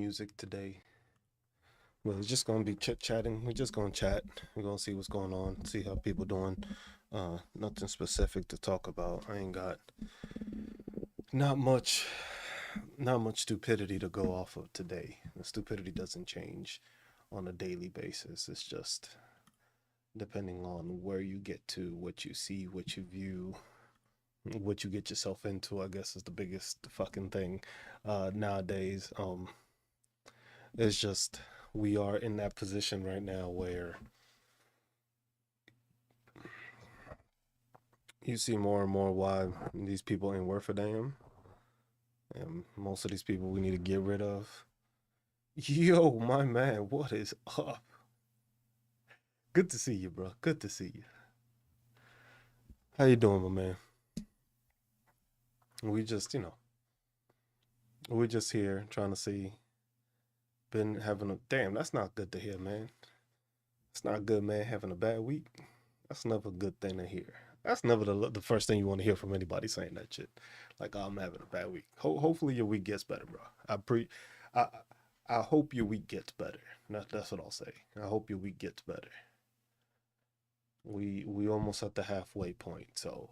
music today. Well, it's just gonna be chit chatting. We're just gonna chat. We're gonna see what's going on, see how people doing. Nothing specific to talk about. I ain't got not much, not much stupidity to go off of today. The stupidity doesn't change on a daily basis. It's just depending on where you get to, what you see, what you view, what you get yourself into. I guess is the biggest fucking thing nowadays. It's just we are in that position right now where you see more and more why these people ain't worth a damn. And most of these people we need to get rid of. Yo, my man, what is up? Good to see you, bro. Good to see you. How you doing, my man? We just, we're just here trying to see. Been having a damn. That's not good to hear, man. It's not good, man. Having a bad week. That's never a good thing to hear. That's never the first thing you want to hear from anybody saying that shit. Like, oh, I'm having a bad week. Hopefully your week gets better, bro. I I hope your week gets better. That's what I'll say. I hope your week gets better. We almost at the halfway point, so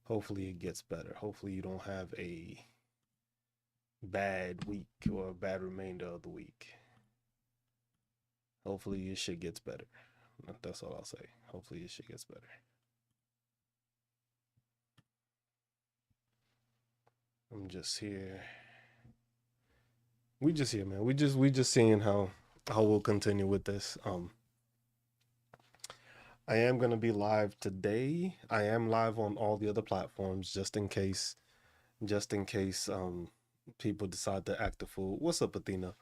hopefully it gets better. Hopefully you don't have a bad week or a bad remainder of the week. Hopefully your shit gets better. That's all I'll say. Hopefully your shit gets better. I'm just here. We just here, man. We just seeing how we'll continue with this. I am gonna be live today. I am live on all the other platforms just in case people decide to act a fool. What's up, Athena?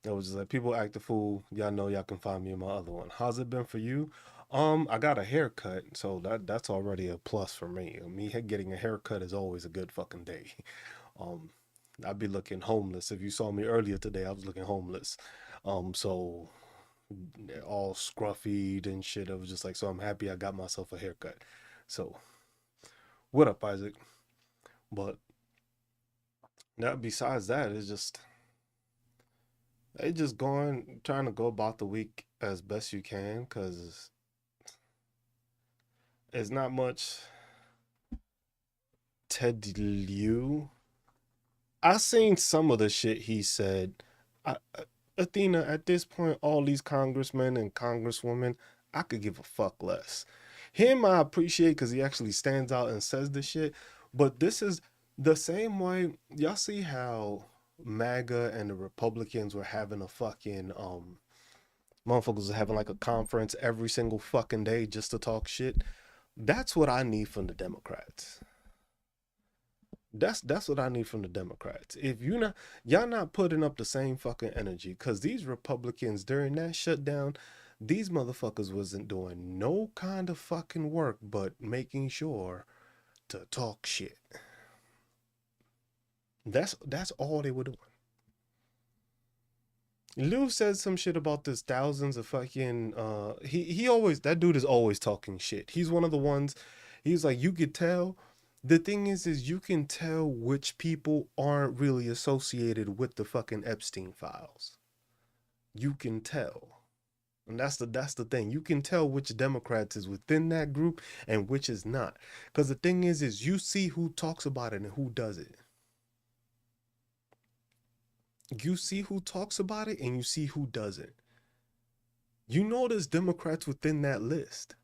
I was just like, people act a fool. Y'all know y'all can find me in my other one. How's it been for you? I got a haircut, so that's already a plus for me. Me getting a haircut is always a good fucking day. Um, I'd be looking homeless. If you saw me earlier today, I was looking homeless. So all scruffy and shit. I was just like, so I'm happy I got myself a haircut. So what up, Isaac? But now besides that, it's just going trying to go about the week as best you can because it's not much. Ted Lieu, I seen some of the shit he said. Athena, at this point, all these congressmen and congresswomen, I could give a fuck less. Him, I appreciate because he actually stands out and says the shit. But this is the same way. Y'all see how MAGA and the Republicans were having a fucking motherfuckers are having like a conference every single fucking day just to talk shit. That's what I need from the Democrats. That's what I need from the Democrats. If y'all not putting up the same fucking energy, cause these Republicans during that shutdown, these motherfuckers wasn't doing no kind of fucking work but making sure to talk shit. That's all they were doing. Lou said some shit about this thousands of fucking he always that dude is always talking shit. He's one of the ones he's like you could tell the thing is you can tell which people aren't really associated with the fucking Epstein files. You can tell. And that's the thing. You can tell which Democrats is within that group and which is not. Cuz the thing is you see who talks about it and who does it. You see who talks about it and you see who doesn't. You know there's Democrats within that list.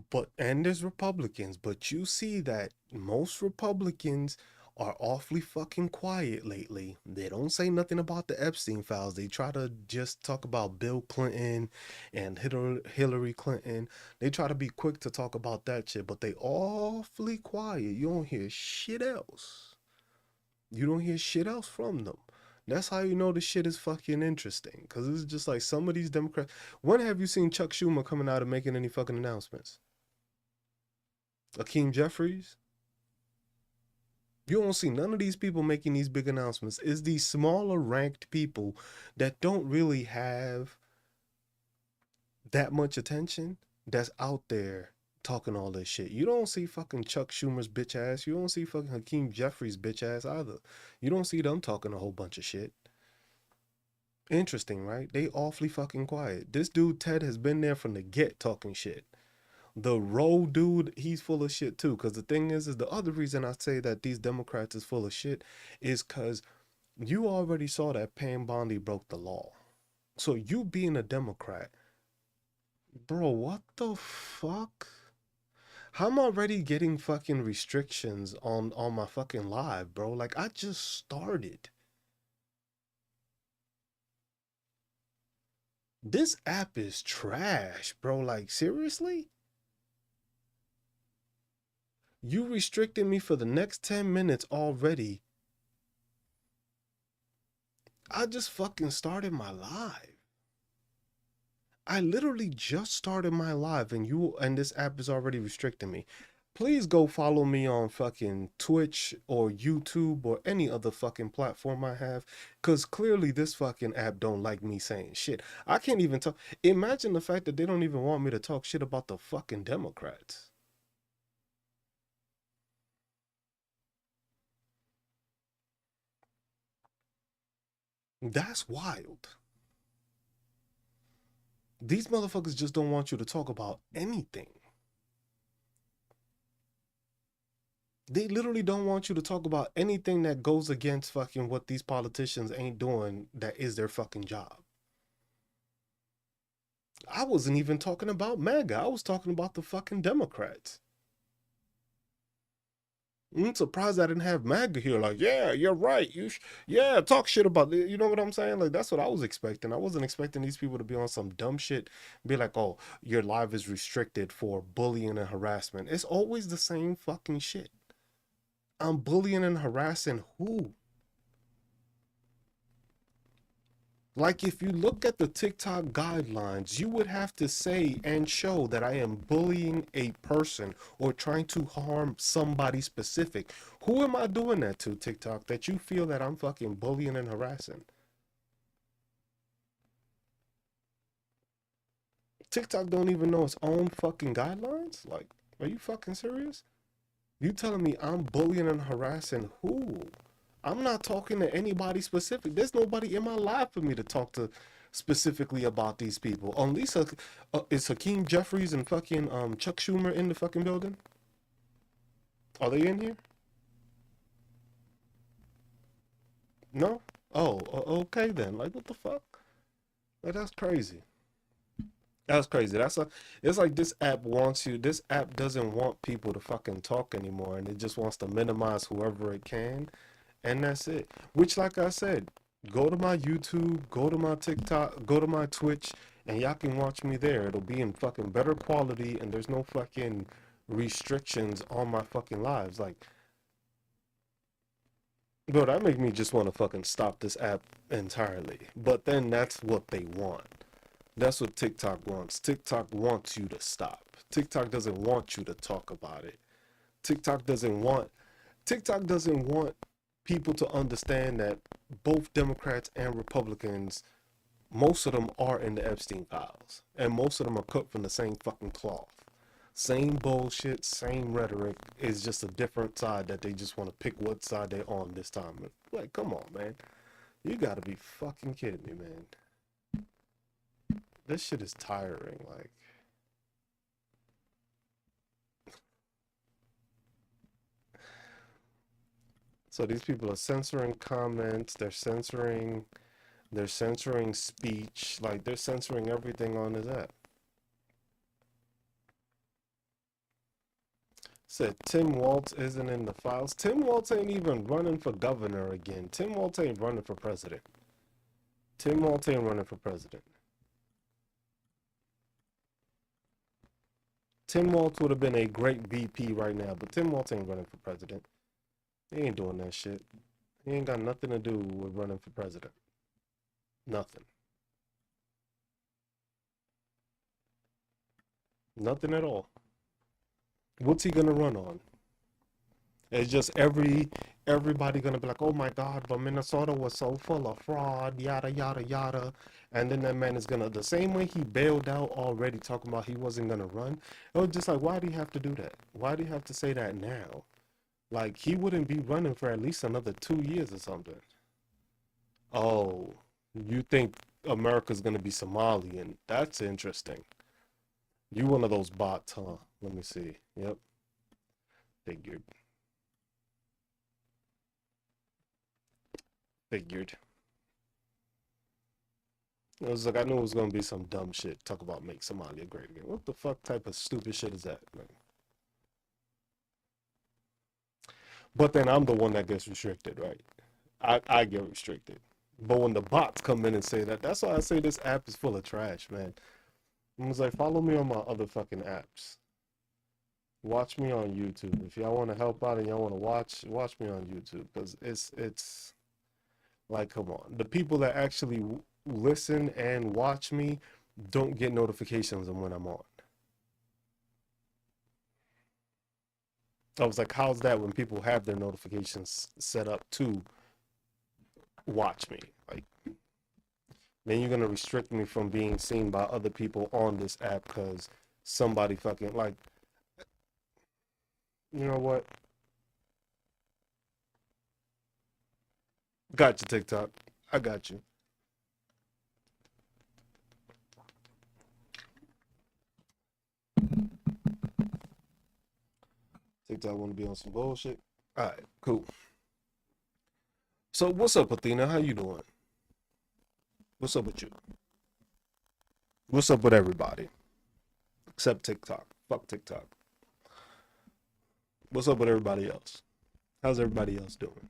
But and there's Republicans, but you see that most Republicans are awfully fucking quiet lately. They don't say nothing about the Epstein files. They try to just talk about Bill Clinton and Hillary Clinton. They try to be quick to talk about that shit, but they awfully quiet. You don't hear shit else. You don't hear shit else from them. That's how you know the shit is fucking interesting. Cause it's just like some of these Democrats. When have you seen Chuck Schumer coming out and making any fucking announcements? Akeem Jeffries? You don't see none of these people making these big announcements. It's these smaller ranked people that don't really have that much attention that's out there talking all this shit. You don't see fucking Chuck Schumer's bitch ass. You don't see fucking Hakeem Jeffries' bitch ass either. You don't see them talking a whole bunch of shit. Interesting, right? They awfully fucking quiet. This dude Ted has been there from the get talking shit. The Roe dude, he's full of shit too. Cause the thing is the other reason I say that these Democrats is full of shit is cause you already saw that Pam Bondi broke the law. So you being a Democrat, bro, what the fuck? I'm already getting fucking restrictions on my fucking live, bro. Like I just started. This app is trash, bro. Like seriously? You restricted me for the next 10 minutes already. I just fucking started my live. I literally just started my live and this app is already restricting me. Please go follow me on fucking Twitch or YouTube or any other fucking platform I have. Cause clearly this fucking app don't like me saying shit. I can't even talk. Imagine the fact that they don't even want me to talk shit about the fucking Democrats. That's wild. These motherfuckers just don't want you to talk about anything. They literally don't want you to talk about anything that goes against fucking what these politicians ain't doing that is their fucking job. I wasn't even talking about MAGA. I was talking about the fucking Democrats. I'm surprised I didn't have MAGA here. Like, yeah, you're right. Yeah, talk shit about it. You know what I'm saying? Like, that's what I was expecting. I wasn't expecting these people to be on some dumb shit, be like, oh, your live is restricted for bullying and harassment. It's always the same fucking shit. I'm bullying and harassing who? Like, if you look at the TikTok guidelines, you would have to say and show that I am bullying a person or trying to harm somebody specific. Who am I doing that to, TikTok, that you feel that I'm fucking bullying and harassing? TikTok don't even know its own fucking guidelines? Like, are you fucking serious? You telling me I'm bullying and harassing who? I'm not talking to anybody specific. There's nobody in my life for me to talk to specifically about these people. Unless is Hakeem Jeffries and fucking Chuck Schumer in the fucking building? Are they in here? No? Oh, okay then. Like what the fuck? Like that's crazy. That's crazy. It's like this app wants you. This app doesn't want people to fucking talk anymore, and it just wants to minimize whoever it can, and that's it. Which, like I said, go to my YouTube, go to my TikTok, go to my Twitch, and y'all can watch me there. It'll be in fucking better quality, and there's no fucking restrictions on my fucking lives. Like, bro, that make me just want to fucking stop this app entirely. But then that's what they want. That's what TikTok wants. TikTok wants you to stop. TikTok doesn't want you to talk about it. TikTok doesn't want TikTok doesn't want people to understand that both Democrats and Republicans, most of them are in the Epstein files. And most of them are cut from the same fucking cloth. Same bullshit, same rhetoric. It's just a different side that they just want to pick what side they're on this time. Like, come on, man. You gotta be fucking kidding me, man. This shit is tiring. Like, so these people are censoring comments, they're censoring speech, like they're censoring everything on this app. Said Tim Walz isn't in the files. Tim Walz ain't even running for governor again. Tim Walz ain't running for president. Tim Walz ain't running for president. Tim Walz would have been a great VP right now, but Tim Walz ain't running for president. He ain't doing that shit. He ain't got nothing to do with running for president. Nothing. Nothing at all. What's he gonna run on? It's just everybody gonna be like, oh my God, but Minnesota was so full of fraud, yada yada yada. And then that man is gonna, the same way he bailed out already, talking about he wasn't gonna run. It was just like, why do you have to do that? Why do you have to say that now? Like he wouldn't be running for at least another 2 years or something. Oh, you think America's gonna be Somalian? That's interesting. You one of those bots, huh? Let me see. Yep, figured. Figured. It was like I knew it was gonna be some dumb shit. Talk about make Somalia great again. What the fuck type of stupid shit is that? Like, but then I'm the one that gets restricted, right? I get restricted. But when the bots come in and say that, that's why I say this app is full of trash, man. I was like, follow me on my other fucking apps. Watch me on YouTube. If y'all want to help out and y'all want to watch me on YouTube because it's like, come on. The people that actually listen and watch me don't get notifications on when I'm on. I was like, how's that when people have their notifications set up to watch me? Like, then you're gonna restrict me from being seen by other people on this app because somebody fucking like, you know what? Got you, TikTok. I got you. TikTok want to be on some bullshit. All right, cool. So what's up, Athena? How you doing? What's up with you? What's up with everybody except TikTok? Fuck TikTok. What's up with everybody else? How's everybody else doing?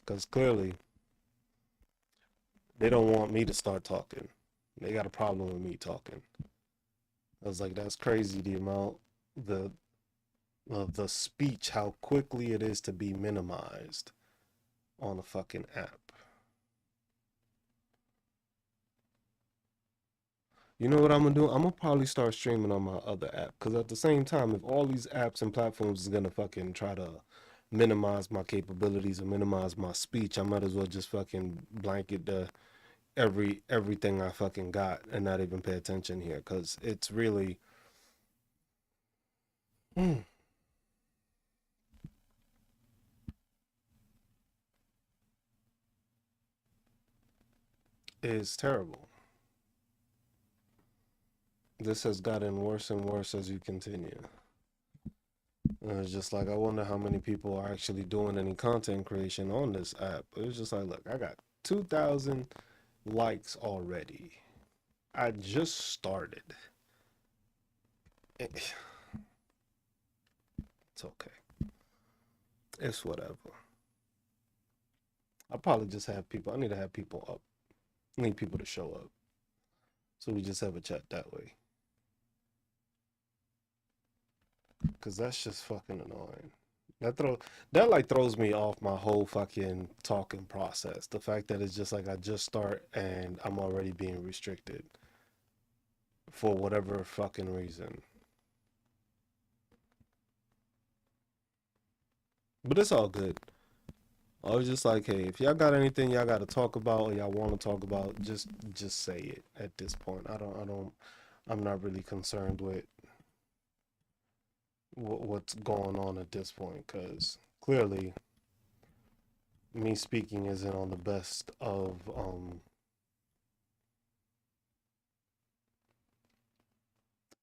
Because clearly they don't want me to start talking. They got a problem with me talking. I was like, that's crazy. The amount, the of the speech, how quickly it is to be minimized on a fucking app. You know what I'm gonna do? I'm gonna probably start streaming on my other app because at the same time, if all these apps and platforms is gonna fucking try to minimize my capabilities or minimize my speech, I might as well just fucking blanket the everything I fucking got and not even pay attention here because it's really is terrible. This has gotten worse and worse as you continue. And it's just like I wonder how many people are actually doing any content creation on this app. It's just like, look, I got 2,000 likes already. I just started. It's okay. It's whatever. I probably just have people. I need to have people up. I need people to show up. So we just have a chat that way. Cause that's just fucking annoying. That like throws me off my whole fucking talking process. The fact that it's just like I just start and I'm already being restricted for whatever fucking reason. But it's all good. I was just like, hey, if y'all got anything y'all got to talk about or y'all want to talk about, just say it at this point. I'm not really concerned with what's going on at this point because clearly me speaking isn't on the best of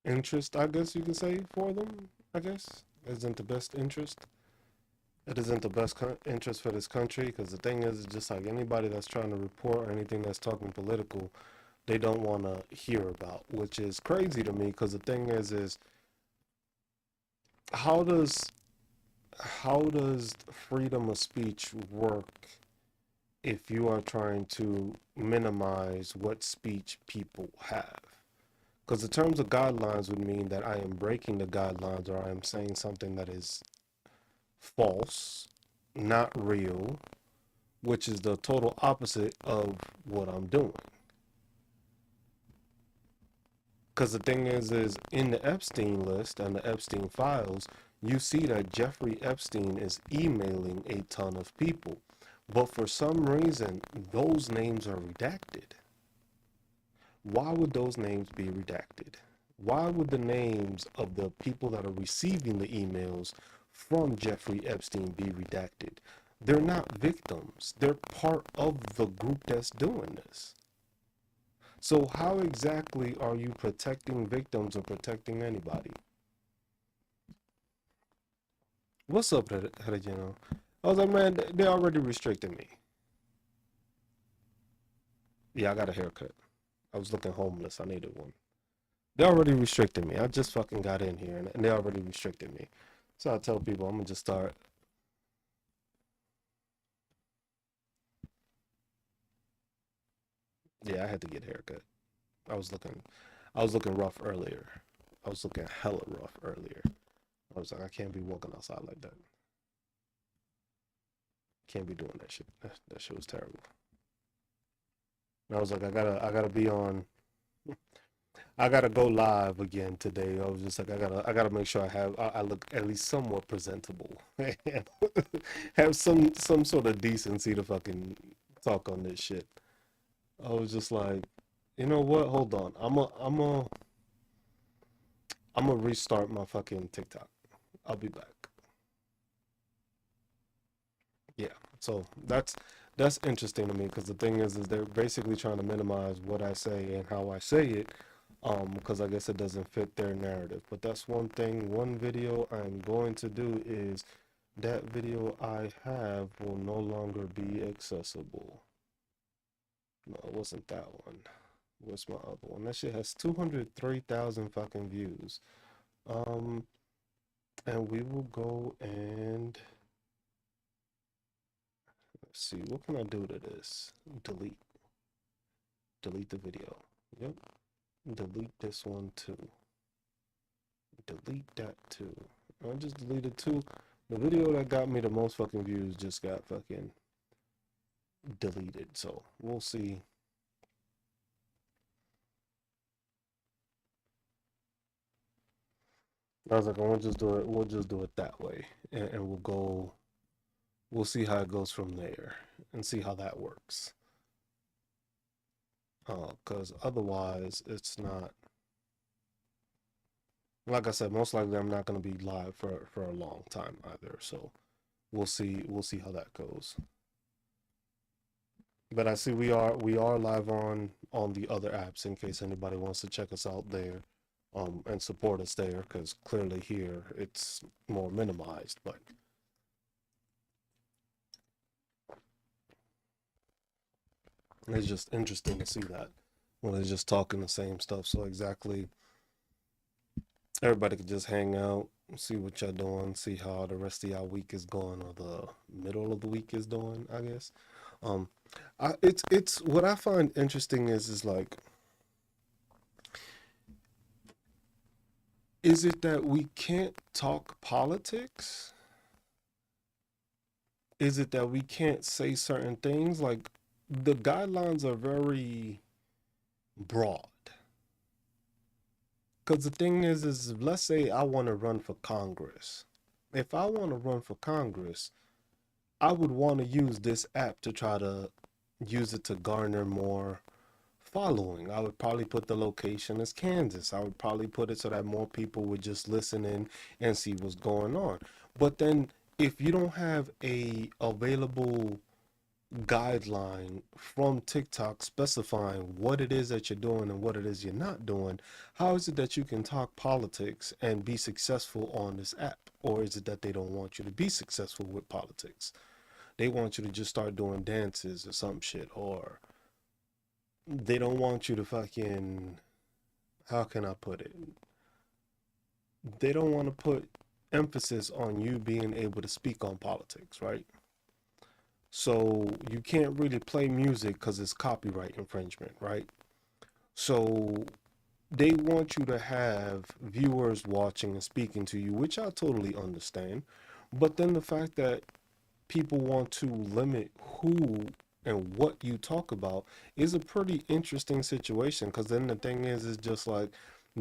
interest, I guess you could say, for them. I guess isn't the best interest. It isn't the best interest for this country because the thing is, just like anybody that's trying to report or anything that's talking political, they don't want to hear about, which is crazy to me because the thing is how does how does freedom of speech work if you are trying to minimize what speech people have? Because the terms of guidelines would mean that I am breaking the guidelines or I am saying something that is false, not real, which is the total opposite of what I'm doing. Because the thing is in the Epstein list and the Epstein files, you see that Jeffrey Epstein is emailing a ton of people, but for some reason, those names are redacted. Why would those names be redacted? Why would the names of the people that are receiving the emails from Jeffrey Epstein be redacted? They're not victims. They're part of the group that's doing this. So how exactly are you protecting victims or protecting anybody? What's up, Regino? I was like, man, they already restricted me. Yeah, I got a haircut. I was looking homeless. I needed one. They already restricted me. I just fucking got in here and they already restricted me. So I tell people I'm gonna just start. Yeah, I had to get a haircut. I was looking I was looking rough earlier. I was looking hella rough earlier. I was like, I can't be walking outside like that. Can't be doing that shit. That shit was terrible. And I was like, I gotta be on. I gotta go live again today. I was just like, I gotta make sure I look at least somewhat presentable, have some sort of decency to fucking talk on this shit. I was just like, you know what? Hold on. I'm a restart my fucking TikTok. I'll be back. Yeah. So that's interesting to me because the thing is they're basically trying to minimize what I say and how I say it, because I guess it doesn't fit their narrative. But that's one thing. One video I'm going to do is that video I have will no longer be accessible. No, it wasn't that one. What's my other one? That shit has 203,000 fucking views. Um, and we will go and let's see, what can I do to this? Delete. Delete the video. Yep. Delete this one too. Delete that too. I just deleted two. The video that got me the most fucking views just got fucking deleted. So we'll see. I was like, we'll just do it. We'll just do it that way, and we'll go. We'll see how it goes from there, and see how that works. Because otherwise, it's not. Like I said, most likely I'm not going to be live for a long time either. So we'll see. We'll see how that goes. But I see we are live on the other apps in case anybody wants to check us out there, and support us there because clearly here it's more minimized. But it's just interesting to see that when they're just talking the same stuff. So exactly, everybody could just hang out, see what y'all doing, see how the rest of y'all week is going or the middle of the week is doing, I guess. Um, it's what I find interesting is like, is it that we can't talk politics? Is it that we can't say certain things? Like the guidelines are very broad. Because the thing is let's say I want to run for Congress. If I want to run for Congress, I would want to use this app to try to use it to garner more following. I would probably put the location as Kansas. I would probably put it so that more people would just listen in and see what's going on. But then if you don't have a available guideline from TikTok specifying what it is that you're doing and what it is you're not doing, how is it that you can talk politics and be successful on this app? Or is it that they don't want you to be successful with politics? They want you to just start doing dances or some shit, or they don't want you to fucking, how can I put it? They don't want to put emphasis on you being able to speak on politics, right? So you can't really play music because it's copyright infringement, right? So they want you to have viewers watching and speaking to you, which I totally understand. But then the fact that people want to limit who and what you talk about is a pretty interesting situation because then the thing is just like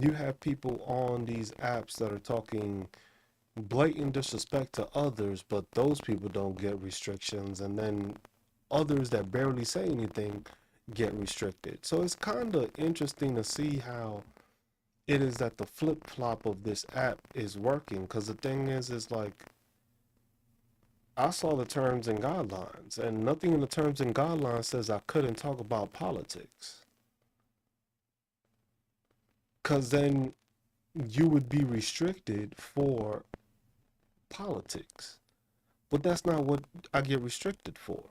you have people on these apps that are talking blatant disrespect to others, but those people don't get restrictions, and then others that barely say anything get restricted. So it's kind of interesting to see how it is that the flip flop of this app is working. Because the thing is like, I saw the terms and guidelines, and nothing in the terms and guidelines says I couldn't talk about politics. Because then you would be restricted for politics. But that's not what I get restricted for.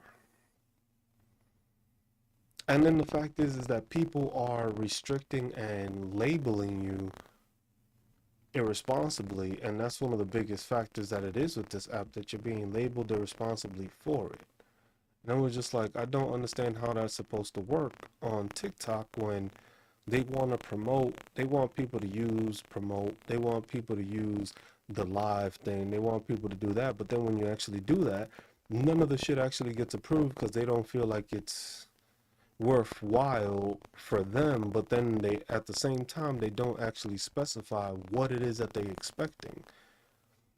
And then the fact is that people are restricting and labeling you irresponsibly, and that's one of the biggest factors that it is with this app, that you're being labeled irresponsibly for it. And I was just like, I don't understand how that's supposed to work on TikTok when they want to promote, they want people to use promote, they want people to use the live thing, they want people to do that, but then when you actually do that, none of the shit actually gets approved because they don't feel like it's worthwhile for them, but then they at the same time they don't actually specify what it is that they're expecting.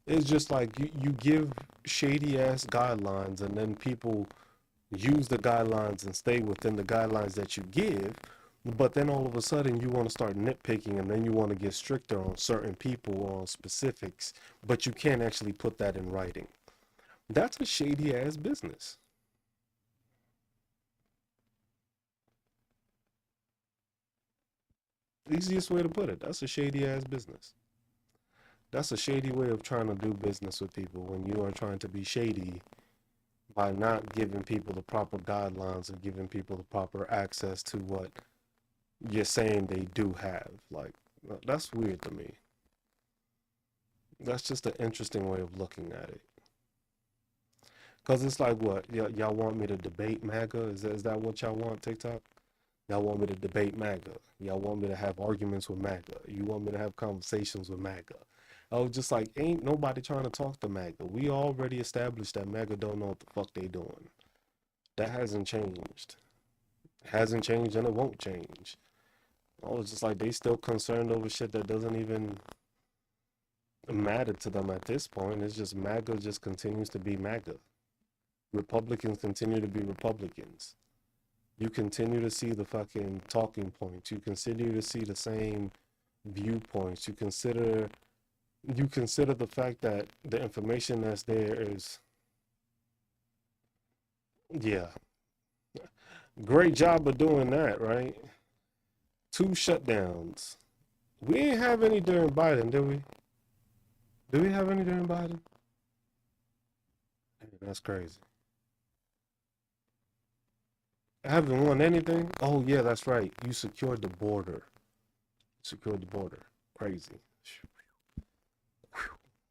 It's just like you give shady ass guidelines, and then people use the guidelines and stay within the guidelines that you give, but then all of a sudden you want to start nitpicking, and then you want to get stricter on certain people or on specifics, but you can't actually put that in writing. That's a shady ass business. Easiest way to put it. That's a shady ass business. That's a shady way of trying to do business with people when you are trying to be shady by not giving people the proper guidelines and giving people the proper access to what you're saying they do have. Like, that's weird to me. That's just an interesting way of looking at it. Because it's like, what? Y'all want me to debate MAGA? Is that what y'all want, TikTok? Y'all want me to debate MAGA. Y'all want me to have arguments with MAGA. You want me to have conversations with MAGA. I was just like, ain't nobody trying to talk to MAGA. We already established that MAGA don't know what the fuck they doing. That hasn't changed. It hasn't changed and it won't change. I was just like, they still concerned over shit that doesn't even matter to them at this point. It's just MAGA just continues to be MAGA. Republicans continue to be Republicans. You continue to see the fucking talking points. You continue to see the same viewpoints. You consider the fact that the information that's there is, yeah, great job of doing that, right? Two shutdowns. We didn't have any during Biden, did we? Did we have any during Biden? Hey, that's crazy. I haven't won anything. Oh yeah, that's right. You secured the border. Secured the border. Crazy.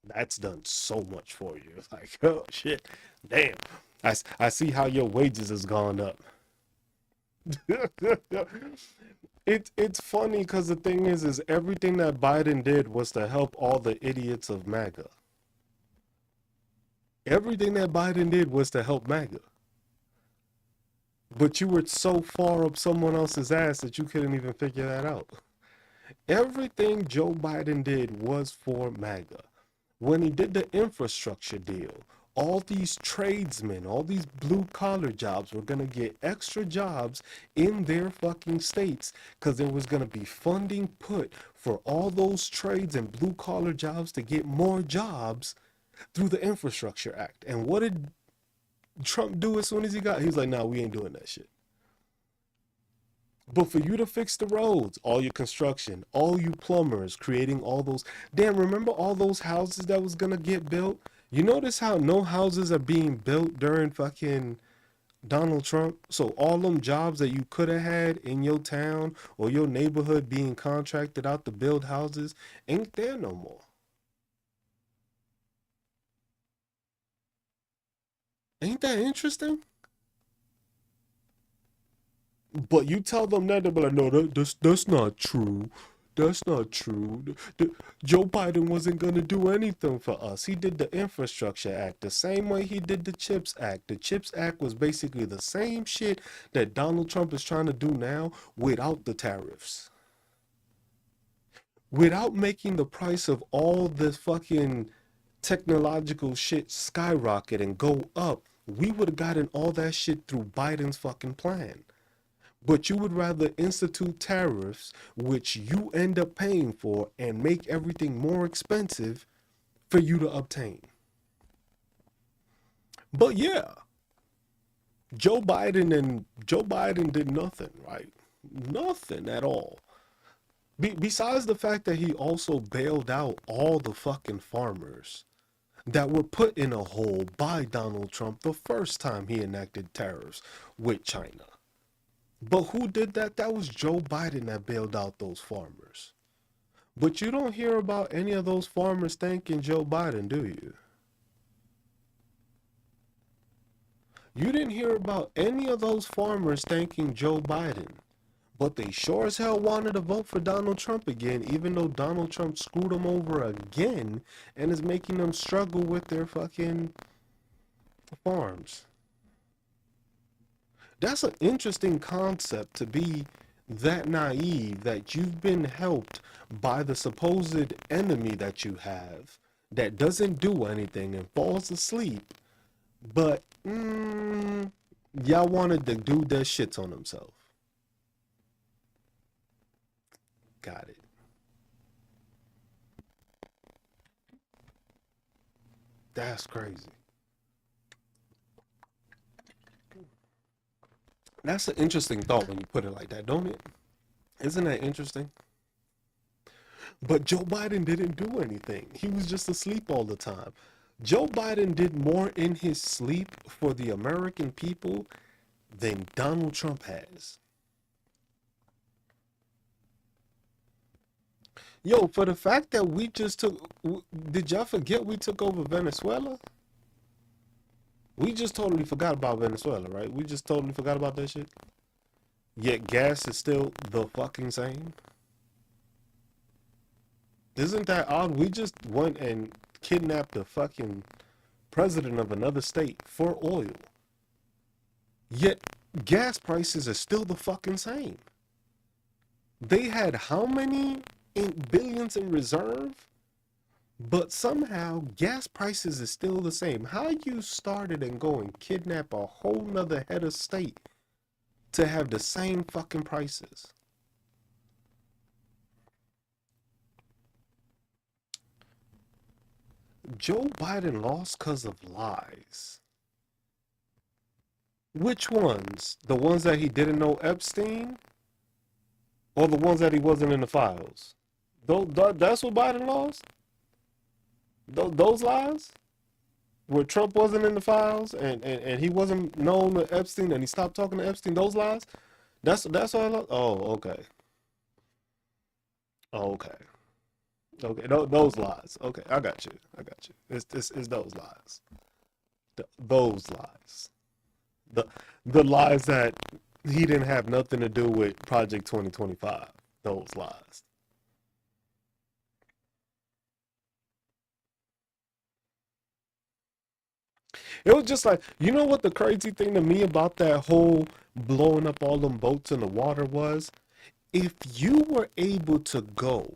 That's done so much for you. It's like, oh shit, damn. I see how your wages has gone up. It's funny because the thing is everything that Biden did was to help all the idiots of MAGA. Everything that Biden did was to help MAGA. But you were so far up someone else's ass that you couldn't even figure that out. Everything Joe Biden did was for MAGA. When he did the infrastructure deal, all these tradesmen, all these blue collar jobs were going to get extra jobs in their fucking states because there was going to be funding put for all those trades and blue collar jobs to get more jobs through the Infrastructure Act. And what did Trump do as soon as he was like, nah, we ain't doing that shit. But for you to fix the roads, all your construction, all you plumbers creating all those, damn, remember all those houses that was gonna get built? You notice how no houses are being built during fucking Donald Trump? So all them jobs that you could have had in your town or your neighborhood being contracted out to build houses ain't there no more. Ain't that interesting? But you tell them that, they'll be like, no, that's not true. That's not true. Joe Biden wasn't going to do anything for us. He did the Infrastructure Act the same way he did the CHIPS Act. The CHIPS Act was basically the same shit that Donald Trump is trying to do now without the tariffs. Without making the price of all the fucking technological shit skyrocket and go up, we would have gotten all that shit through Biden's fucking plan. But you would rather institute tariffs, which you end up paying for, and make everything more expensive for you to obtain. But yeah, Joe Biden did nothing, right? Nothing at all. Besides the fact that he also bailed out all the fucking farmers that were put in a hole by Donald Trump the first time he enacted tariffs with China. But who did that? That was Joe Biden that bailed out those farmers. But you don't hear about any of those farmers thanking Joe Biden, do you? You didn't hear about any of those farmers thanking Joe Biden. But they sure as hell wanted to vote for Donald Trump again, even though Donald Trump screwed them over again and is making them struggle with their fucking farms. That's an interesting concept, to be that naive that you've been helped by the supposed enemy that you have that doesn't do anything and falls asleep, but y'all wanted the dude that shits on himself. Got it. That's crazy. That's an interesting thought when you put it like that, don't it? Isn't that interesting? But Joe Biden didn't do anything. He was just asleep all the time. Joe Biden did more in his sleep for the American people than Donald Trump has. Yo, for the fact that we just took, did y'all forget we took over Venezuela? We just totally forgot about Venezuela, right? We just totally forgot about that shit. Yet gas is still the fucking same. Isn't that odd? We just went and kidnapped the fucking president of another state for oil. Yet gas prices are still the fucking same. They had how many in billions in reserve? But somehow gas prices is still the same. How you started and go and kidnap a whole nother head of state to have the same fucking prices? Joe Biden lost because of lies. Which ones? The ones that he didn't know Epstein? Or the ones that he wasn't in the files? That's what Biden lost? Those lies? Where Trump wasn't in the files and he wasn't known to Epstein and he stopped talking to Epstein? Those lies? That's all I lost? Oh, okay. Oh, okay. Okay, those lies. Okay, I got you. I got you. It's those lies. Those lies. The the lies that he didn't have nothing to do with Project 2025. Those lies. It was just like, you know what the crazy thing to me about that whole blowing up all them boats in the water was? If you were able to go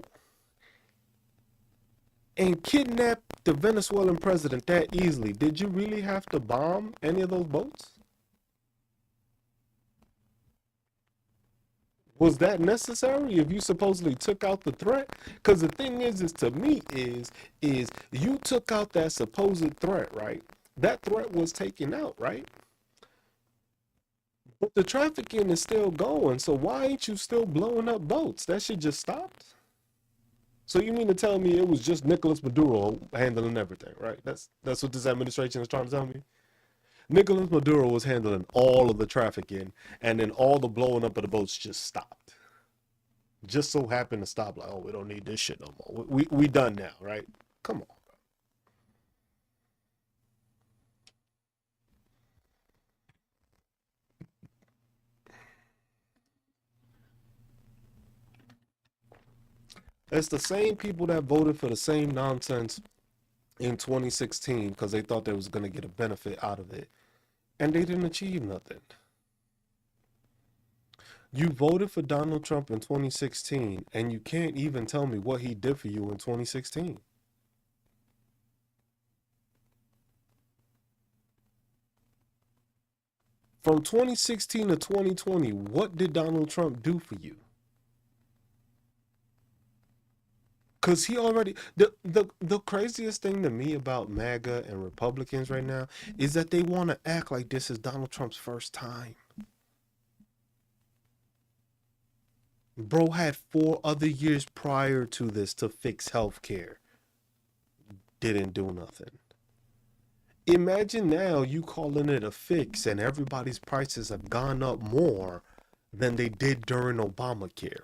and kidnap the Venezuelan president that easily, did you really have to bomb any of those boats? Was that necessary if you supposedly took out the threat? Because the thing is to me is you took out that supposed threat, right? That threat was taken out, right? But the trafficking is still going, so why ain't you still blowing up boats? That shit just stopped? So you mean to tell me it was just Nicolas Maduro handling everything, right? That's what this administration is trying to tell me. Nicolas Maduro was handling all of the trafficking, and then all the blowing up of the boats just stopped. Just so happened to stop. Like, oh, we don't need this shit no more. We done now, right? Come on. It's the same people that voted for the same nonsense in 2016 because they thought they was gonna get a benefit out of it, and they didn't achieve nothing. You voted for Donald Trump in 2016, and you can't even tell me what he did for you in 2016. From 2016 to 2020, what did Donald Trump do for you? Cause he already the craziest thing to me about MAGA and Republicans right now is that they want to act like this is Donald Trump's first time. Bro had 4 other years prior to this to fix healthcare. Didn't do nothing. Imagine now you calling it a fix and everybody's prices have gone up more than they did during Obamacare.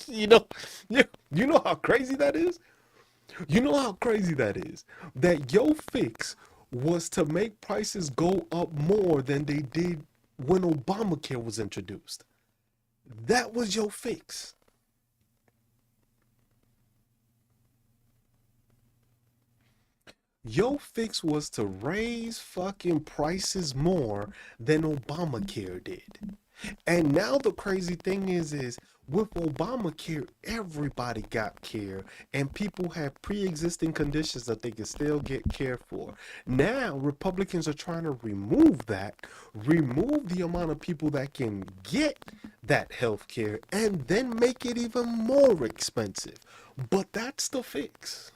you know, you know how crazy that is? You know how crazy that is? That your fix was to make prices go up more than they did when Obamacare was introduced. That was your fix. Your fix was to raise fucking prices more than Obamacare did. And now the crazy thing is with Obamacare, everybody got care and people have pre-existing conditions that they can still get care for. Now Republicans are trying to remove that, remove the amount of people that can get that health care, and then make it even more expensive. But that's the fix.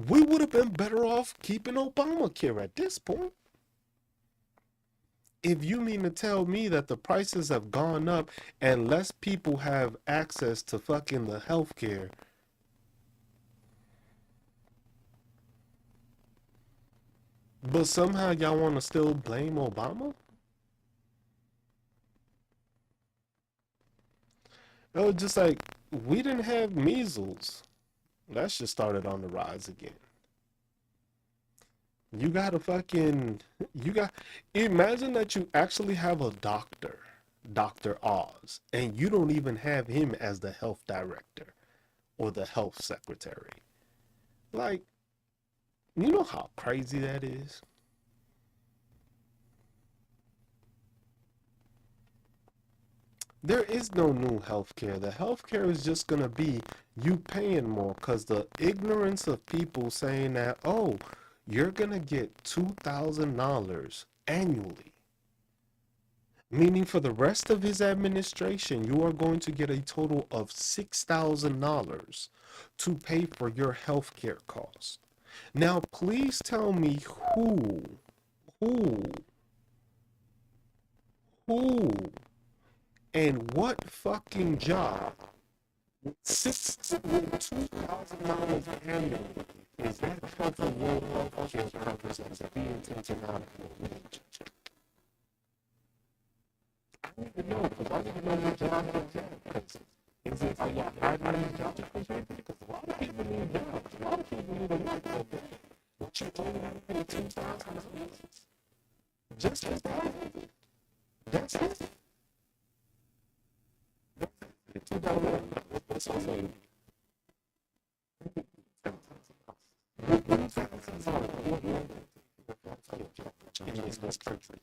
We would have been better off keeping Obamacare at this point. If you mean to tell me that the prices have gone up and less people have access to fucking the healthcare, but somehow y'all want to still blame Obama? It was just like, we didn't have measles. That just started on the rise again. You gotta fucking, you got, imagine that you actually have a doctor, Dr. Oz, and you don't even have him as the health director or the health secretary. Like, you know how crazy that is? There is no new healthcare. The healthcare is just gonna be you paying more because the ignorance of people saying that, oh, you're gonna get $2,000 annually. Meaning for the rest of his administration, you are going to get a total of $6,000 to pay for your healthcare costs. Now, please tell me who, who, and what fucking job $2,000 annually is that comfortable healthcare purposes being taken out of your wage? I don't even know, because I don't even know what job that is. Is it like a hybrid job? Because a lot of people need jobs. A lot of people need to work all day. What you told me to pay $2,000? Just $2,000? That's it. $2,000. What's also in this country?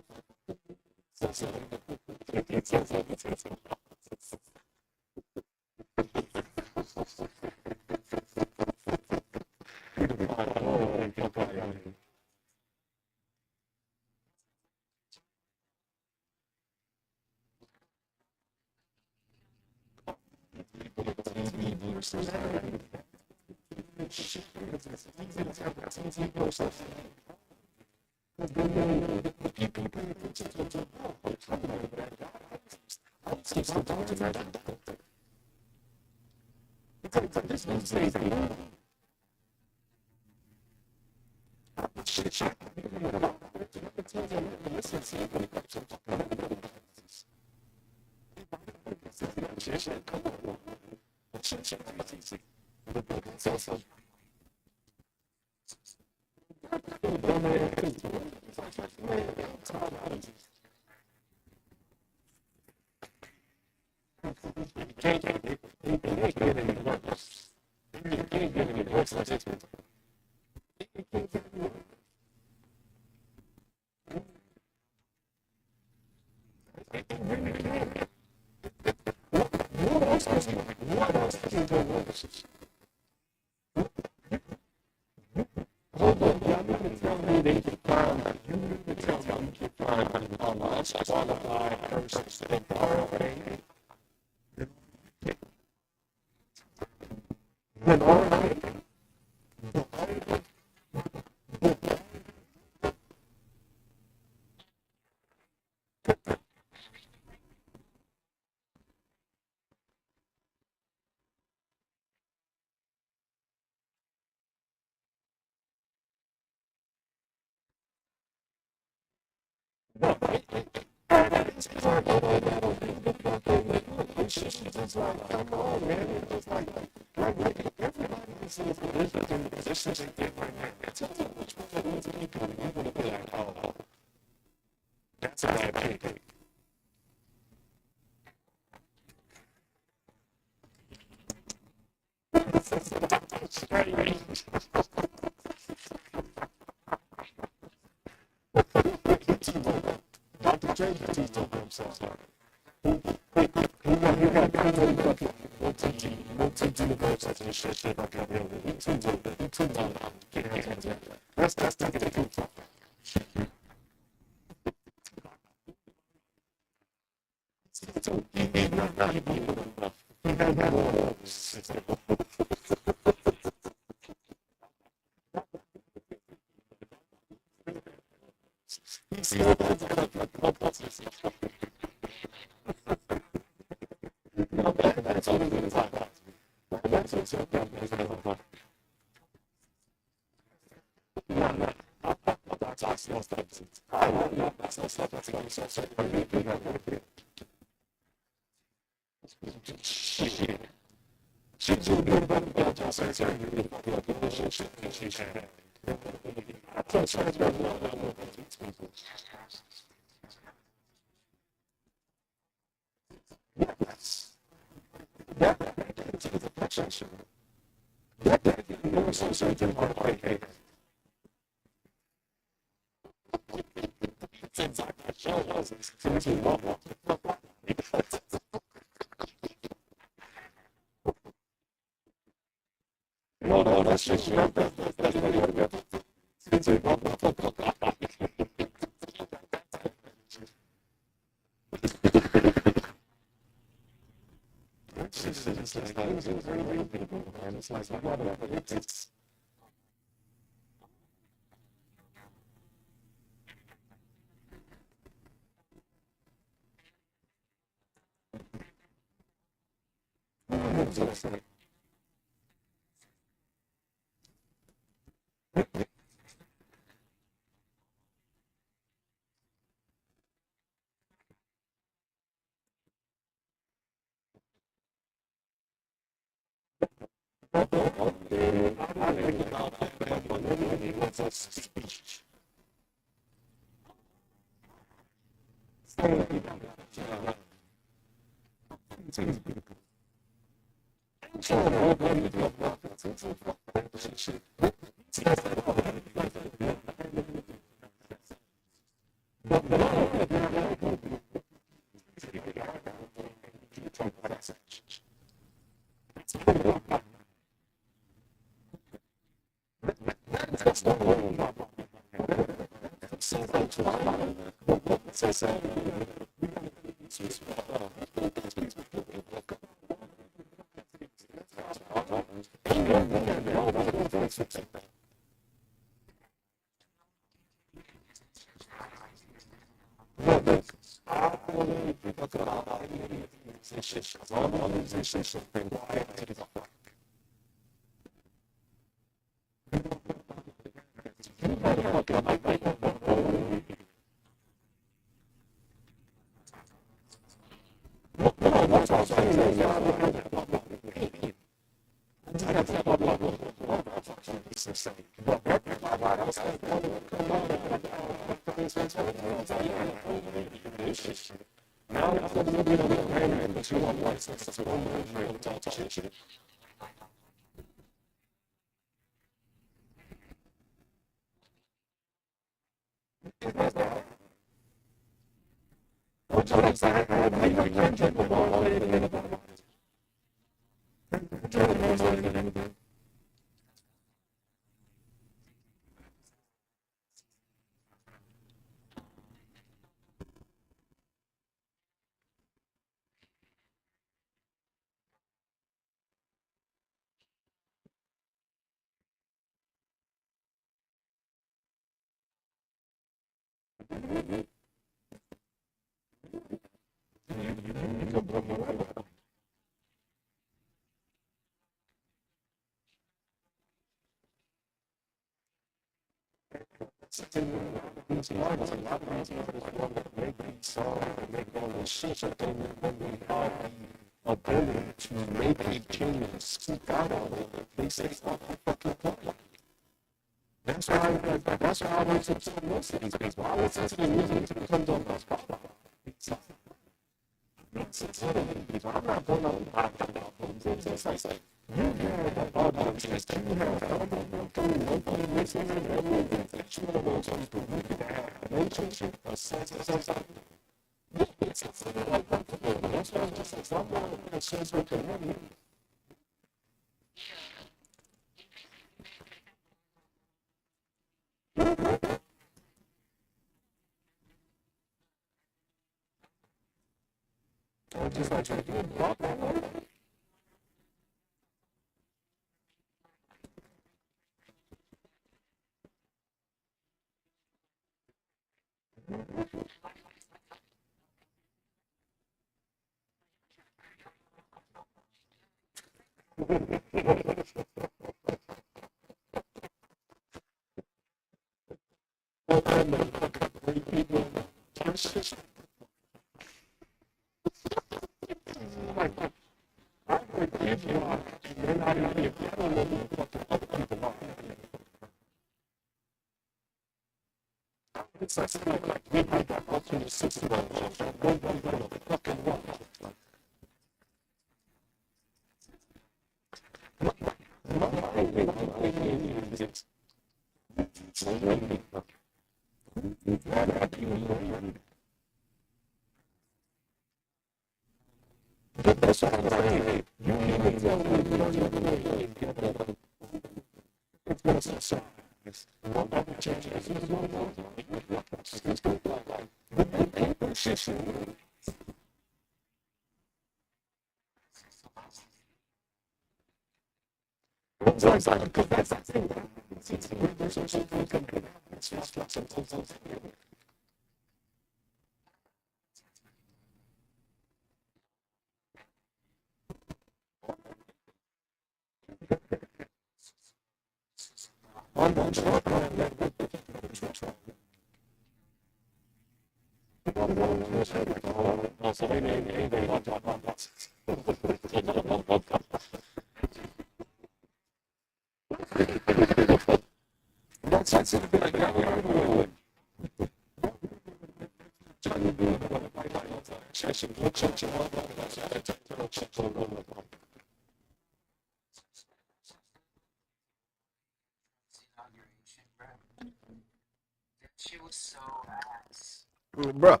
Bro,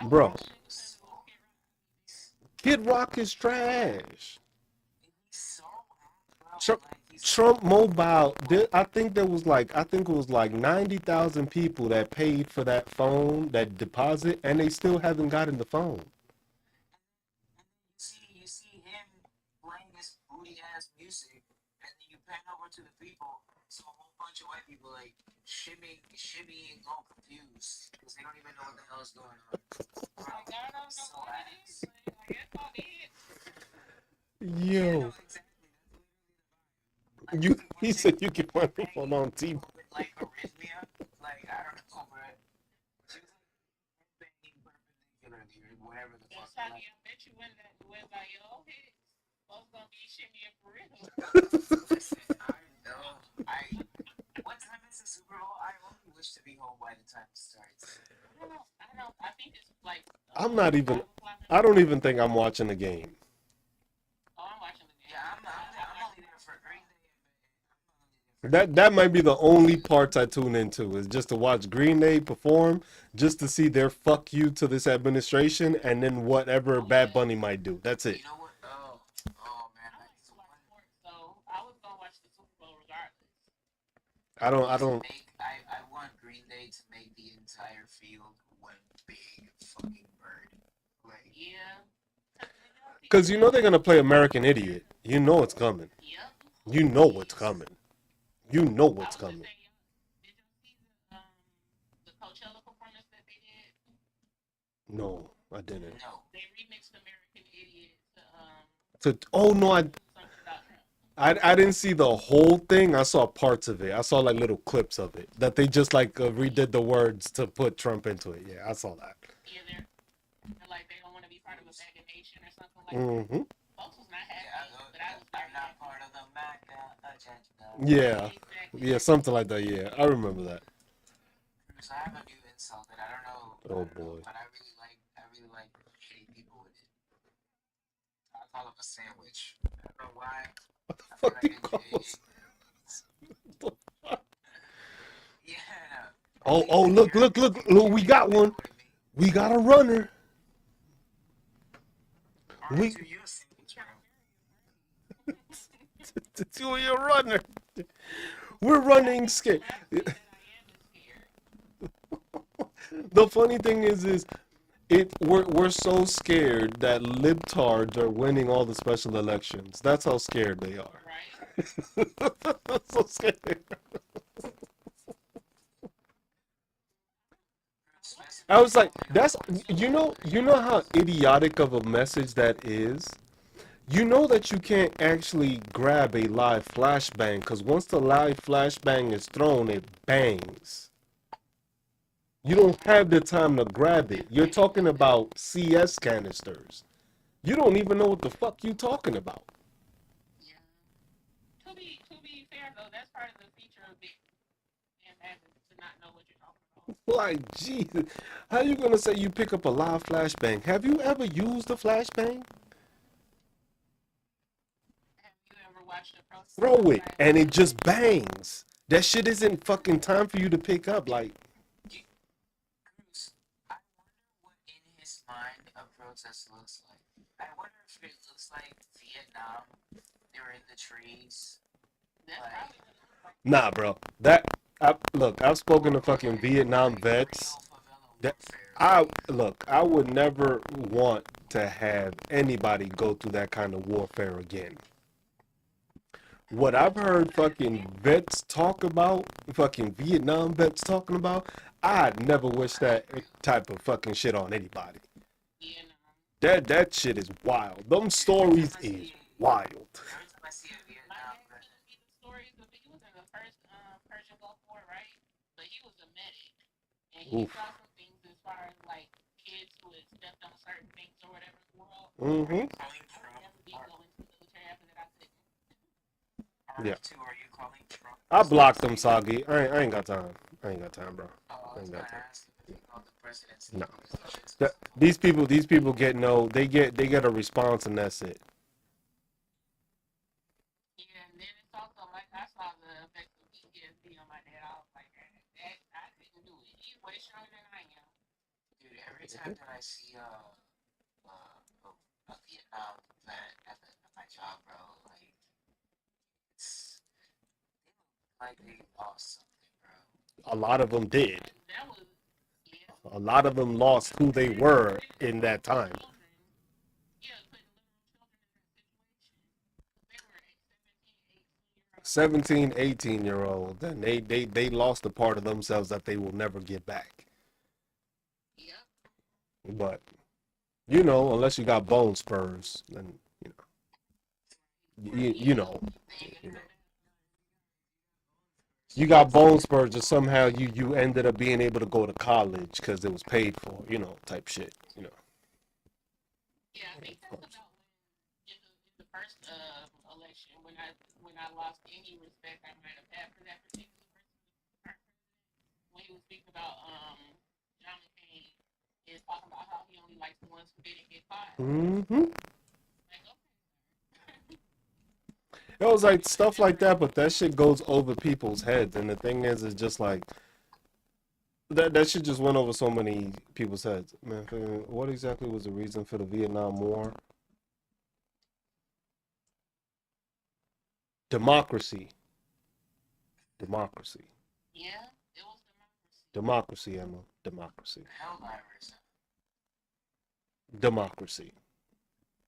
bro, Kid Rock is trash. Trump, Trump Mobile. I think there was like I think it was like 90,000 people that paid for that phone, that deposit, and they still haven't gotten the phone. Yo, you he said you can find the phone on TV. I'm not even. I don't even think I'm watching the game. That might be the only parts I tune into is just to watch Green Day perform, just to see their fuck you to this administration, and then whatever Bad Bunny might do. That's it. I don't. Because you know they're gonna play American Idiot. You know it's coming. You know what's coming. You know what's coming. No, I didn't. Oh no, I didn't see the whole thing. I saw parts of it. I saw like little clips of it that they just like redid the words to put Trump into it. Yeah, I saw that. Hmm. Yeah, yeah, something like that. Yeah, I remember that. Oh boy. Fuck do you call us? Oh, oh, look, look, look, look, we got one. We got a runner. We to your runner. We're running scared. The funny thing is we're so scared that libtards are winning all the special elections. That's how scared they are. So scared. I was like, that's you know how idiotic of a message that is. You know that you can't actually grab a live flashbang because once the live flashbang is thrown, it bangs. You don't have the time to grab it. You're talking about CS canisters. You don't even know what the fuck you talking about. Yeah. To be fair though, that's part of the feature of being having to not know what you're talking about. Like, Jesus, how you gonna say you pick up a live flashbang? Have you ever used a flashbang? Have you ever watched a Throw protest it, outside and of it just bangs. That shit isn't fucking time for you to pick up. Like, You, Cruz, I wonder what in his mind a protest looks like. I wonder if it looks like Vietnam. They were in the trees. that's Like, probably what it looks like. nah, bro. Look, I've spoken to fucking Vietnam like vets. real favela That warfare. I look, I would never want to have anybody go through that kind of warfare again. What I've heard fucking vets talk about, fucking Vietnam vets talking about, I'd never wish that type of fucking shit on anybody. You know. That shit is wild. Them stories is wild. Every time I see a My Vietnam dad vet, telling me the stories of he was in the first Persian Gulf War, right? But he was a medic, and he Oof. saw some things as far as like kids who had stepped on certain things or whatever in the world. are you Mm-hmm. calling I would Trump? never be going to the military after that. I couldn't. Yeah. RF2, are you calling Trump? I blocked them, Soggy. I ain't got time. I ain't got time, bro. Oh, I I was ain't gonna got time. ask if you called the presidency. No. Because These people get no. They get a response, and that's it. Yeah, and then it's also like I saw the effects of PTSD on my dad. I was like, that I couldn't do it. He's way stronger than I am. Dude, every time that I see a Vietnam vet at my job, bro, like it's they look like they lost something, bro. A lot of them did. That was yeah. A lot of them lost who they And were putting in that literal time. children, yeah, putting literal children in that situation. They were 17, 18 year old. 17, 18-year old, and they lost a part of themselves that they will never get back. Yep. But you know, unless you got bone spurs, then you know, They ain't you gonna know. come back. You got bone spurs, or somehow you ended up being able to go to college because it was paid for, type shit, Yeah, I think that's about in the first election when I lost any respect I might have had for that particular person when he was speaking about John McCain is talking about how he only likes the ones who didn't get caught. Mm-hmm. Like okay, It was I like would have stuff like never. that, but that shit goes over people's heads, and the thing is just like that shit just went over so many people's heads. Man, what exactly was the reason for the Vietnam War? Democracy, democracy, Yeah, it was democracy. democracy, Emma, democracy, Hell virus. democracy.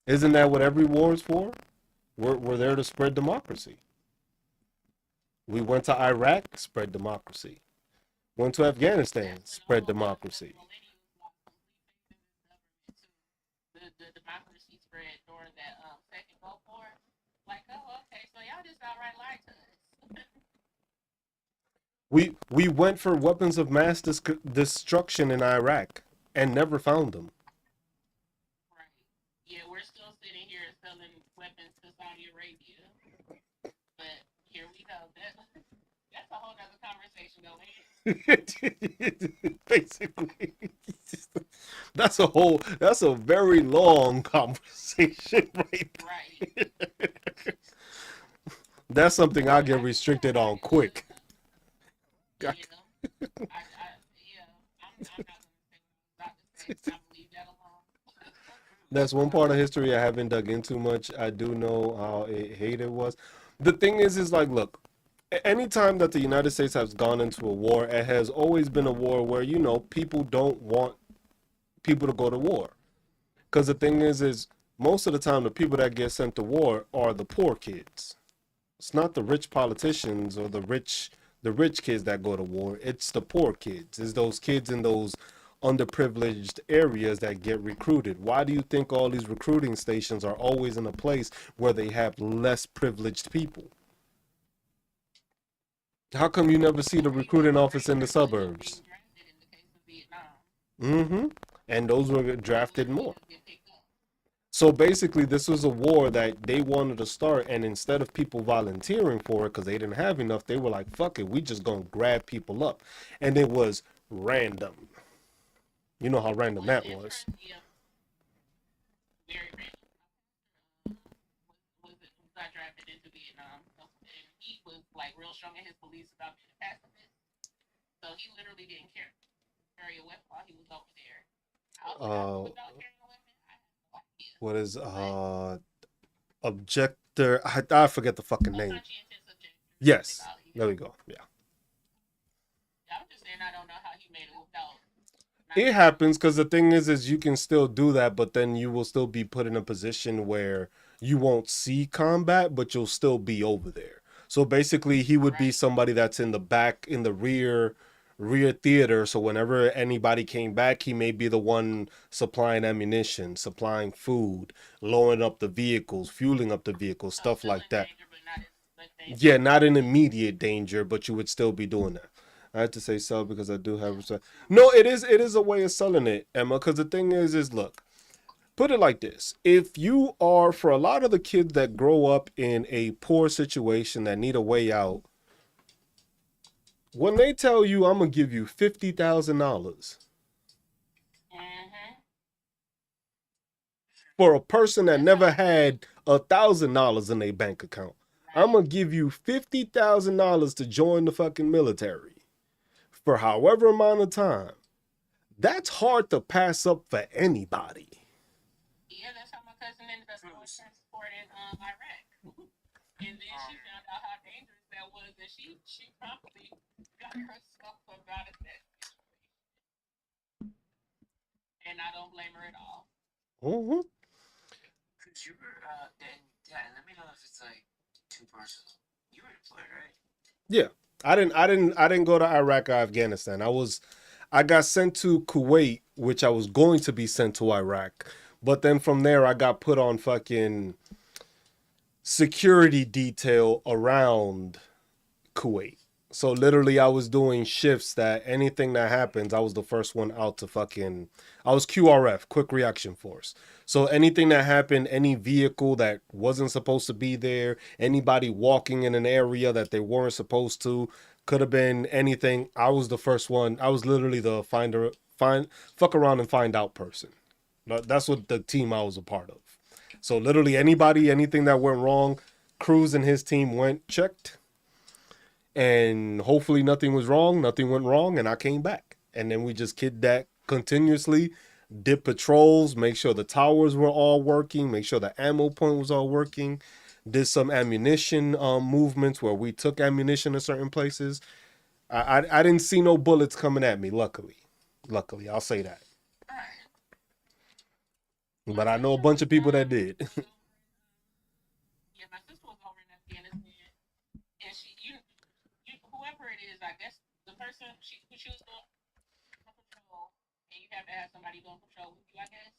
Isn't that what every war is for? We're there to spread democracy. We went to Iraq, spread democracy. Went to Afghanistan, That's when a spread whole bunch of democracy. millennials lost complete faith in this government too. The democracy spread during that second Gulf War. Like, oh, okay, so y'all just outright lied to us. We went for weapons of mass destruction in Iraq and never found them. Right. Yeah, we're still sitting here selling weapons to Saudi Arabia. But here we go. That's a whole other conversation though, man. Basically, that's a very long conversation, right? Right. That's something I But get I do know restricted how on it was. quick. Yeah. Yeah. I'm not gonna say what I was about to say. I believe that alone. Cruz, That's one part of history I haven't dug into much. I do know how hate it was. The thing is like, look, anytime that the United States has gone into a war, it has always been a war where, people don't want people to go to war. Because the thing is most of the time the people that get sent to war are the poor kids. It's not the rich politicians or the rich kids that go to war. It's the poor kids. It's those kids in those underprivileged areas that get recruited. Why do you think all these recruiting stations are always in a place where they have less privileged people? How come you never see the recruiting office in the suburbs? Drafted in the case of Vietnam. Mm-hmm. And those were drafted Literally more. just get picked up. So basically, this was a war that they wanted to start, and instead of people volunteering for it because they didn't have enough, they were like, "Fuck it, we just gonna grab people up," and it was random. You know how random that was. Yeah, very random. Was I drafted into Vietnam? So, and he was like real strong in his beliefs about being a pacifist. So he literally didn't carry a weapon while he was over there. I was Uh, without carrying a weapon. I had no idea. what is objector? I forget the fucking name. Conscientious objector. Yes, They call it, there we go. Yeah. I'm just saying I don't know how he made it without. It happens because the thing is you can still do that, but then you will still be put in a position where you won't see combat, but you'll still be over there. So basically, he would be Right. somebody that's in the back, in the rear theater. So whenever anybody came back, he may be the one supplying ammunition, supplying food, lowering up the vehicles, fueling up the vehicles, stuff still like in that. danger, but not as danger. Yeah, not in immediate danger, but you would still be doing that. I had to say sell because I do have respect. No, it is a way of selling it, Emma, because the thing is look, put it like this. If you are, for a lot of the kids that grow up in a poor situation that need a way out, when they tell you I'm gonna give you $50,000 Mm-hmm. for a person that never had $1,000 in their bank account, I'm gonna give you $50,000 to join the fucking military for however amount of time. That's hard to pass up for anybody. Yeah, that's how my cousin ended up going transport in Iraq. And then she found out how dangerous that was, and she promptly got herself up out of that situation. And I don't blame her at all. Mm-hmm. Cause you were let me know if it's like too personal. You were deployed, right? Yeah. I didn't go to Iraq or Afghanistan. I got sent to Kuwait, which I was going to be sent to Iraq. But then from there I got put on fucking security detail around Kuwait. So literally I was doing shifts that anything that happens, I was the first one out to fucking, I was QRF, quick reaction force. So anything that happened, any vehicle that wasn't supposed to be there, anybody walking in an area that they weren't supposed to, could have been anything. I was the first one. I was literally the fuck around and find out person. That's what the team I was a part of. So literally anybody, anything that went wrong, Cruz and his team went, checked, and hopefully nothing was wrong, nothing went wrong, and I came back. And then we just did that continuously, did patrols, make sure the towers were all working, make sure the ammo point was all working, did some ammunition movements where we took ammunition to certain places. I didn't see no bullets coming at me, luckily. I'll say that. But I know a bunch of people that did. Yeah, my sister was over in Afghanistan, and whoever it is, I guess the person she was doing patrol, and you have to have somebody doing patrol with you, I guess.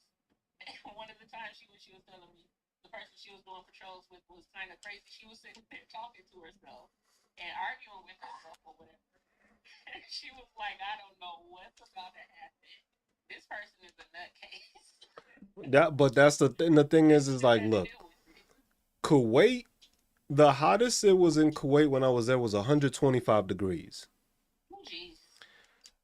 And one of the times she was telling me the person she was doing patrols with was kind of crazy. She was sitting there talking to herself and arguing with herself or whatever. And she was like, "I don't know what's about to happen. This person is a nutcase." But that's the thing. The thing is like, look, Kuwait, the hottest it was in Kuwait when I was there was 125 degrees. Oh, jeez.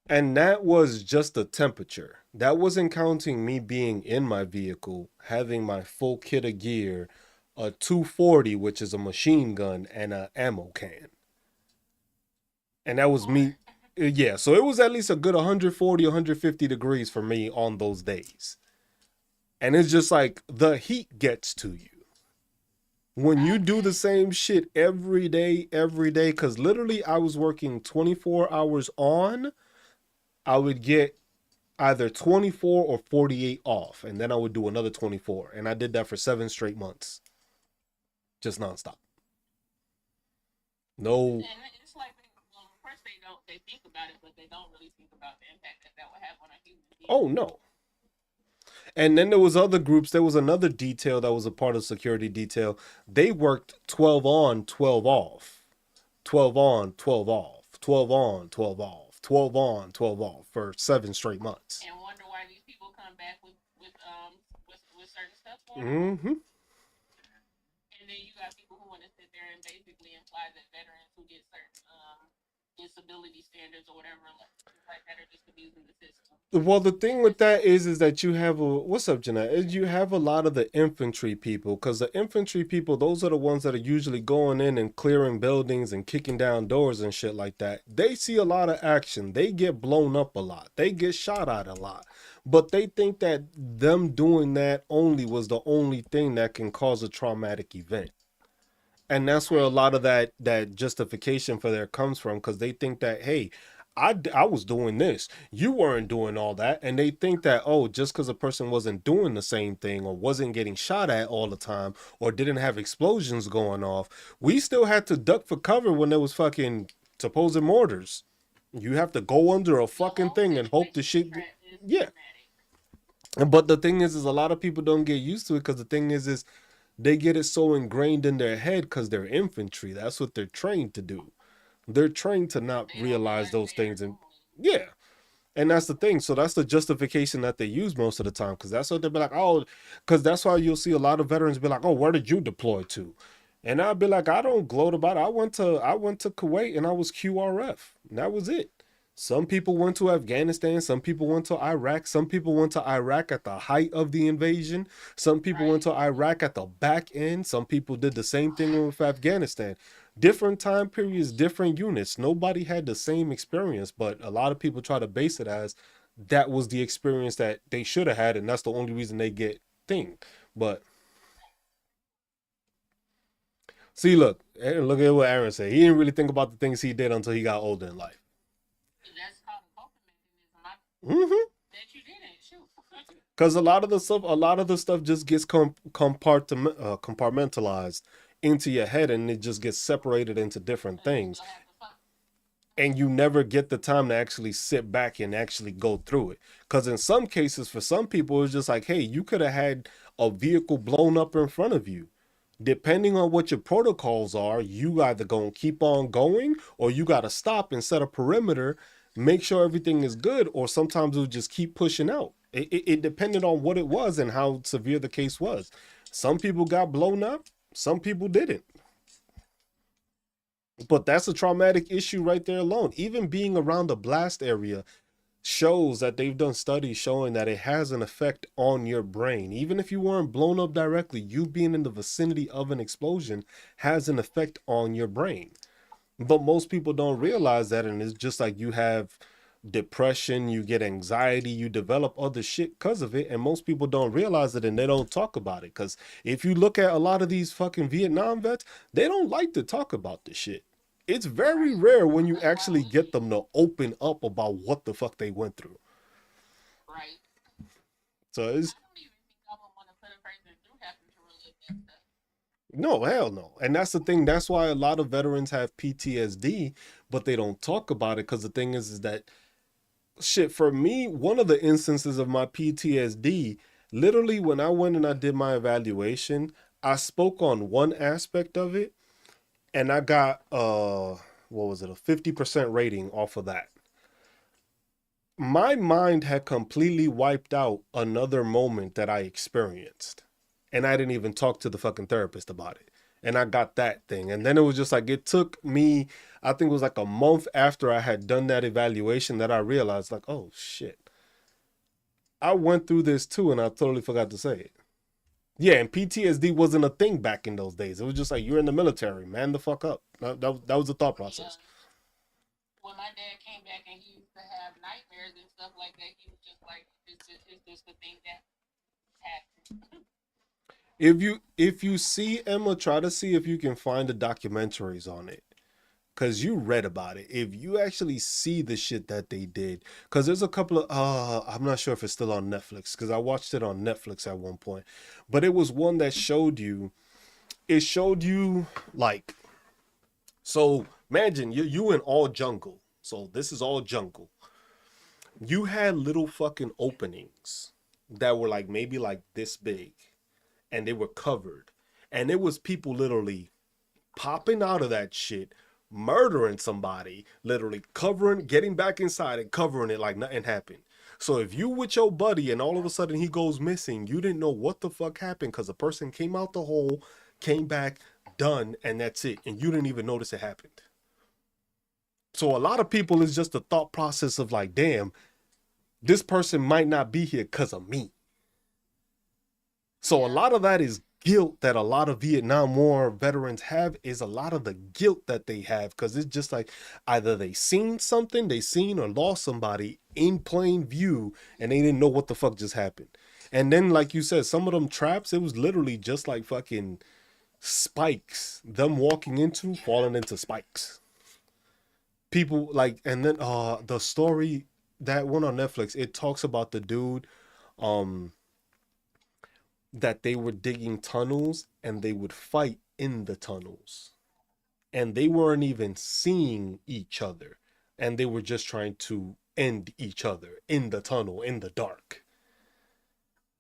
And that was just the temperature. That wasn't counting me being in my vehicle, having my full kit of gear, a 240, which is a machine gun, and an ammo can. And that was me. Yeah, so it was at least a good 140, 150 degrees for me on those days. And it's just like the heat gets to you. When you do the same shit every day, because literally I was working 24 hours on, I would get either 24 or 48 off, and then I would do another 24. And I did that for 7 straight months. Just nonstop. No. And it's like, first they think about it, but they don't really think about the impact that would have on a human being. Oh no. And then there was other groups. There was another detail that was a part of security detail. They worked 12 on, 12 off. 12 on, 12 off. 12 on, 12 off. 12 on, 12 off for 7 straight months. And wonder why these people come back with certain stuff for them. Mm-hmm. And then you got people who want to sit there and basically imply that veterans who get certain disability standards or whatever like that are just abusing the system. Well, the thing with that is that you have what's up, Jeanette? Is you have a lot of the infantry people, because the infantry people, those are the ones that are usually going in and clearing buildings and kicking down doors and shit like that. They see a lot of action. They get blown up a lot. They get shot at a lot. But they think that them doing that only was the only thing that can cause a traumatic event. And that's where a lot of that justification for there comes from, because they think that, hey, I was doing this, you weren't doing all that. And they think that, oh, just because a person wasn't doing the same thing or wasn't getting shot at all the time or didn't have explosions going off, we still had to duck for cover when there was fucking supposed mortars. You have to go under a fucking thing and hope the shit. Yeah. But the thing is a lot of people don't get used to it, because the thing is they get it so ingrained in their head because they're infantry. That's what they're trained to do. They're trained to not realize those things. And yeah. And that's the thing. So that's the justification that they use most of the time, because that's what they'll be like, oh, because that's why you'll see a lot of veterans be like, oh, where did you deploy to? And I'll be like, I don't gloat about it. I went to Kuwait and I was QRF. And that was it. Some people went to Afghanistan. Some people went to Iraq. Some people went to Iraq at the height of the invasion. Some people went to Iraq at the back end. Some people did the same thing with Afghanistan. Different time periods, different units. Nobody had the same experience, but a lot of people try to base it as that was the experience that they should have had, and that's the only reason they get thing. But see, look at what Aaron said. He didn't really think about the things he did until he got older in life. That's called a coping mechanism. Mm-hmm. That you didn't shoot. Because a lot of the stuff just gets compartmentalized into your head, and it just gets separated into different things. And you never get the time to actually sit back and actually go through it. Because in some cases, for some people, it's just like, hey, you could have had a vehicle blown up in front of you. Depending on what your protocols are, you either gonna keep on going, or you got to stop and set a perimeter, make sure everything is good, or sometimes it'll just keep pushing out. It depended on what it was and how severe the case was. Some people got blown up, some people didn't. But that's a traumatic issue right there alone. Even being around the blast area shows that they've done studies showing that it has an effect on your brain. Even if you weren't blown up directly, you being in the vicinity of an explosion has an effect on your brain. But most people don't realize that, and it's just like you have depression, you get anxiety, you develop other shit because of it, and most people don't realize it, and they don't talk about it. Because if you look at a lot of these fucking Vietnam vets, they don't like to talk about this shit. It's very rare when you actually get them to open up about what the fuck they went through. Right. So it's, I don't even think I would want to put a person through having to relive that stuff. no, hell no. And that's the thing. That's why a lot of veterans have PTSD, but they don't talk about it, because the thing is that shit, for me, one of the instances of my PTSD, literally when I went and I did my evaluation, I spoke on one aspect of it, and I got what was it, a 50% rating off of that. My mind had completely wiped out another moment that I experienced, and I didn't even talk to the fucking therapist about it. And I got that thing. And then it was just like, it took me, I think it was like a month after I had done that evaluation that I realized, like, oh shit, I went through this too, and I totally forgot to say it. Yeah, and PTSD wasn't a thing back in those days. It was just like, you're in the military, man the fuck up. That was the thought process. When my dad came back and he used to have nightmares and stuff like that, he was just like, it's just the thing that happened. If you see, Emma, try to see if you can find the documentaries on it, because you read about it. If you actually see the shit that they did, because there's a couple of I'm not sure if it's still on Netflix, because I watched it on Netflix at one point, but it was one that showed you like, so imagine you in all jungle, So this is all jungle. You had little fucking openings that were like maybe like this big, and they were covered. And it was people literally popping out of that shit, murdering somebody, literally covering, getting back inside and covering it like nothing happened. So if you with your buddy and all of a sudden he goes missing, you didn't know what the fuck happened because the person came out the hole, came back, done, and that's it. And you didn't even notice it happened. So a lot of people is just the thought process of like, damn, this person might not be here because of me. So a lot of that is guilt that a lot of Vietnam War veterans have, is a lot of the guilt that they have because it's just like either they seen something, they seen or lost somebody in plain view and they didn't know what the fuck just happened. And then like you said, some of them traps, it was literally just like fucking spikes, them walking into, falling into spikes. People like, and then the story, that one on Netflix, it talks about the dude um that they were digging tunnels and they would fight in the tunnels. And they weren't even seeing each other. And they were just trying to end each other in the tunnel in the dark.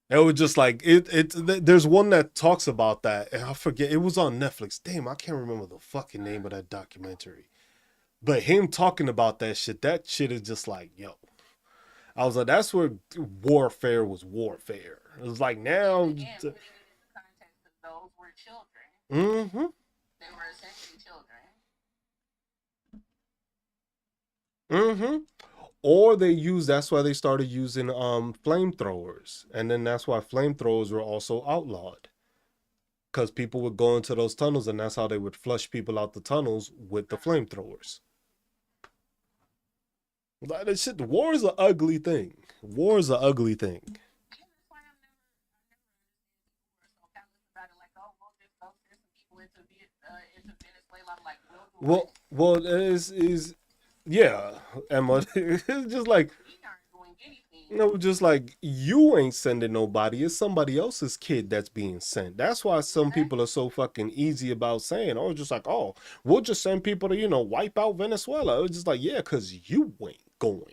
It was just like there's one that talks about that, and I forget, it was on Netflix. Damn, I can't remember the fucking name of that documentary. But him talking about that shit is just like, yo. I was like, that's where warfare was warfare. It was like now. Again, putting it in the context of those were children. Mm-hmm. They were essentially children. Mm-hmm. Or that's why they started using flamethrowers. And then that's why flamethrowers were also outlawed. Because people would go into those tunnels and that's how they would flush people out the tunnels with the flamethrowers. Like that shit, war is an ugly thing. War is an ugly thing. Yeah, that's why I'm never so callous about it. Like, oh, we'll just go send some people into Venezuela. I'm like, we'll do Well, is yeah, Emma. It's just like, we aren't doing anything. no, just like you ain't sending nobody. It's somebody else's kid that's being sent. That's why some people are so fucking easy about saying, oh, just like, oh, we'll just send people to, wipe out Venezuela. It's just like, yeah, because you ain't going.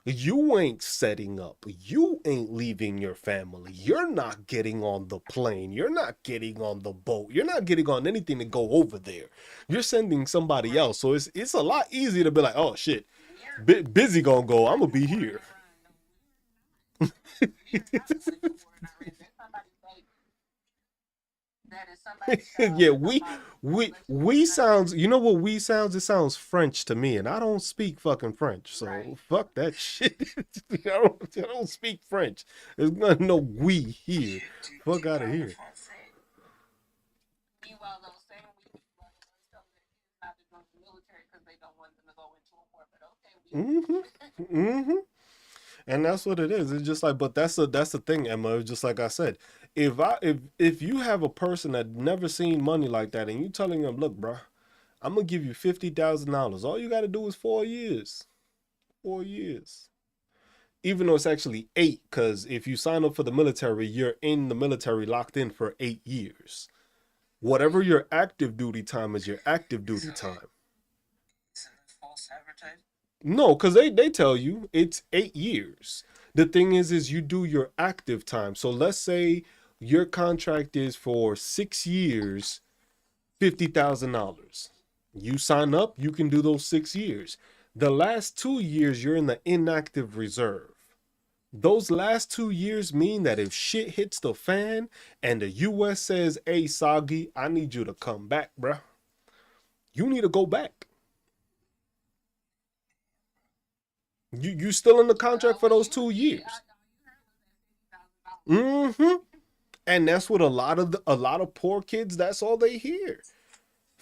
You ain't setting up. You ain't leaving your family. You're not getting on the plane. You're not getting on the boat. You're not getting on anything to go over there. You're sending somebody else. So it's a lot easier to be like, oh shit, busy gonna go. I'm gonna be here. Yeah, we sounds, you know what we sounds? It sounds French to me, and I don't speak fucking French, so Right. fuck that shit. I don't speak French. There's no we here. Fuck out of here. Meanwhile, those same weak people are the ones telling their kids not to join the military because they don't want them to go into a war. But okay, Mm-hmm. And that's what it is. It's just like, but that's the thing, Emma. It's just like I said, if you have a person that never seen money like that, and you telling them, look, bro, I'm gonna give you $50,000. All you got to do is 4 years. 4 years. Even though it's actually 8, because if you sign up for the military, you're in the military locked in for 8 years. Whatever your active duty time is, your active duty time. Isn't that false advertising? No, because they tell you it's 8 years. The thing is you do your active time. So let's say your contract is for 6 years, $50,000. You sign up, you can do those 6 years. The last 2 years, you're in the inactive reserve. Those last 2 years mean that if shit hits the fan and the US says, hey, Soggy, I need you to come back, bruh. You need to go back. You still in the contract for those 2 years. Mm-hmm. And that's what a lot of poor kids, that's all they hear.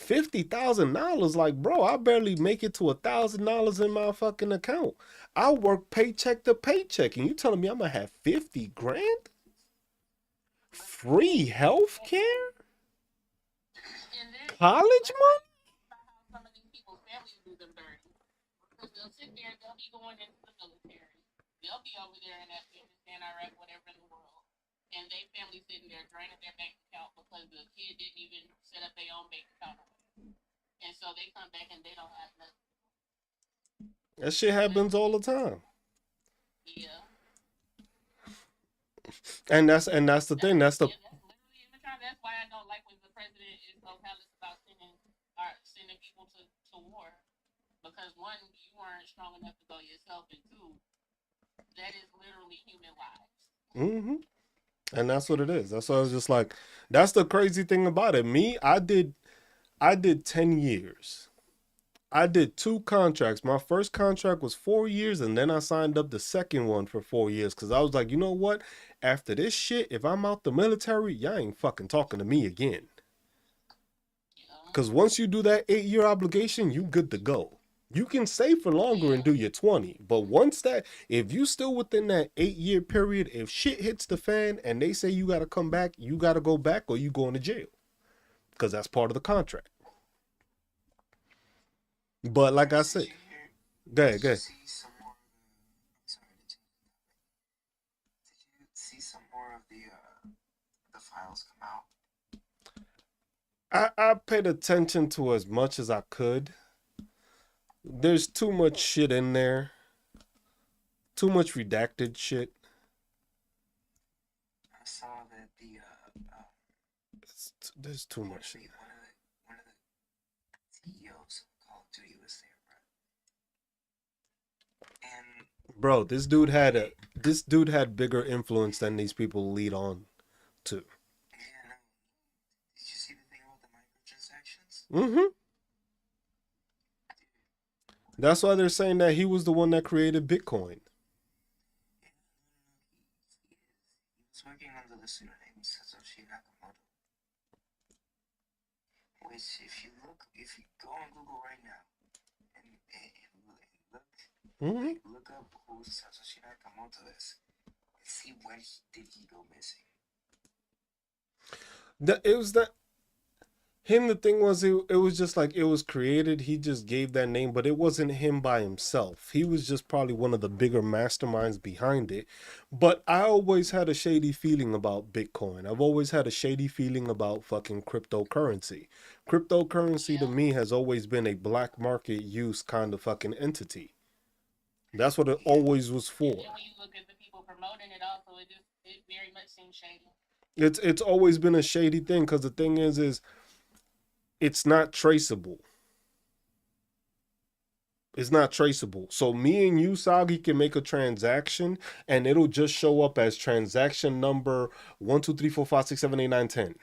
$50,000, like, bro, I barely make it to $1,000 in my fucking account. I work paycheck to paycheck, and you telling me I'm gonna have 50 grand? Free health care? College money? Some of these people's families do them dirty because they'll sit there, they'll be going into the military, they'll be over there in Afghanistan, Iraq, whatever in the world, and they family sitting there draining their bank account because the kid didn't even set up their own bank account, and so they come back and they don't have nothing. That shit happens all the time. Yeah. And that's the thing. That's the That's literally in the time. That's why I don't like when the president is so callous about sending people to war. Because one, you weren't strong enough to go yourself, and two, that is literally human lives. hmm and that's what it is. That's what I was just like. That's the crazy thing about it. Me, I did 10 years. I did two contracts. My first contract was 4 years, and then I signed up the second one for 4 years because I was like, you know what? After this shit, if I'm out the military, y'all ain't fucking talking to me again. You know? Because once you do that 8 year obligation, you good to go. You can stay for longer and Yeah. do your 20. But once that, if you still within that 8 year period, if shit hits the fan and they say you got to come back, you got to go back or you going to jail. Because that's part of the contract. But like I Did said, you hear? go Did ahead, go you ahead. see some more of the? Sorry to change the topic. Did you see some more of the files come out? I paid attention to as much as I could. There's too much shit in there. Too much redacted shit. I saw that There's too one much of shit. the one of the CEOs of Call of Duty was there, bro. And Bro, this dude had bigger influence than these people lead on to. yeah, no, did you see the thing about the microtransactions? Mm-hmm. Dude, That's why they're saying that he was the one that created Bitcoin. yeah, no, he was working under the pseudonym Satoshi Nakamoto. Which, if you go on Google right now and Mm-hmm. look up who Satoshi Nakamoto is, and see when did he go missing. It was that him. The thing was, it was just like it was created. He just gave that name, but it wasn't him by himself. He was just probably one of the bigger masterminds behind it. But I always had a shady feeling about Bitcoin. I've always had a shady feeling about fucking cryptocurrency. Cryptocurrency to Yeah. me has always been a black market use kind of fucking entity. That's what it Yeah, always was And for. then when you look at the people promoting it, also, it very much seems shady. It's always been a shady thing because the thing is it's not traceable. It's not traceable. So me and you, Sagi, can make a transaction and it'll just show up as transaction number 1 2 3 4 5 6 7 8 9 10.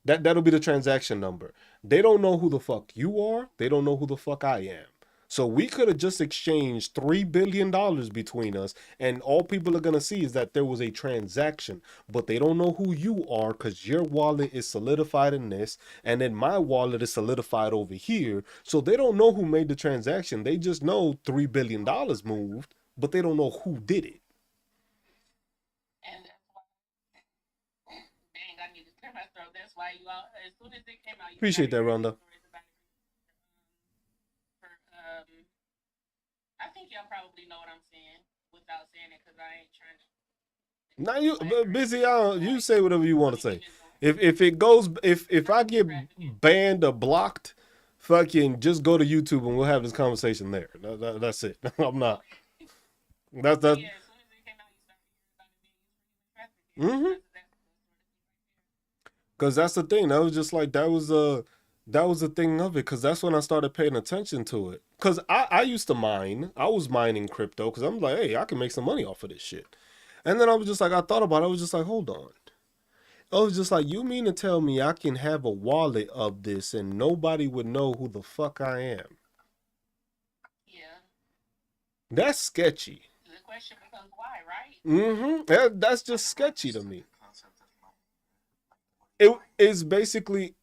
That'll be the transaction number. They don't know who the fuck you are. They don't know who the fuck I am. So we could have just exchanged $3 billion between us, and all people are gonna see is that there was a transaction, but they don't know who you are because your wallet is solidified in this, and then my wallet is solidified over here. So they don't know who made the transaction. They just know $3 billion moved, but they don't know who did it. And that's why, dang, I need to clear my throat. That's why you all, as soon as it came out, you Appreciate started that, hearing Rhonda. these stories about it. I think y'all probably know what I'm saying without saying it because I ain't trying to Now you elaborate. busy. You Like, say whatever you want to say. even though If it goes, if I person get trafficking. banned or blocked, fucking just go to YouTube and we'll have this conversation there. That's it. I'm not. Okay. That's But that. yeah, as soon as it came out, you started hearing about it being used for human trafficking Mm-hmm. because of that sort of thing right Because that's the thing. That was just like that was the thing of it. Because that's when I started paying attention to it. Because I used to mine. I was mining crypto because I'm like, hey, I can make some money off of this shit. And then I was just like, I thought about it. I was just like, hold on. I was just like, you mean to tell me I can have a wallet of this and nobody would know who the fuck I am? there. Yeah. That's sketchy. The question becomes why, right? Mm-hmm. That's I just never sketchy to understood me. the concept of mining. Like, what are you mining?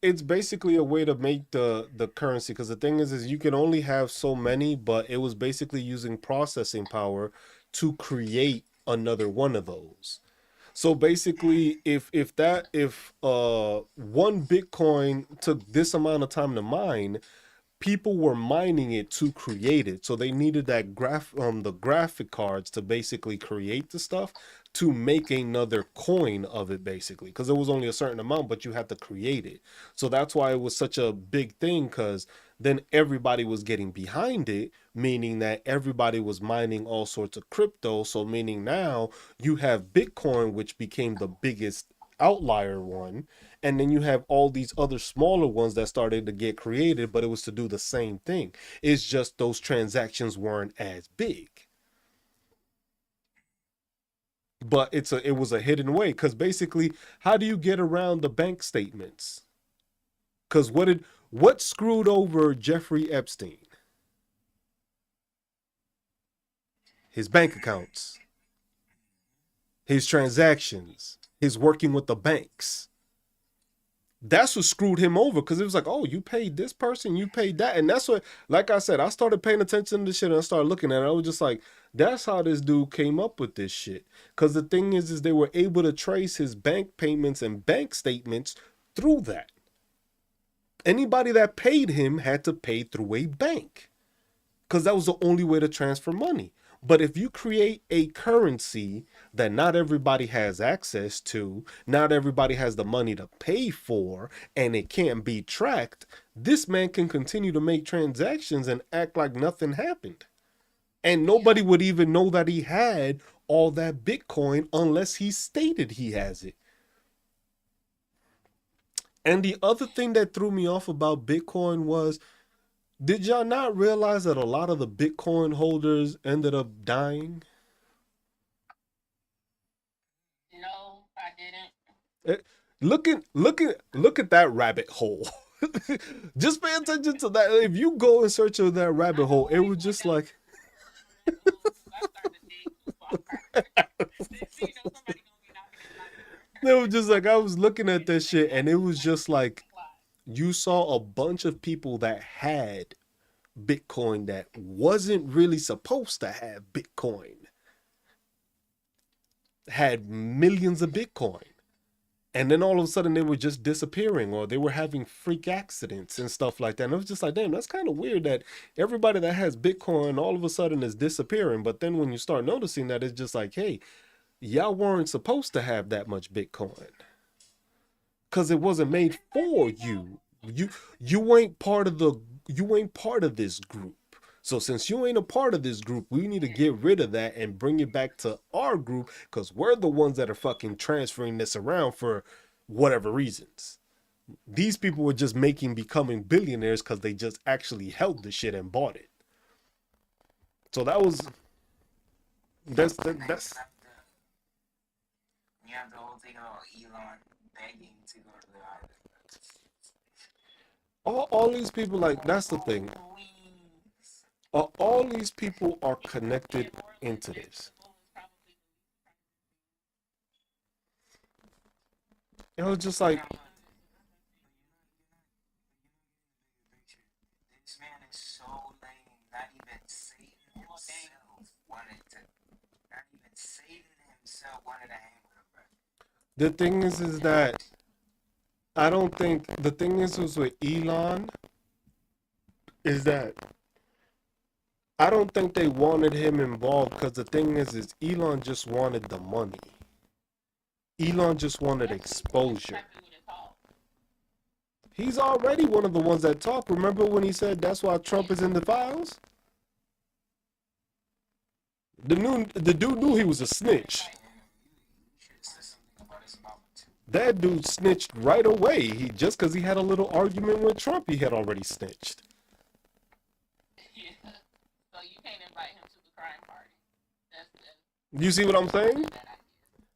It's basically a way to make the currency because the thing is you can only have so many, but it was basically using processing power to create another one of those. So basically, if one Bitcoin took this amount of time to mine, people were mining it to create it. So they needed that the graphic cards to basically create the stuff to make another coin of it, basically, because it was only a certain amount, but you had to create it. So that's why it was such a big thing, because then everybody was getting behind it, meaning that everybody was mining all sorts of crypto. So meaning now you have Bitcoin, which became the biggest outlier one, and then you have all these other smaller ones that started to get created, but it was to do the same thing. It's just those transactions weren't as big. But it was a hidden way, because basically, how do you get around the bank statements? Because what screwed over Jeffrey Epstein? His bank accounts, his transactions, his working with the banks. That's what screwed him over, because it was like, oh, you paid this person, you paid that. And that's what, like I said, I started paying attention to this shit and I started looking at it. I was just like, that's how this dude came up with this shit. Because the thing is they were able to trace his bank payments and bank statements through that. Anybody that paid him had to pay through a bank, because that was the only way to transfer money. But if you create a currency that not everybody has access to, not everybody has the money to pay for, and it can't be tracked, this man can continue to make transactions and act like nothing happened. And nobody would even know that he had all that Bitcoin unless he stated he has it. And the other thing that threw me off about Bitcoin was, did y'all not realize that a lot of the Bitcoin holders ended up dying? No, I didn't. Look at that rabbit hole. Just pay attention to that. If you go in search of that rabbit hole, it was just like I started to dig too far. You know, somebody gonna be knocking at my door. it was just like I was looking at that shit, and it was just like you saw a bunch of people that had Bitcoin that wasn't really supposed to have Bitcoin, had millions of Bitcoin. And then all of a sudden they were just disappearing, or they were having freak accidents and stuff like that. And it was just like, damn, that's kind of weird that everybody that has Bitcoin all of a sudden is disappearing. But then when you start noticing that, it's just like, hey, y'all weren't supposed to have that much Bitcoin, because it wasn't made for you. You ain't part of this group. So since you ain't a part of this group, we need to get rid of that and bring it back to our group, because we're the ones that are fucking transferring this around for whatever reasons. These people were just becoming billionaires because they just actually held the shit and bought it. So that's You have the whole thing about Elon begging to go to the island. all these people, like, that's the thing. All these people are connected into this. It was just like, This man is so lame. Not even Satan himself wanted to. Not even Satan himself wanted to hang with him, bro. the thing is that I don't think the thing is with Elon is that I don't think they wanted him involved, because the thing is Elon just wanted the money. Elon just wanted exposure. He's already one of the ones that talk. Remember when he said that's why Trump is in the files? The dude knew he was a snitch. That dude snitched right away. Just because he had a little argument with Trump, he had already snitched. Yeah. So you can't invite him to the crime party. You see what I'm saying?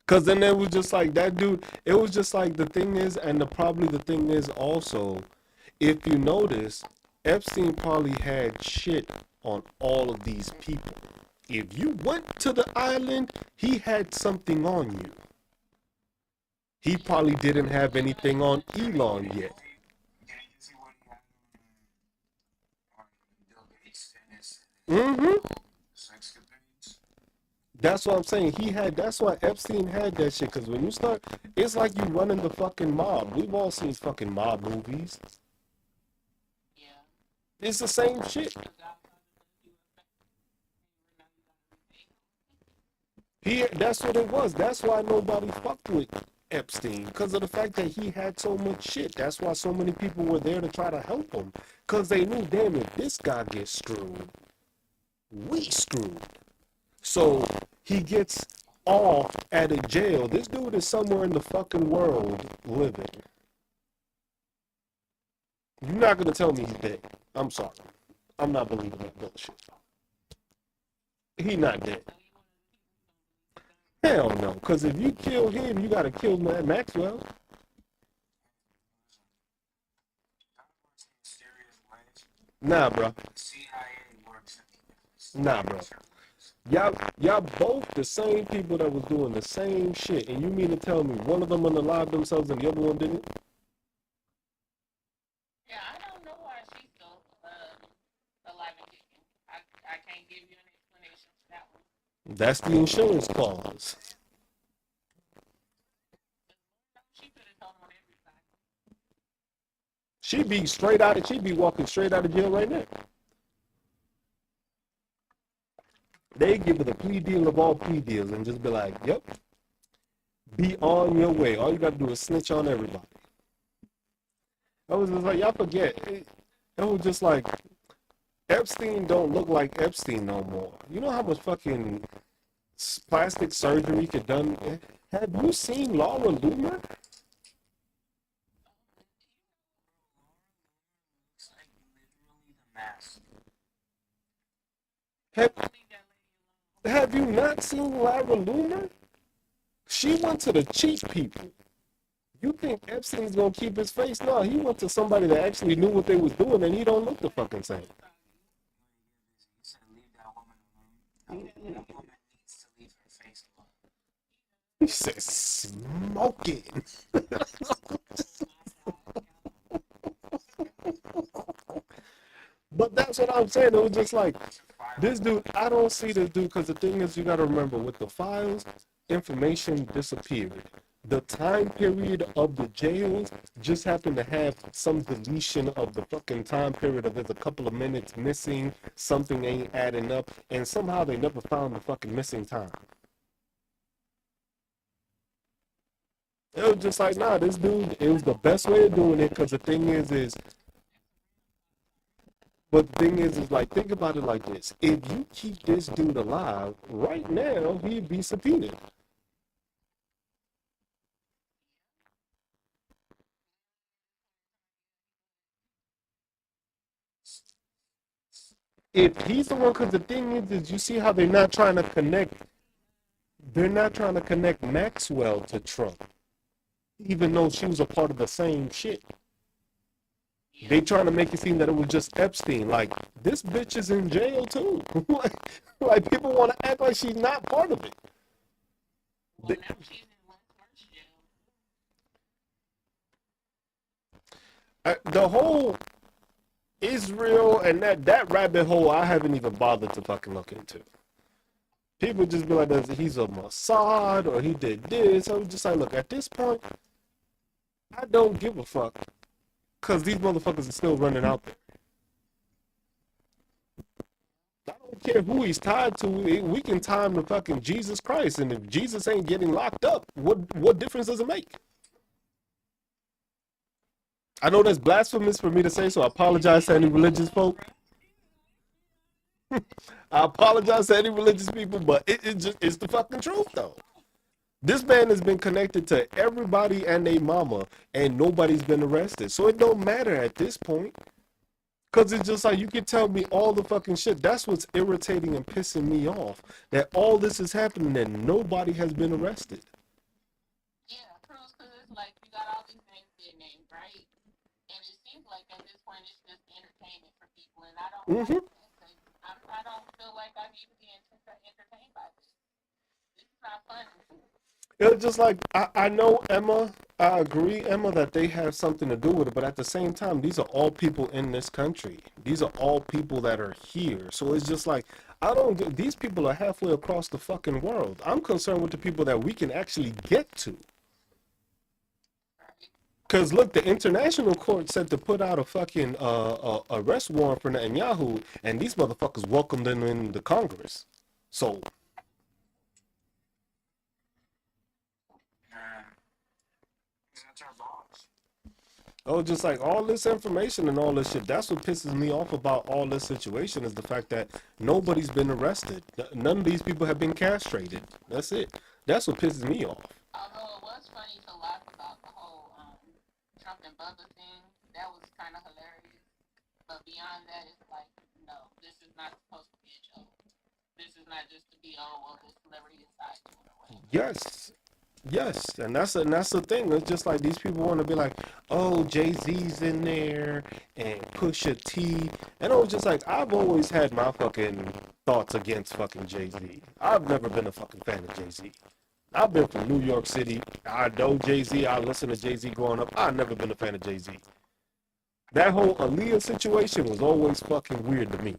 Because then it was just like that dude. It was just like the thing is, and probably the thing is also, if you notice, Epstein probably had shit on all of these people. If you went to the island, he had something on you. He probably didn't have anything on Elon yet. Did you see what he had on Bill Gates and his sex capades? That's what I'm saying. That's why Epstein had that shit. Because when you start, it's like you running the fucking mob. We've all seen fucking mob movies. Yeah. It's the same shit. That's what it was. That's why nobody fucked with Epstein, because of the fact that he had so much shit. That's why so many people were there to try to help him, because they knew, damn, if this guy gets screwed, we screwed. So he gets off at a jail. This dude is somewhere in the fucking world living. You're not gonna tell me he's dead. I'm sorry. I'm not believing that bullshit. He not dead. Hell no. Because if you kill him, you gotta kill Maxwell. God works in mysterious ways. Nah, bro. The CIA works in Nah, bro. mysterious ways. Y'all both the same people that was doing the same shit, and you mean to tell me one of them unalived themselves and the other one didn't? Yeah, I don't know why she's still alive and kicking. I can't give you an explanation for that one. That's the insurance clause. She could have told on everybody. She'd be walking straight out of jail right now. They give her the plea deal of all plea deals and just be like, yep, be on your way. All you gotta do is snitch on everybody. I was just like, y'all forget. It was just like, Epstein don't look like Epstein no more. You know how much fucking plastic surgery could done? Have you seen Laura Loomer? Looks like literally the mask. Have, Leave that lady alone. have you not seen Laura Loomer? She went to the cheap people. You think Epstein's gonna keep his face? No, he went to somebody that actually knew what they was doing, and he don't look the fucking same. He said, leave that woman alone. That woman needs to leave her face alone. He said, smoking. But that's what I'm saying. It was just like, this dude, I don't see this dude, because the thing is, you got to remember, with the files, information disappeared. The time period of the jails just happened to have some deletion of the fucking time period of there's a couple of minutes missing, something ain't adding up, and somehow they never found the fucking missing time. It was just like, nah, this dude, it was the best way of doing it, because the thing is, but the thing is like, think about it like this. If you keep this dude alive, right now, he'd be subpoenaed. If he's the one, because the thing is you see how they're not trying to connect Maxwell to Trump, even though she was a part of the same shit. They trying to make it seem that it was just Epstein. Like, this bitch is in jail too. like people want to act like she's not part of it. Well, now she's in worse jail. The whole Israel and that rabbit hole, I haven't even bothered to fucking look into. People just be like, he's a Mossad or he did this. I was just like, look, at this point, I don't give a fuck, because these motherfuckers are still running out there. I don't care who he's tied to. We can tie him to fucking Jesus Christ, and if Jesus ain't getting locked up, what difference does it make? I know that's blasphemous for me to say, so I apologize to any religious folk. I apologize to any religious people, but it's the fucking truth, though. This man has been connected to everybody and their mama, and nobody's been arrested. So it don't matter at this point. Because it's just like, you can tell me all the fucking shit. That's what's irritating and pissing me off. That all this is happening and nobody has been arrested. Yeah, Cruz, because it's like you got all these names being named, right? And it seems like at this point it's just entertainment for people, and I don't like that. 'Cause I don't feel like I need to be entertained by this. This is not fun. It's just like, I know, Emma, I agree, Emma, that they have something to do with it, but at the same time, these are all people in this country. These are all people that are here. So it's just like, these people are halfway across the fucking world. I'm concerned with the people that we can actually get to. Because look, the international court said to put out a fucking arrest warrant for Netanyahu, and these motherfuckers welcomed him in the Congress. So Oh, just like all this information and all this shit. That's what pisses me off about all this situation is the fact that nobody's been arrested. None of these people have been castrated. That's it. That's what pisses me off. Although it was funny to laugh about the whole Trump and Bubba thing. That was kind of hilarious. But beyond that, it's like, no, this is not supposed to be a joke. This is not just to be, oh, well, this celebrity decides to or whatever. Yes. Yes, and that's the thing. It's just like these people want to be like, oh, Jay-Z's in there and Pusha T, and I was just like, I've always had my fucking thoughts against fucking Jay-Z. I've never been a fucking fan of Jay-Z. I've been from New York City. I know Jay-Z. I listened to Jay-Z growing up. I've never been a fan of Jay-Z. That whole Aaliyah situation was always fucking weird to me.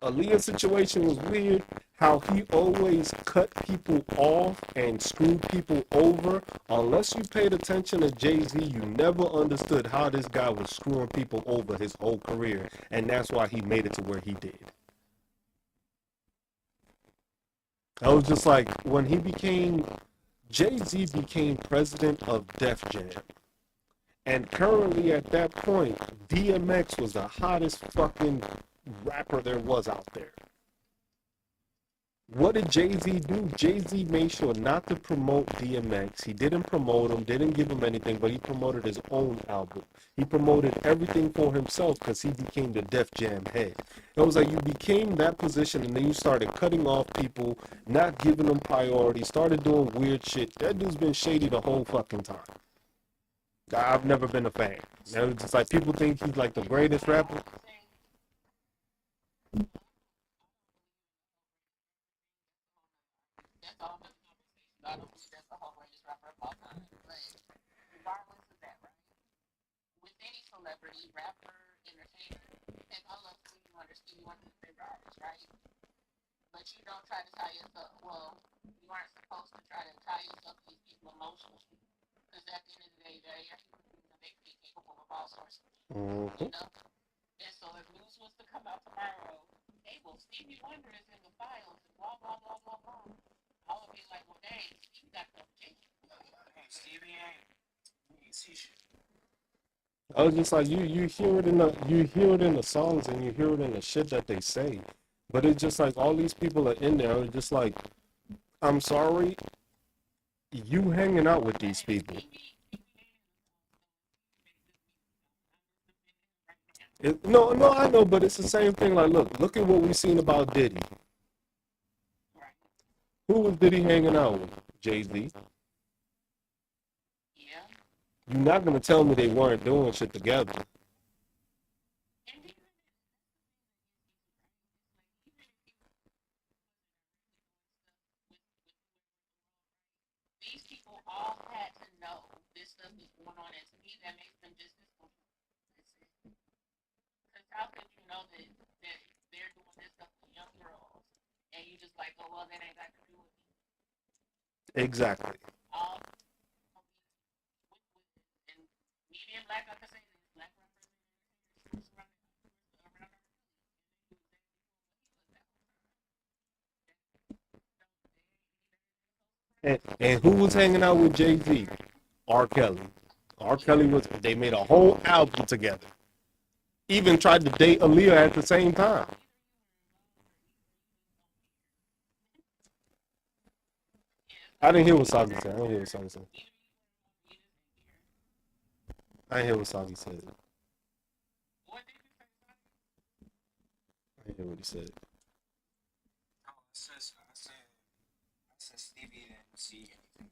Aaliyah's situation was weird. How he always cut people off and screwed people over. Unless you paid attention to Jay-Z, you never understood how this guy was screwing people over his whole career. And that's why he made it to where he did. I was just like, when Jay-Z became president of Def Jam. And currently at that point, DMX was the hottest fucking rapper there was out there. What did Jay-Z do? Jay-Z made sure not to promote DMX. He didn't promote him, didn't give him anything, but he promoted his own album. He promoted everything for himself because he became the Def Jam head. It was like you became that position and then you started cutting off people, not giving them priority, started doing weird shit. That dude's been shady the whole fucking time. I've never been a fan. It was just like people think he's like the greatest rapper. That's all the conversation. I don't believe that's the whole greatest rapper of all time. But regardless of that, right? With any celebrity, rapper, entertainer, and all of who you understand, you want to be favorite artist, right? But you don't try to tie yourself. Well, you aren't supposed to try to tie yourself to these people emotionally, because at the end of the day, they are they can be capable of all sorts of things, you know. And so if news was to come out tomorrow, hey, well, Stevie Wonder is in the files, and blah blah blah blah blah. I would be like, well, dang, Stevie got the opportunity. Hey, Stevie ain't see shit. I was just like you hear it in the songs and you hear it in the shit that they say. But it's just like all these people are in there, it's just like, I'm sorry, you hanging out with these people. No, I know, but it's the same thing. Like, look at what we've seen about Diddy. Who was Diddy hanging out with? Jay-Z. Yeah. You're not gonna tell me they weren't doing shit together. These people all had to know this stuff is going on, and to me, that makes them just as complicit. Because how could you know that they're doing this stuff with young girls, and you just like, oh well, that ain't got to do with me. Exactly. All and media and black, like I say, this black representation around. And who was hanging out with Jay-Z? R. Kelly. R. Kelly they made a whole album together. Even tried to date Aaliyah at the same time. I didn't hear what Soggy said. I didn't hear what Soggy said. I didn't hear what Soggy said. I didn't hear what he said. No, I said Stevie didn't see anything.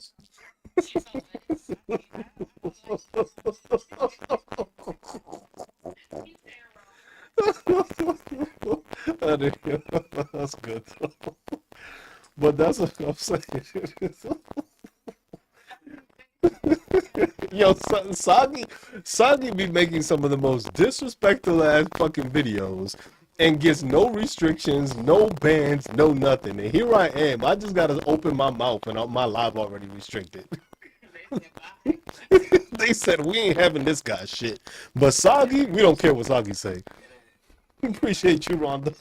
I didn't hear. That's good. But that's what I'm saying. Yo, Soggy be making some of the most disrespectful ass fucking videos and gets no restrictions, no bans, no nothing. And here I am. I just gotta open my mouth and my live already restricted. They said we ain't having this guy shit. But Soggy, we don't care what Soggy say. Appreciate you, Rhonda.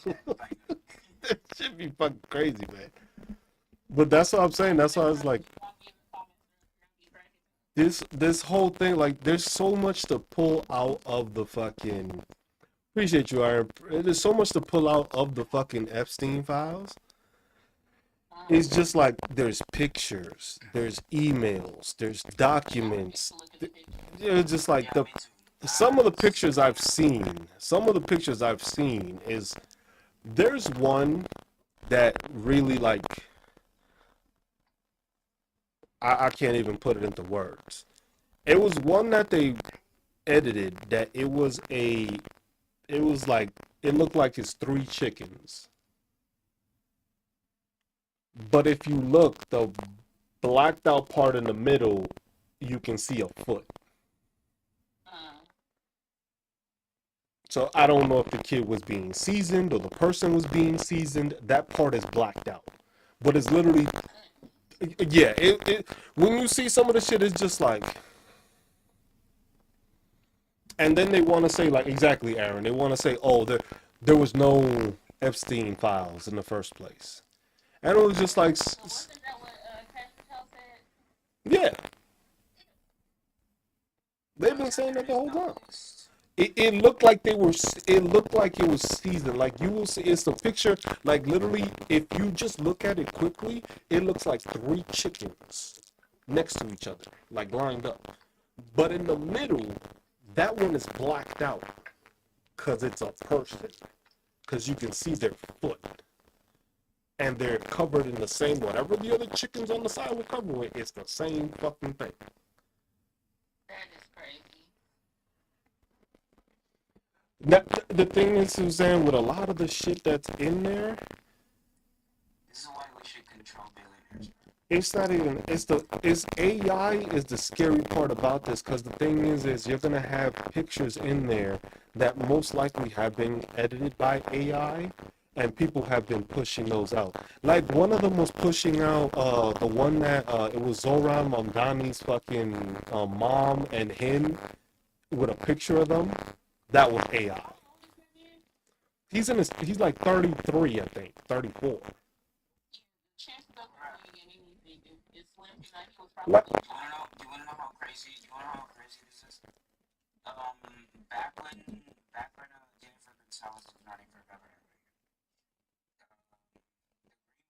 That shit be fucking crazy, man. But that's what I'm saying. That's why I was like, this whole thing, like, there's so much to pull out of the fucking. Appreciate you, Aaron. There's so much to pull out of the fucking Epstein files. It's just like there's pictures, there's emails, there's documents. It's just like Yeah, me too. some of the pictures I've seen. Some of the pictures I've seen is there's one that really like I can't even put it into words. It was one that they edited that it was like it looked like it's three chickens. But if you look, the blacked out part in the middle, you can see a foot. Uh, So I don't know if the kid was being seasoned or the person was being seasoned. That part is blacked out. But it's literally, yeah, when you see some of the shit, it's just like, and then they want to say, like, exactly, Aaron, they want to say, oh, there was no Epstein files in the first place. And it was just like, so wasn't that what Pastor Cal said? yeah, they've been But saying there that the is whole no time. list. It looked like they were. It looked like it was seasoned. Like you will see, it's a picture. Like literally, if you just look at it quickly, it looks like three chickens next to each other, like lined up. But in the middle, that one is blacked out because it's a person. Because you can see their foot, and they're covered in the same whatever the other chickens on the side were covered with. It's the same fucking thing. That is crazy. The thing is, Suzanne, with a lot of the shit that's in there. This is why we should control billionaires. It's not even. It's AI is the scary part about this because the thing is you're gonna have pictures in there that most likely have been edited by AI, and people have been pushing those out. Like one of them was pushing out the one that it was Zoran Mamdani's fucking mom and him with a picture of them. That was AI. How old is that man? He's like 33, I think, 34. Chances of him being anything is slim. You know, he was probably Like, a little Do you wanna child. know? Do you wanna know how crazy? Do you wanna know how crazy this is? Back when Jennifer Gonzalez was running for governor, the Green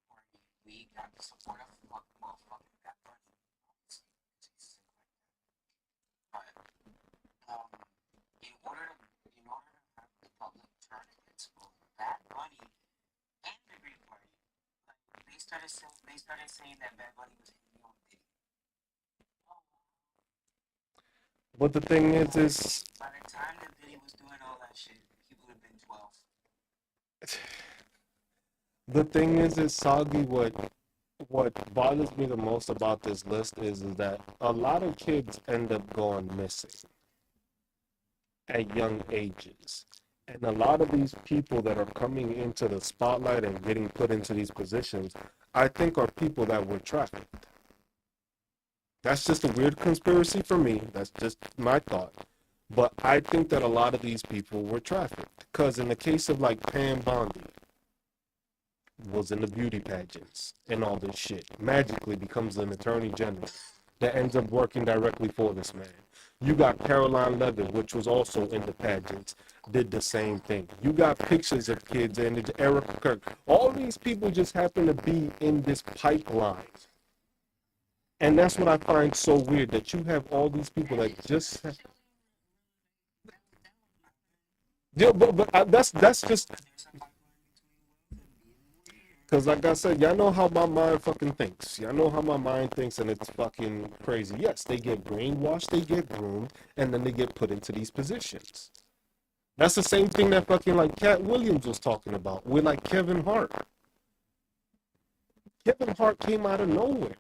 Party, we got the support of motherfucking Bad Bunny, obviously, because he's sick like that. But in order to have the public turn against both Bad Bunny and the Green Party, like they started saying that Bad Bunny was hitting on Diddy. but the thing is By the time that Diddy was doing all that shit, he would have been 12. the thing is Soggy. What bothers me the most about this list is that a lot of kids end up going missing at young ages. And a lot of these people that are coming into the spotlight and getting put into these positions, I think are people that were trafficked. That's just a weird conspiracy for me. That's just my thought. But I think that a lot of these people were trafficked. Because in the case of like Pam Bondi, was in the beauty pageants and all this shit, magically becomes an attorney general that ends up working directly for this man. You got Caroline Levitt, which was also in the pageants, did the same thing. You got pictures of kids and it's Erica Kirk. All these people just happen to be in this pipeline. And that's what I find so weird that you have all these people that just. Yeah, but that's just There's a pipeline between wealth and being because, like I said, y'all know how my mind fucking thinks. Y'all know how my mind thinks, and it's fucking crazy. Yes, they get brainwashed, they get groomed, and then they get put into these positions. That's the same thing that fucking like Cat Williams was talking about with like Kevin Hart. Kevin Hart came out of nowhere.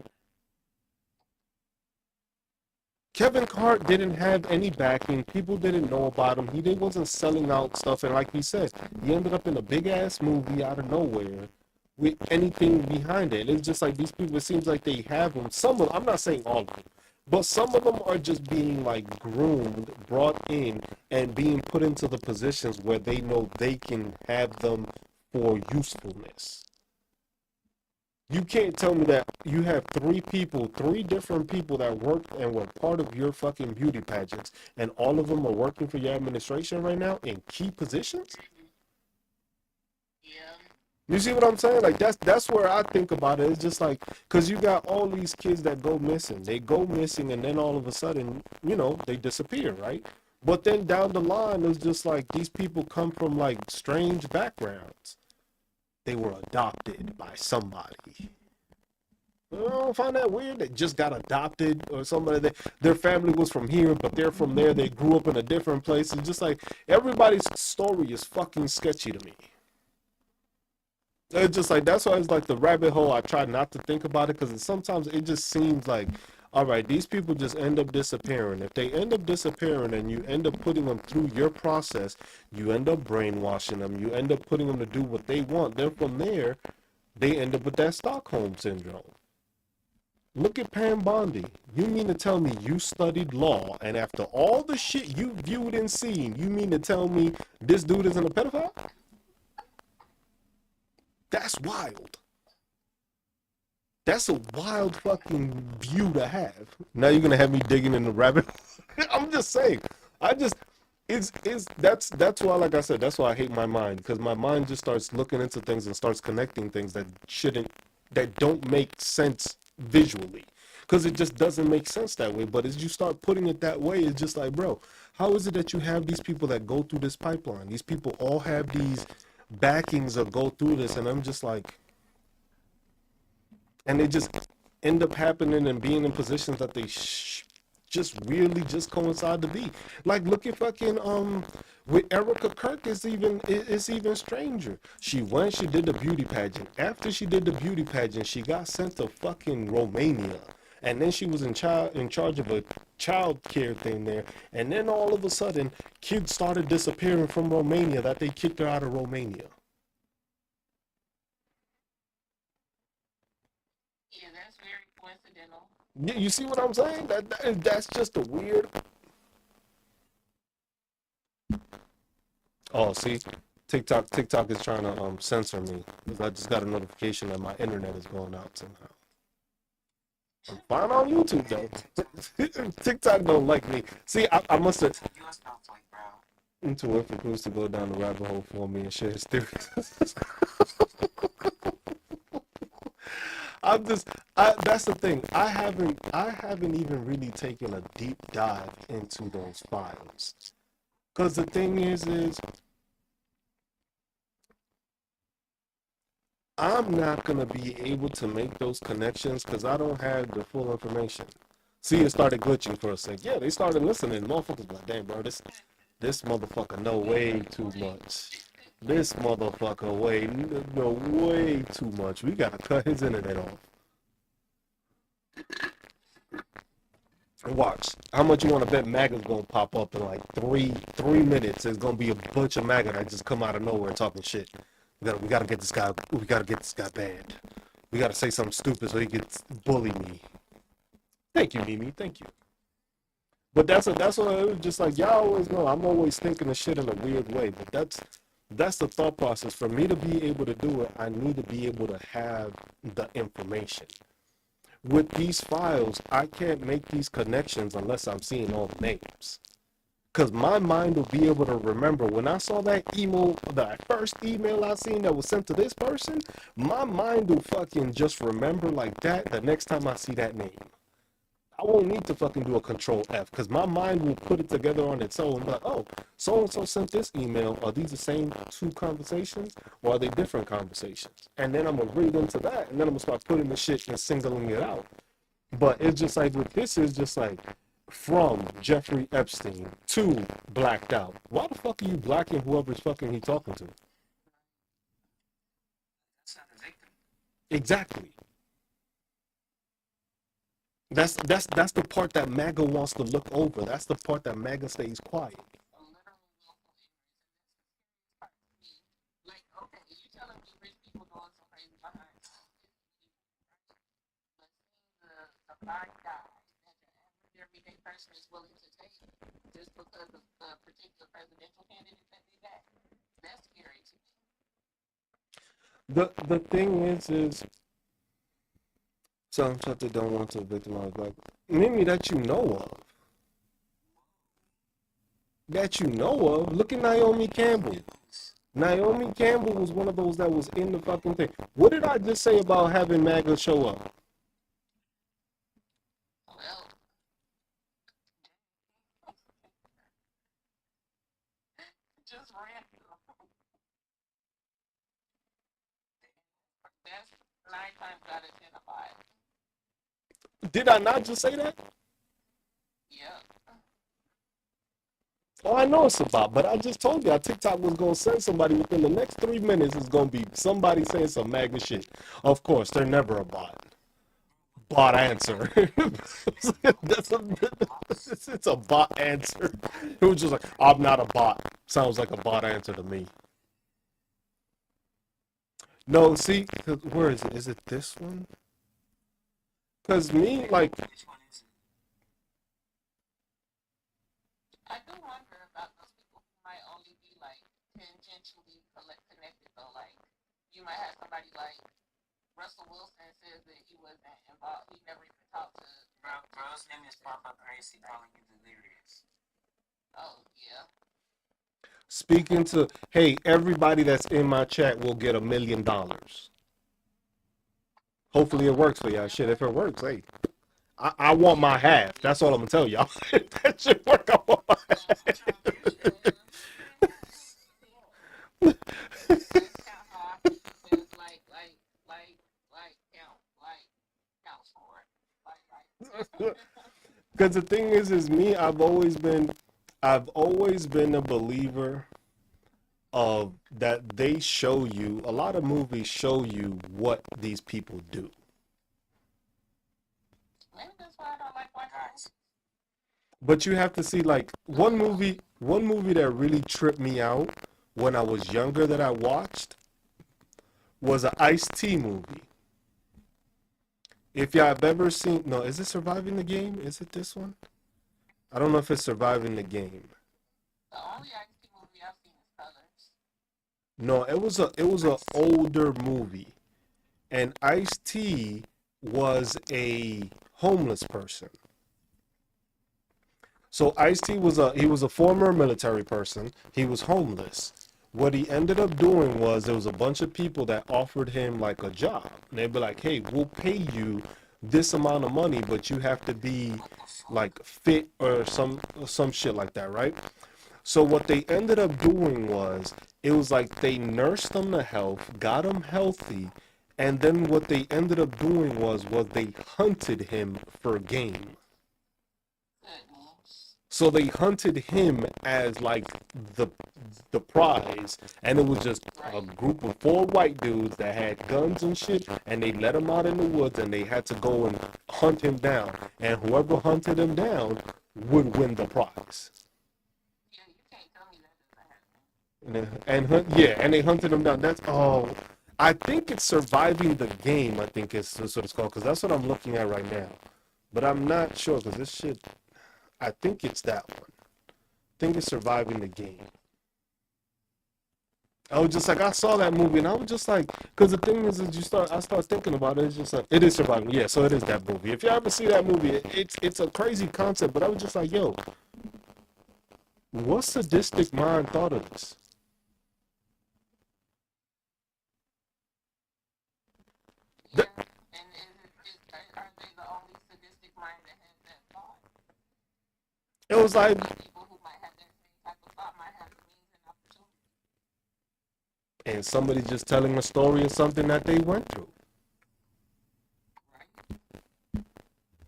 Kevin Hart didn't have any backing. People didn't know about him. Wasn't selling out stuff, and like he said, he ended up in a big ass movie out of nowhere with anything behind it. It's just like these people. It seems like they have them. Some of them, I'm not saying all of them, but some of them are just being like groomed, brought in, and being put into the positions where they know they can have them for usefulness. You can't tell me that you have three different people that worked and were part of your fucking beauty pageants, and all of them are working for your administration right now in key positions. Yeah. You see what I'm saying? Like that's where I think about it. It's just like because you got all these kids that go missing. They go missing, and then all of a sudden, they disappear, right? But then down the line, it's just like these people come from like strange backgrounds. They were adopted by somebody. I don't find that weird. They just got adopted, or somebody that their family was from here, but they're from there. They grew up in a different place. It's just like everybody's story is fucking sketchy to me. It's just like that's why it's like the rabbit hole. I try not to think about it because sometimes it just seems like, all right, these people just end up disappearing. If they end up disappearing and you end up putting them through your process, you end up brainwashing them. You end up putting them to do what they want. Then from there, they end up with that Stockholm syndrome. Look at Pam Bondi. You mean to tell me you studied law, and after all the shit you viewed and seen, you mean to tell me this dude isn't a pedophile? That's wild. That's a wild fucking view to have. Now you're gonna have me digging in the rabbit. I'm just saying. I just it's that's why, like I said, that's why I hate my mind, because my mind just starts looking into things and starts connecting things that don't make sense visually, because it just doesn't make sense that way. But as you start putting it that way, it's just like, bro, how is it that you have these people that go through this pipeline? These people all have these backings or go through this, and I'm just like, and they just end up happening and being in positions that they just really just coincide to be. Like, look at fucking with Erica Kirk is even stranger. She did the beauty pageant. After she did the beauty pageant, she got sent to fucking Romania. And then she was in charge of a child care thing there. And then all of a sudden, kids started disappearing from Romania that they kicked her out of Romania. Yeah, that's very coincidental. You see what I'm saying? That's just a weird. Oh, see, TikTok is trying to censor me because I just got a notification that my internet is going out somehow. I'm fine on YouTube though. TikTok don't like me. See, I must have. US conflict, bro. Terrific who's to go down the rabbit hole for me and share his theories. That's the thing. I haven't even really taken a deep dive into those files. Cause the thing is I'm not gonna be able to make those connections because I don't have the full information. See, it started glitching for a sec. Yeah, they started listening. Motherfuckers like, damn, bro, this motherfucker know way too much. This motherfucker way too much. We gotta cut his internet off. Watch. How much you want to bet MAGA's gonna pop up in like three minutes? There's gonna be a bunch of MAGA that just come out of nowhere talking shit. We gotta get this guy. We gotta get this guy banned. We gotta say something stupid so he can bully me. Thank you, Mimi. Thank you. But that's what it was just like. Y'all always know I'm always thinking of shit in a weird way. But that's the thought process. For me to be able to do it, I need to be able to have the information. With these files, I can't make these connections unless I'm seeing all the names. Because my mind will be able to remember when I saw that email, that first email I seen that was sent to this person, my mind will fucking just remember like that the next time I see that name. I won't need to fucking do a control F because my mind will put it together on its own. Like, oh, so and so sent this email. Are these the same two conversations or are they different conversations? And then I'm gonna read into that and then I'm gonna start putting the shit and singling it out. But it's just like with this is just like from Jeffrey Epstein to blacked out. Why the fuck are you blacking whoever's fucking he talking to? That's not the victim. Exactly. That's the part that MAGA wants to look over. That's the part that MAGA stays quiet. A literal willful ignorance, and that's the scariest part to me. Like, okay, you telling me rich people doing some crazy behind the scenes, but seeing the blind guys that your average everyday person is willing to take just because of the particular presidential candidate that they back, that's scary to me. The thing is Some stuff they don't want to victimize black. Mimi that you know of. That you know of. Look at Naomi Campbell. News. Naomi Campbell was one of those that was in the fucking thing. What did I just say about having MAGA show up? Well, just random. That's 9 times out of 10 a bot. Did I not just say that? Yeah. Oh, I know it's a bot, but I just told you TikTok was gonna send somebody within the next 3 minutes. It's gonna be somebody saying some MAGA shit. Of course, they're never a bot. Bot answer. That's a, it's a bot answer. It was just like, I'm not a bot. Sounds like a bot answer to me. No, see, 'cause where is it? Is it this one? Because me, like, Which one is it? I do wonder about those people who might only be like tangentially connected though. Like you might have somebody like Russell Wilson says that he wasn't involved. He never even talked to. Bro's name is Papa Crazy, calling you delirious. Oh yeah. speaking to, hey, everybody that's in my chat will get $1 million. Hopefully it works for y'all. Shit, if it works, hey, I want my half. That's all I'm gonna tell y'all. If that should work, I want my Let's count how often he says counts for it. Like. Because the thing is me, I've always been a believer of that they show you, a lot of movies show you what these people do. Maybe that's why I don't like watching. Guys, But you have to see like one movie that really tripped me out when I was younger that I watched was an Ice-T movie. If y'all have ever seen, no, is it Surviving the Game? Is it this one? I don't know if it's Surviving the Game. The only Ice-T movie I've seen is Colors. No, it was a older movie, and Ice-T was a homeless person. So Ice-T was a former military person. He was homeless. What he ended up doing was there was a bunch of people that offered him like a job. And they'd be like, "Hey, we'll pay you this amount of money, but you have to be like fit or some shit like that, right?" So what they ended up doing was it was like they nursed them to health, got him healthy, and then what they ended up doing was they hunted him for game. Goodness. So they hunted him as like the the prize, and it was just a Right. group of four white dudes that had guns and shit, and they let him out in the woods, and they had to go and hunt him down, and whoever hunted him down would win the prize. Yeah, you can't tell me that doesn't happen. Yeah, and they hunted him down. I think it's Surviving the Game. I think is what it's called because that's what I'm looking at right now, but I'm not sure because this shit. I think it's that one. I think it's Surviving the Game. I was just like, I saw that movie, and I was just like, because the thing is I start thinking about it. It's just like, it is Surviving, yeah. So it is that movie. If you ever see that movie, it's a crazy concept. But I was just like, yo, what sadistic mind thought of this? Yeah, Th- and are they the only sadistic mind that has that thought? It was like, Most people who might have that same type of thought might have the means and opportunity. and somebody just telling a story of something that they went through. Right.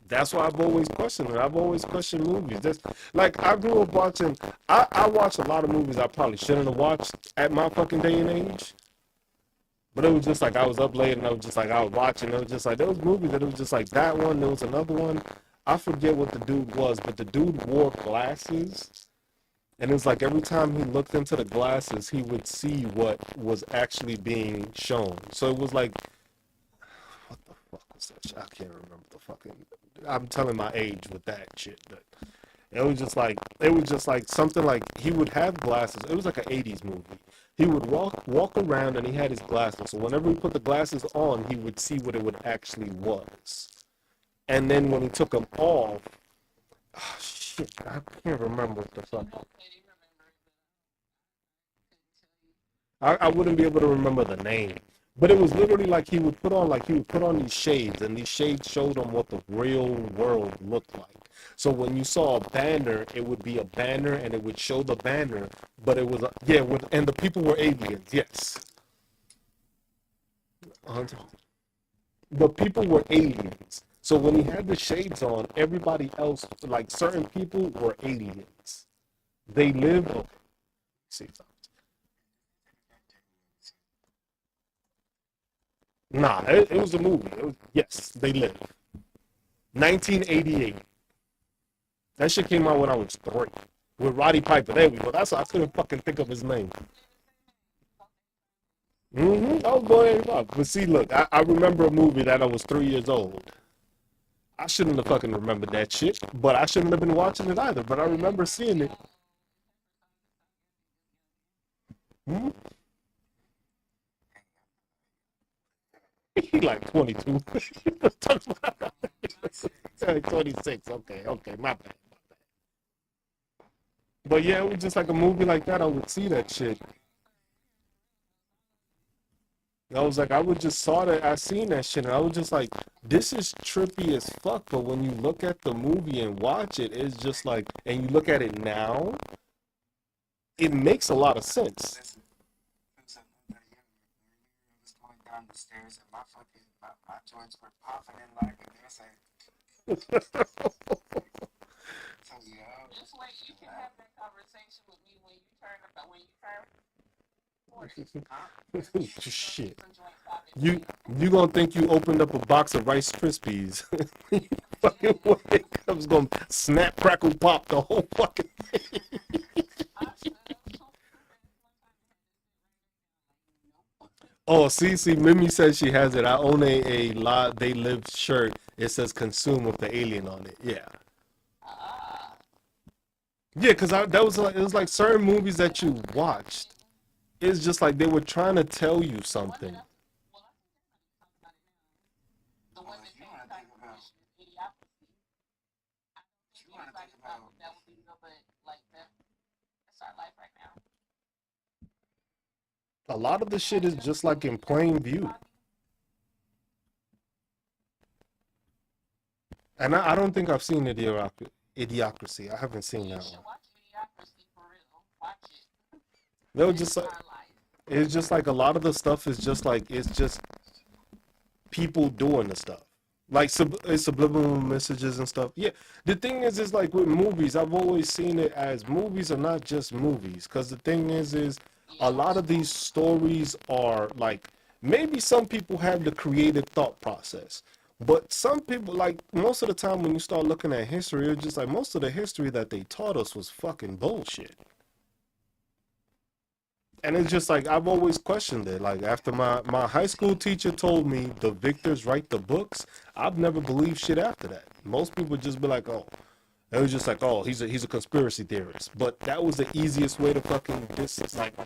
That's why I've always questioned it. I've always questioned movies. That's like I grew up watching. I watched a lot of movies I probably shouldn't have watched at my fucking day and age. But it was just like I was up late and I was just like I was watching. It was just like there was movies that it was just like that one. There was another one. I forget what the dude was, but the dude wore glasses, and it was like every time he looked into the glasses, he would see what was actually being shown. So it was like, what the fuck was that shit? I can't remember the fucking. I'm telling my age with that shit, but It was just like something like he would have glasses. It was like an 80s movie. He would walk around and he had his glasses. So whenever he put the glasses on, he would see what it would actually was. And then when he took them off, oh, shit, I can't remember what the fuck. I wouldn't be able to remember the name. But it was literally like he would put on these shades, and these shades showed him what the real world looked like. So when you saw a banner, it would be a banner, and it would show the banner, but it was and the people were aliens. Yes, uh, the people were aliens. So when he had the shades on, everybody else, like certain people, were aliens. They lived. Oh, see, nah, it was a movie. Yes, they lived. 1988. That shit came out when I was 3 with Roddy Piper. There we go. That's why I couldn't fucking think of his name. I was born in 85. But see, look, I remember a movie that I was 3 years old. I shouldn't have fucking remembered that shit, but I shouldn't have been watching it either. But I remember seeing it. Mhm. He like 22. Like 26. Okay, okay, my bad. But yeah, it was just like a movie like that. I would see that shit. I was like, I would just saw that, I seen that shit, and I was just like, this is trippy as fuck. But when you look at the movie and watch it, it's just like, and you look at it now, it makes a lot of sense. Listen, who's a was going down the stairs and my joints were popping in like and they was like, so yeah, Just wait. You can have that conversation with me when you turn 40. Shit. Some joint popping. You you gonna think you opened up a box of Rice Krispies? You fucking way comes gonna snap, crackle, pop the whole fucking. I stood up so stupid one time Oh, see, Mimi says she has it. I own a lot. They live shirt. It says "consume" with the alien on it. Yeah, yeah, because that was like it was like certain movies that you watched. It's just like they were trying to tell you the one something. that well, I think that's how you talk about it now. The one well, that if you came want to inside think the about, commission is Idiocracy. I don't if think you want to think anybody thought about, that that would be real, but like that's our life right now. A lot of the shit Have is you ever just seen like in plain view, Bobby? and I don't think I've seen Idiocracy. I haven't seen You that one. should watch Idiocracy for real. Watch it. They were This just is like our life. it's just like a lot of the stuff is just like it's just people doing the stuff. Like it's subliminal messages and stuff. Yeah, the thing is like with movies, I've always seen it as movies are not just movies. Cause the thing is a Yeah. lot of these stories are like maybe some people have the creative thought process, but some people like most of the time when you start looking at history, it's just like most of the history that they taught us was fucking bullshit. And it's just like I've always questioned it. Like after my high school teacher told me the victors write the books, I've never believed shit after that. Most people just be like, oh, it was just like, oh, he's a conspiracy theorist. But that was the easiest way to fucking disrespect.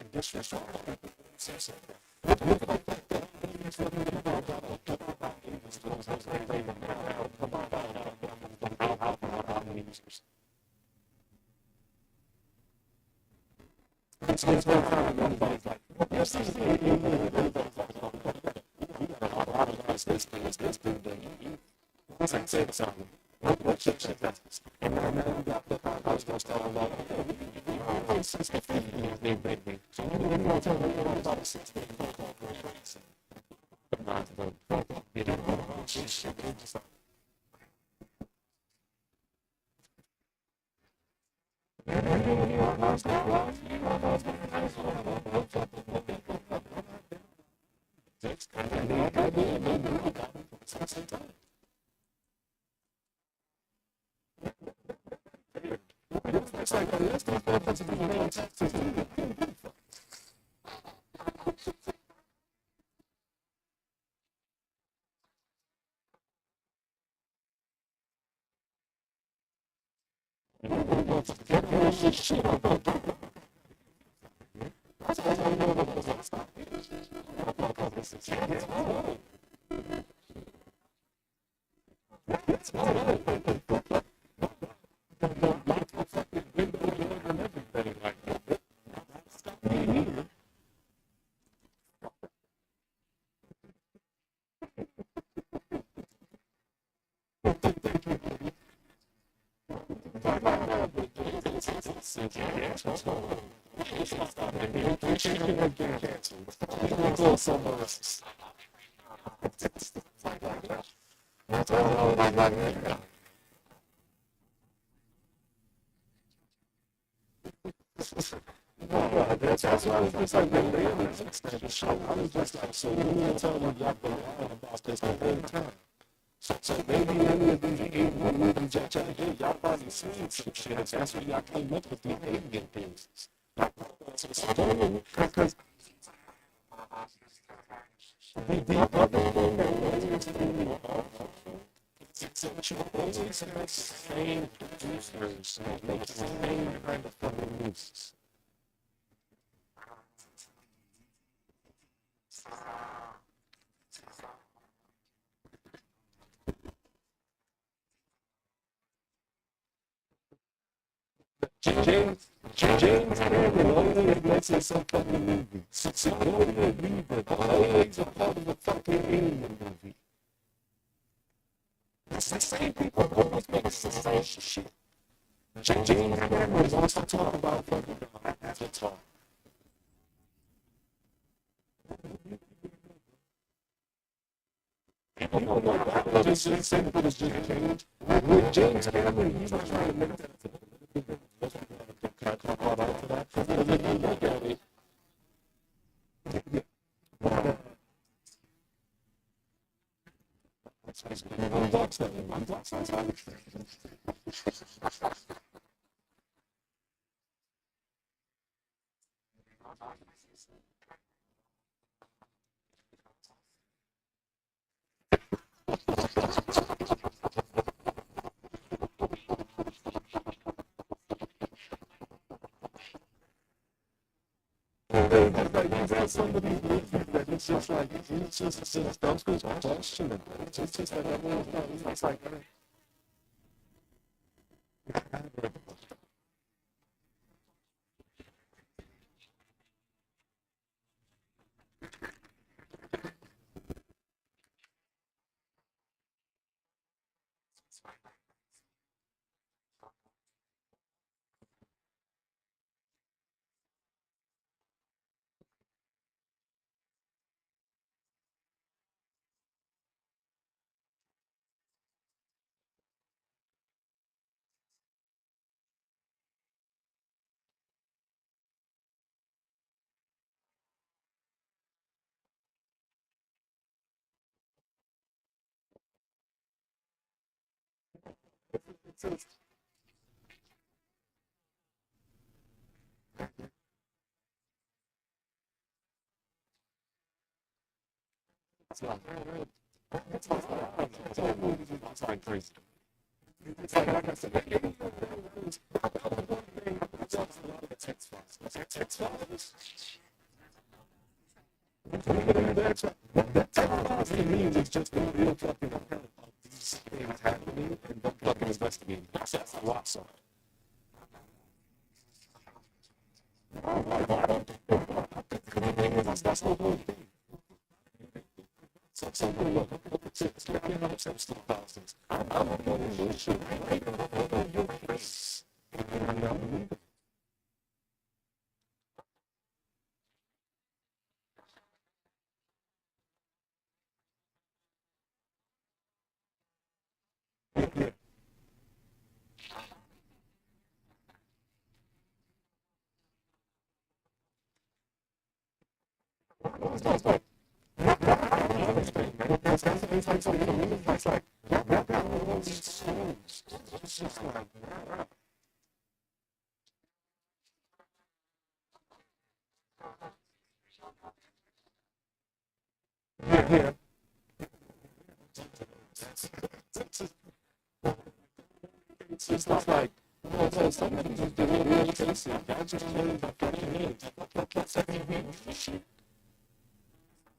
because some of these is the real cases. Y'all just playing by fucking names. That's every shit.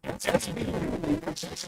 That's me. Just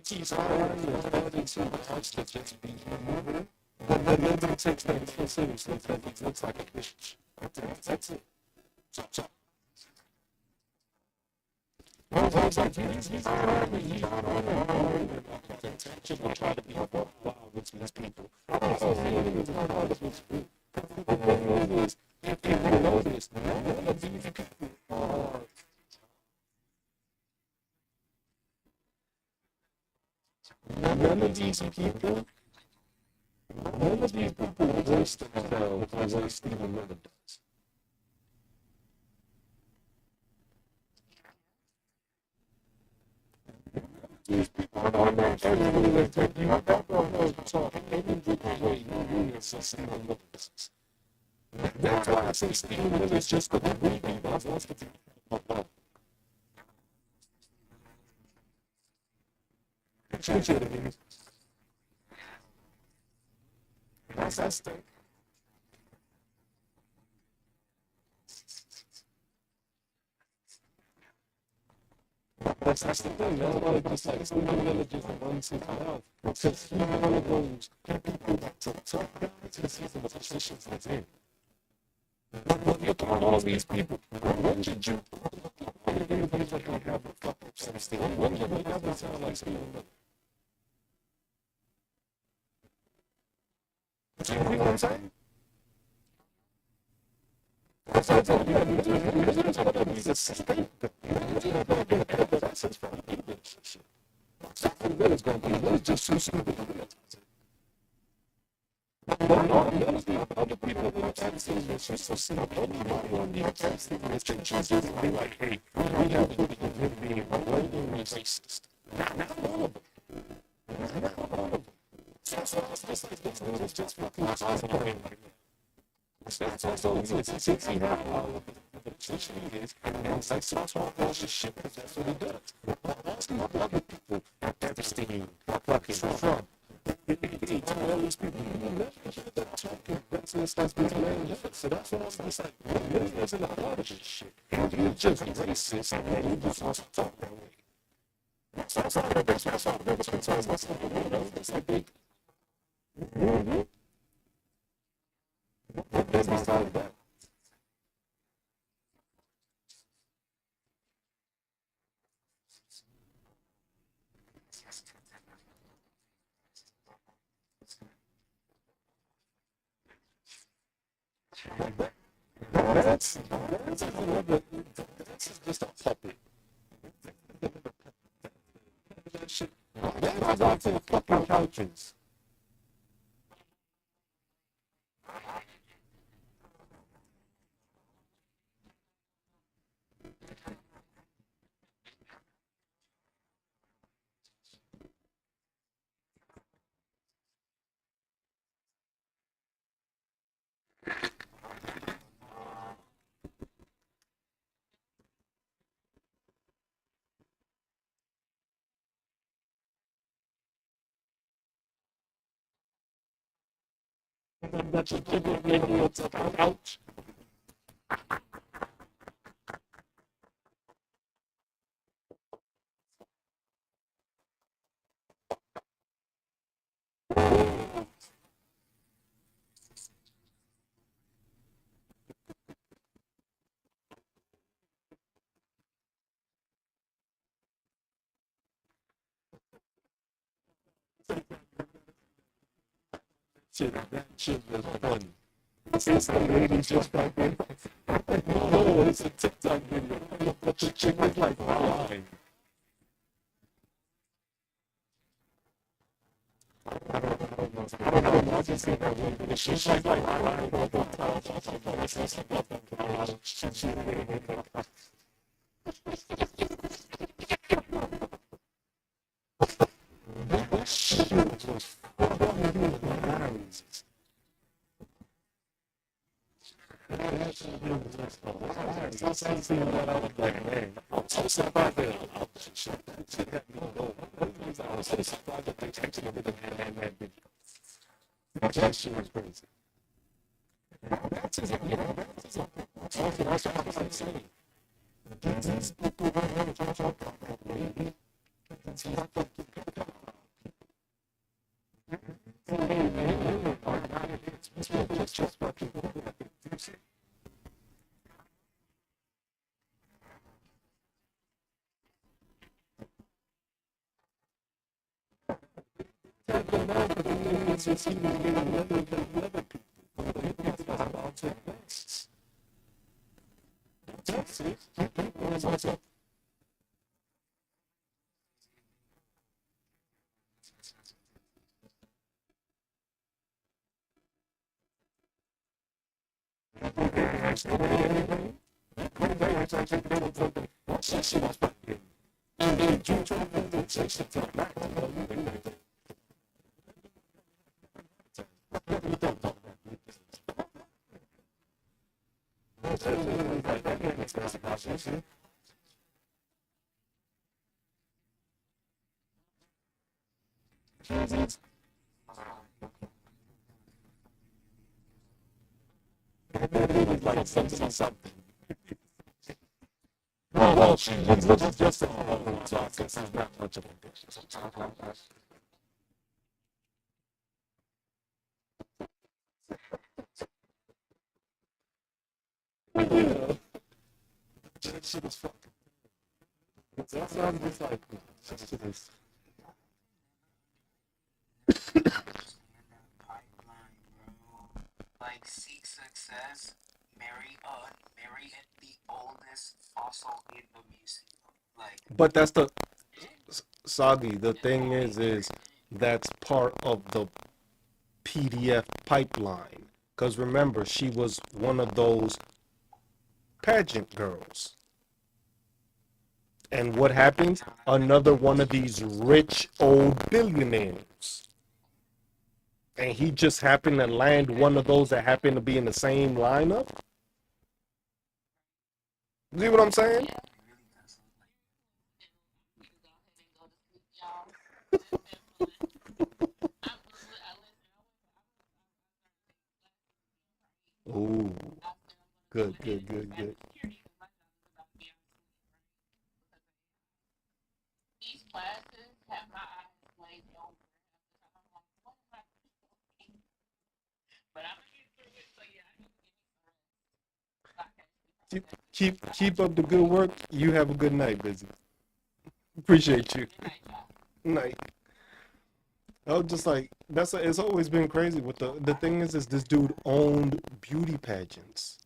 he's already invited to the house to just be here. But then nobody takes that so seriously because he looks like a bitch. That's it. So. I was like, he's already, he's already intention to try to be wild with these people. I don't see any of the artists with if they don't know this, none of these people are. None of these people waste themselves the way Stephen Miller does. These people are not everything they take you. I don't know talking any different way you use Stephen Miller does. That's why I say Stephen Miller is just the way he wants to do. Appreciate it, that's the that's the thing. That's why just like Stephen Miller just runs his mouth because he's one of those people that talk because he's in the positions that's in. But you're throwing all these people. When did you? Everybody's like, I have a fuck up some Stephen. When did they ever sound like Stephen Miller? You know what I'm saying? That's what I'm saying. He's a state. That's his fucking English. Something that is going to be just too stupid. None of the other people in the taxi is just so simple. Anybody on the taxi is just be like, hey, we have to be blatantly racist. Not all of them. Not all of them. So this is just fucking awesome. That's also easy. Since he had all of the position he is, and it's like so talk all this shit because that's what he does. But most of the other people are devastating fucking Trump. All these people, you never hear them talking. That's between their So that's what I was just like, really isn't a part of this shit. And you're just racist, and you just want to talk that way. So that's all that makes myself nervous concerns myself. It's like they. What business out of that? That's another. That's just a puppet. That shit. That goes out to the fucking couches. That you give it maybe it's a couch. That shit was funny. Since the lady just fucking, no, it's a TikTok video. But the chick is like lying. I don't know. I just seen that one. She's like lying all the time. That shit was fucking hilarious. I started seeing that, I was like, man, I'm so surprised that shit got me going. I was so surprised that they actually did that video. That shit was crazy. That's what I'm saying. These people right here talk about me. It's not like it's just fucking it's just even getting another people. It's about to Texas. People is also she was fucking and then you told them to say something back to them. Like something. Well, she just a whole talk. It's not much of a business. Yeah. She was fucking. That's what I'm just like. She was. Pipeline, bro. Like seek success, marry the oldest fossil in the museum. Like But that's the Soggy. The thing is that's part of the PDF pipeline. Because remember, she was one of those pageant girls. And what happened? Another one of these rich old billionaires. And he just happened to land one of those that happened to be in the same lineup. See what I'm saying? Yeah. You can go ahead and go to sleep, y'all. It's been fun. Oh, good, good, good, good. These classes have my eyes glazed over. I'm like, what am I doing? But I'm gonna get through it. So yeah, I need to get me some rest. Keep up the good work. You have a good night, Busy. Appreciate you. Good night, y'all. Night. I was just like, it's always been crazy with the thing is this dude owned beauty pageants.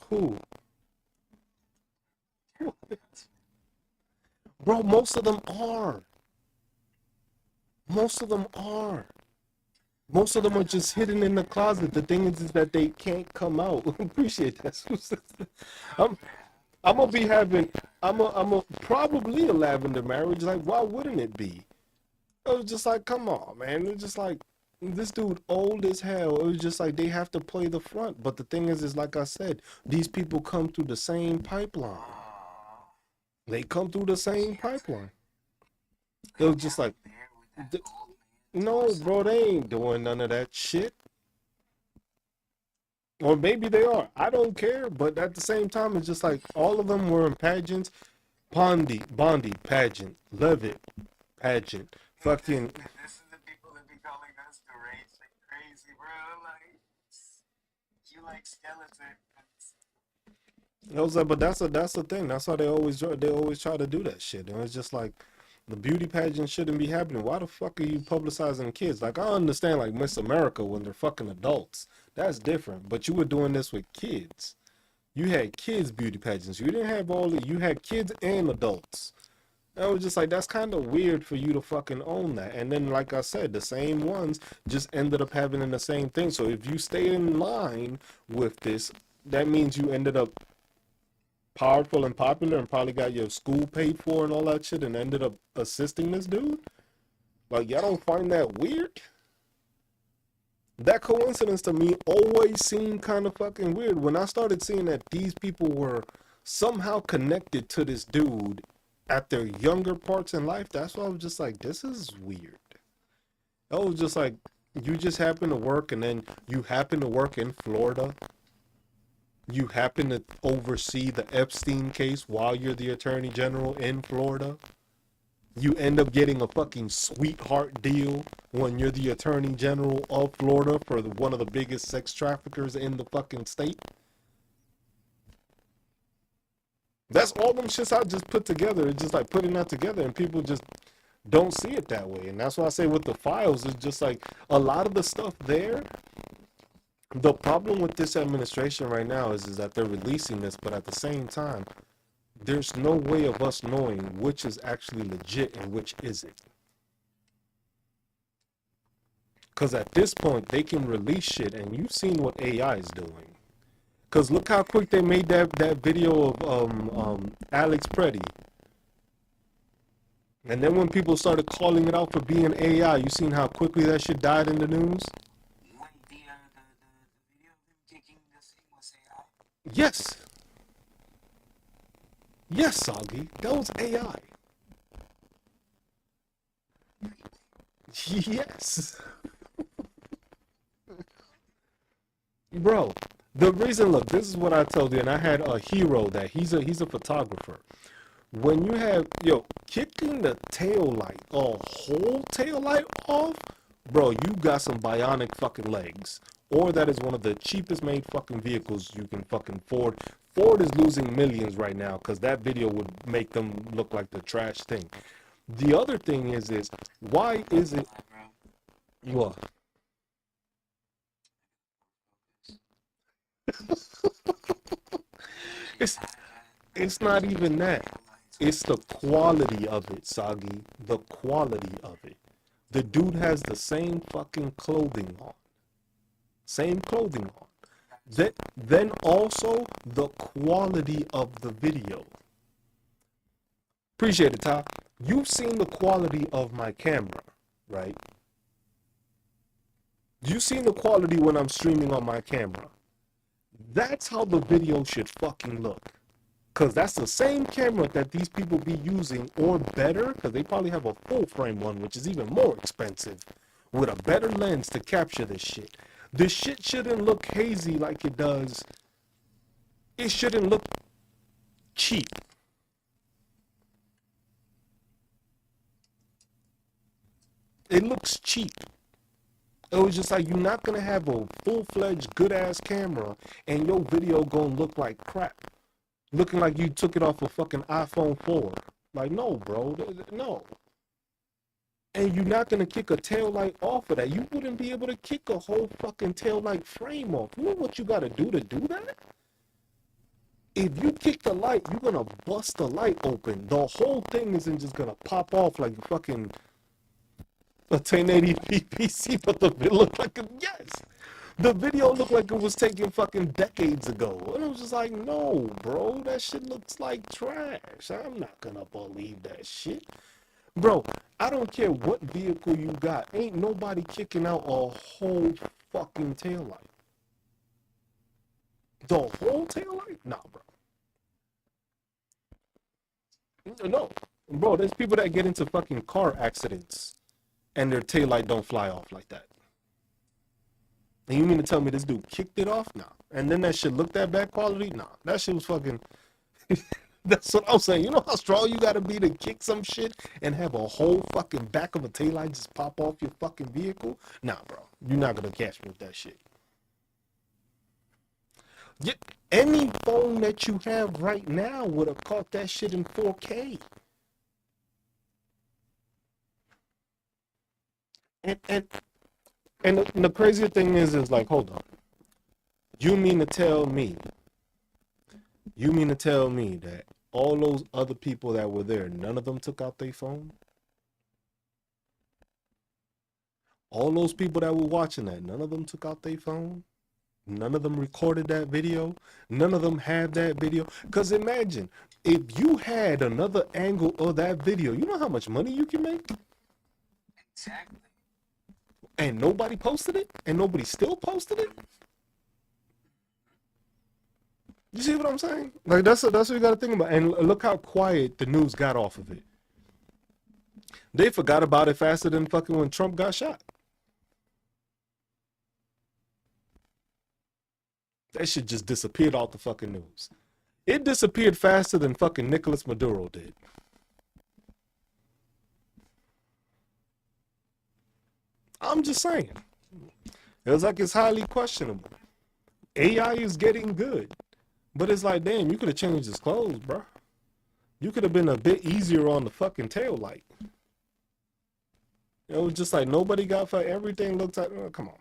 Who? Bro, most of them are. Most of them are. Most of them are just hidden in the closet. The thing is that they can't come out. Appreciate that. I'm I'm gonna be having I'm a probably a lavender marriage. Like, why wouldn't it be? It was just like, come on, man. It's just like this dude old as hell. It was just like they have to play the front. But the thing is like I said, these people come through the same pipeline. They come through the same pipeline. It was just like, no, bro, they ain't doing none of that shit. Or maybe they are. I don't care. But at the same time, it's just like all of them were in pageants. Bondi pageant, Levitt pageant, fucking. This is the people that be calling us the race like crazy, bro. Like you like skeletons. I was like, but that's the thing. That's how they always try to do that shit. And it's just like the beauty pageant shouldn't be happening. Why the fuck are you publicizing kids? Like I understand like Miss America when they're fucking adults. That's different. But you were doing this with kids. You had kids beauty pageants. You didn't have all the, you had kids and adults. I was just like, that's kind of weird for you to fucking own that. And then, like I said, the same ones just ended up having the same thing. So if you stay in line with this, that means you ended up powerful and popular and probably got your school paid for and all that shit and ended up assisting this dude. Like, y'all don't find that weird? That coincidence to me always seemed kind of fucking weird. When I started seeing that these people were somehow connected to this dude at their younger parts in life, that's why I was just like, this is weird. I was just like, you just happen to work and then you happen to work in Florida. You happen to oversee the Epstein case while you're the attorney general in Florida. You end up getting a fucking sweetheart deal when you're the attorney general of Florida for one of the biggest sex traffickers in the fucking state. That's all them shits I just put together. It's just like putting that together and people just don't see it that way. And that's why I say with the files, it's just like a lot of the stuff there. The problem with this administration right now is that they're releasing this, but at the same time, there's no way of us knowing which is actually legit and which isn't. Because at this point, they can release shit, and you've seen what AI is doing. Because look how quick they made that video of Alex Preddy. And then when people started calling it out for being AI, you seen how quickly that shit died in the news? Wait, the video of him kicking the thing was AI. Yes. Yes, Soggy. That was AI. Yes. Bro, the reason, look, this is what I told you, and I had a hero that he's a photographer. When you have, kicking the tail light, a whole tail light off, bro, you got some bionic fucking legs. Or that is one of the cheapest made fucking vehicles you can fucking afford. Ford is losing millions right now because that video would make them look like the trash thing. The other thing is why is it, what? It's not even that. It's the quality of it, Sagi. The quality of it. The dude has the same fucking clothing on. Same clothing on. Then also the quality of the video. Appreciate it, Ty. You've seen the quality of my camera, right? You've seen the quality when I'm streaming on my camera. That's how the video should fucking look. Because that's the same camera that these people be using, or better, because they probably have a full frame one, which is even more expensive, with a better lens to capture this shit. This shit shouldn't look hazy like it does. It shouldn't look cheap. It looks cheap. It was just like, you're not going to have a full-fledged good-ass camera and your video going to look like crap. Looking like you took it off a fucking iPhone 4. Like, no, bro. No. And you're not going to kick a tail light off of that. You wouldn't be able to kick a whole fucking tail light frame off. You know what you got to do that? If you kick the light, you're going to bust the light open. The whole thing isn't just going to pop off like fucking a 1080p PC, but the video looked like yes. The video looked like it was taken fucking decades ago. And it was just like, no, bro, that shit looks like trash. I'm not gonna believe that shit. Bro, I don't care what vehicle you got. Ain't nobody kicking out a whole fucking taillight. The whole taillight? Nah, bro. No. Bro, there's people that get into fucking car accidents and their taillight don't fly off like that. And you mean to tell me this dude kicked it off? Nah. And then that shit looked that bad quality? Nah. That shit was fucking... That's what I'm saying. You know how strong you gotta be to kick some shit and have a whole fucking back of a taillight just pop off your fucking vehicle? Nah, bro. You're not gonna catch me with that shit. Yeah, any phone that you have right now would have caught that shit in 4K. And and and the crazy thing is like, hold on. You mean to tell me, you mean to tell me that all those other people that were there, none of them took out their phone? All those people that were watching that, none of them took out their phone? None of them recorded that video. None of them had that video. Because imagine if you had another angle of that video, you know how much money you can make? Exactly. And nobody posted it? And nobody still posted it? You see what I'm saying? Like that's what you gotta think about. And look how quiet the news got off of it. They forgot about it faster than fucking when Trump got shot. That shit just disappeared off the fucking news. It disappeared faster than fucking Nicolas Maduro did. I'm just saying. It was like it's highly questionable. AI is getting good. But it's like, damn, you could have changed his clothes, bro. You could have been a bit easier on the fucking tail light. It was just like nobody got for everything looked like, oh, come on.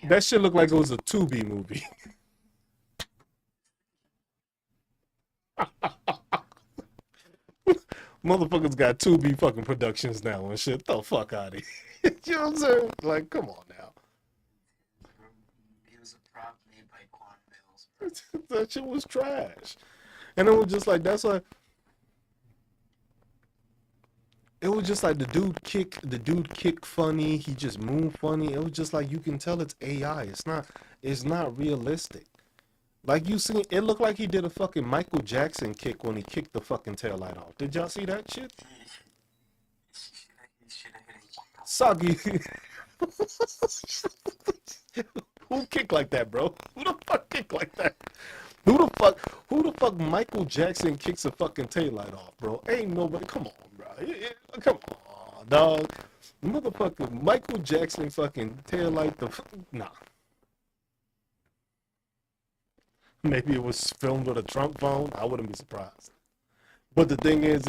Yeah. That shit looked like it was a Tubi movie. Motherfuckers got Tubi fucking productions now and shit. The fuck out of here. You know what I'm saying? Like, come on now. It was a prop made by Quan Mills, bro. That shit was trash. And it was just like, that's why. It was just like the dude kick funny. He just moved funny. It was just like you can tell it's AI. It's not realistic. Like you see, it looked like he did a fucking Michael Jackson kick when he kicked the fucking taillight off. Did y'all see that shit? He should have hit a Soggy. Who kicked like that, bro? Who the fuck kicked like that? Who the fuck Michael Jackson kicks a fucking taillight off, bro? Ain't nobody. Come on, bro. Come on, dog. Motherfucker, Michael Jackson fucking taillight nah. Maybe it was filmed with a Trump phone. I wouldn't be surprised. But the thing is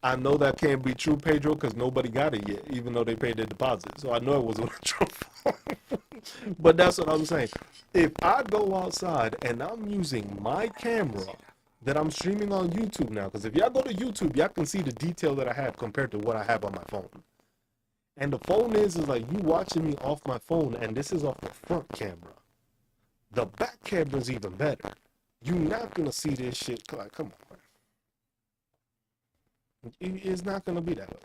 I know that can't be true, Pedro, because nobody got it yet, even though they paid their deposit. So I know it was with a Trump phone. But that's what I'm saying. If I go outside and I'm using my camera that I'm streaming on YouTube now, because if y'all go to YouTube, y'all can see the detail that I have compared to what I have on my phone. And the phone is like you watching me off my phone, and this is off the front camera. The back camera is even better. You're not gonna see this shit. Like, come on, man. It's not gonna be that way.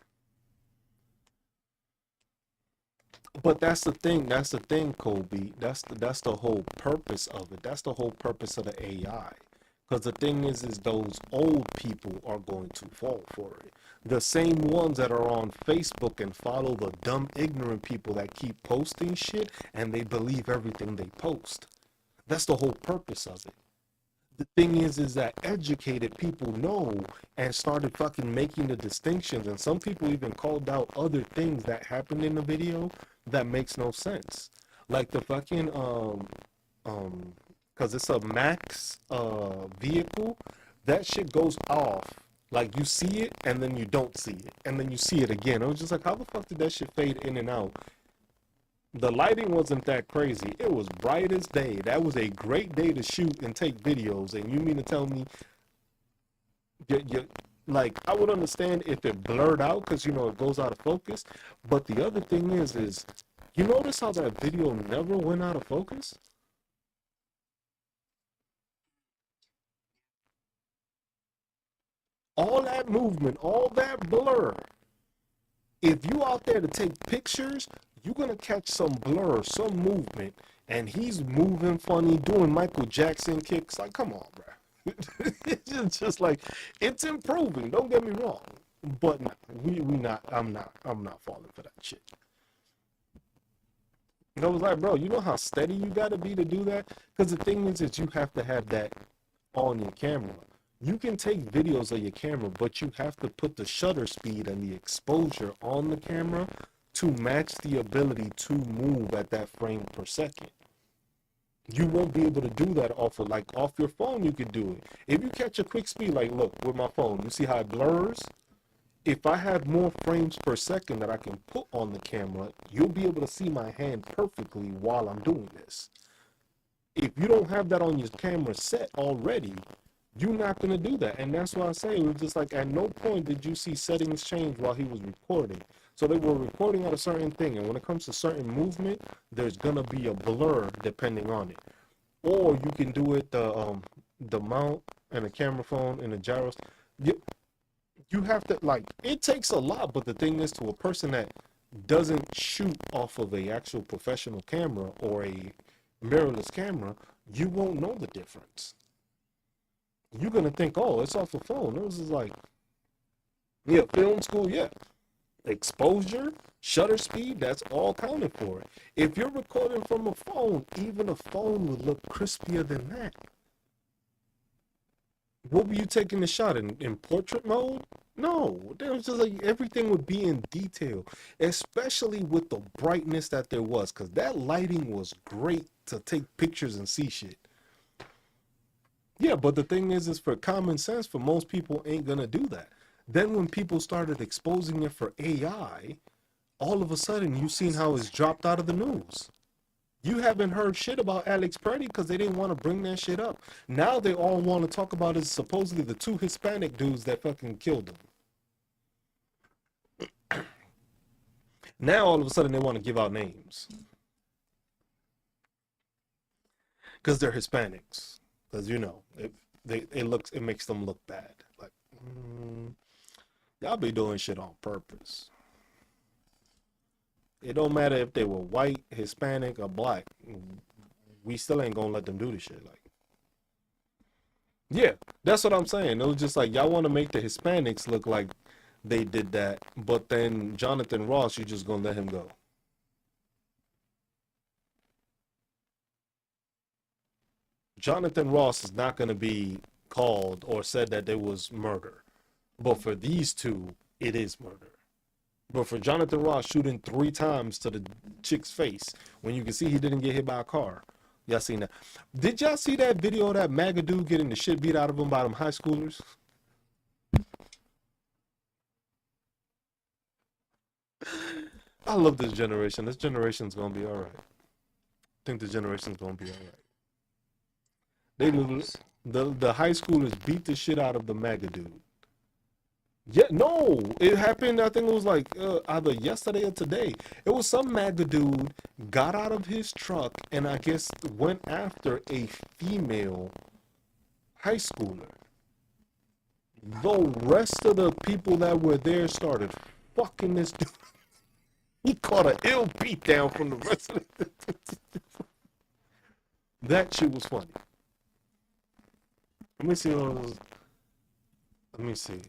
But that's the thing. That's the thing, Kobe. That's the whole purpose of it. That's the whole purpose of the AI. Because the thing is those old people are going to fall for it. The same ones that are on Facebook and follow the dumb, ignorant people that keep posting shit and they believe everything they post. That's the whole purpose of it. The thing is that educated people know and started fucking making the distinctions. And some people even called out other things that happened in the video that makes no sense. Like the fucking, cause it's a Max, vehicle, that shit goes off. Like you see it and then you don't see it. And then you see it again. It was just like, how the fuck did that shit fade in and out? The lighting wasn't that crazy. It was bright as day. That was a great day to shoot and take videos. And you mean to tell me, like, I would understand if it blurred out because, you know, it goes out of focus. But the other thing is, you notice how that video never went out of focus? All that movement, all that blur. If you out there to take pictures, you're gonna catch some blur, some movement, and he's moving funny, doing Michael Jackson kicks. Like, come on, bro. It's just like it's improving. Don't get me wrong, but no, we not. I'm not falling for that shit. And I was like, bro, you know how steady you gotta be to do that? Because the thing is you have to have that on your camera. You can take videos of your camera, but you have to put the shutter speed and the exposure on the camera to match the ability to move at that frame per second. You won't be able to do that off your phone. You could do it. If you catch a quick speed, like look with my phone, you see how it blurs? If I have more frames per second that I can put on the camera, you'll be able to see my hand perfectly while I'm doing this. If you don't have that on your camera set already, you're not going to do that. And that's why I say it was just like at no point did you see settings change while he was recording. So they were recording at a certain thing. And when it comes to certain movement, there's going to be a blur depending on it. Or you can do it the mount and the camera phone and the gyros. You have to, like, it takes a lot, but the thing is, to a person that doesn't shoot off of a actual professional camera or a mirrorless camera, you won't know the difference. You're gonna think, oh, it's off the phone. It was just like, yeah, film school, yeah. Exposure, shutter speed, that's all counted for it. If you're recording from a phone, even a phone would look crispier than that. What were you taking the shot in portrait mode? No, there was just like everything would be in detail, especially with the brightness that there was, because that lighting was great to take pictures and see shit. Yeah, but the thing is for common sense, for most people ain't gonna do that. Then when people started exposing it for AI, all of a sudden you seen how it's dropped out of the news. You haven't heard shit about Alex Purdy because they didn't want to bring that shit up. Now they all want to talk about is supposedly the two Hispanic dudes that fucking killed him. Now all of a sudden they want to give out names because they're Hispanics. Because you know it makes them look bad. Like y'all be doing shit on purpose. It don't matter if they were white, Hispanic, or black. We still ain't gonna let them do this shit. Like, yeah, that's what I'm saying. It was just like y'all want to make the Hispanics look like they did that, but then Jonathan Ross, you just gonna let him go. Jonathan Ross is not gonna be called or said that there was murder, but for these two, it is murder. But for Jonathan Ross shooting 3 times to the chick's face when you can see he didn't get hit by a car. Y'all seen that? Did y'all see that video of that MAGA dude getting the shit beat out of him by them high schoolers? I love this generation. This generation's gonna be alright. I think the generation's gonna be alright. They literally, the high schoolers beat the shit out of the MAGA dude. Yeah, no, it happened. I think it was like either yesterday or today. It was some MAGA dude got out of his truck and I guess went after a female high schooler. The rest of the people that were there started fucking this dude. He caught an ill beat down from the rest of the. That shit was funny. Let me see. Let me see.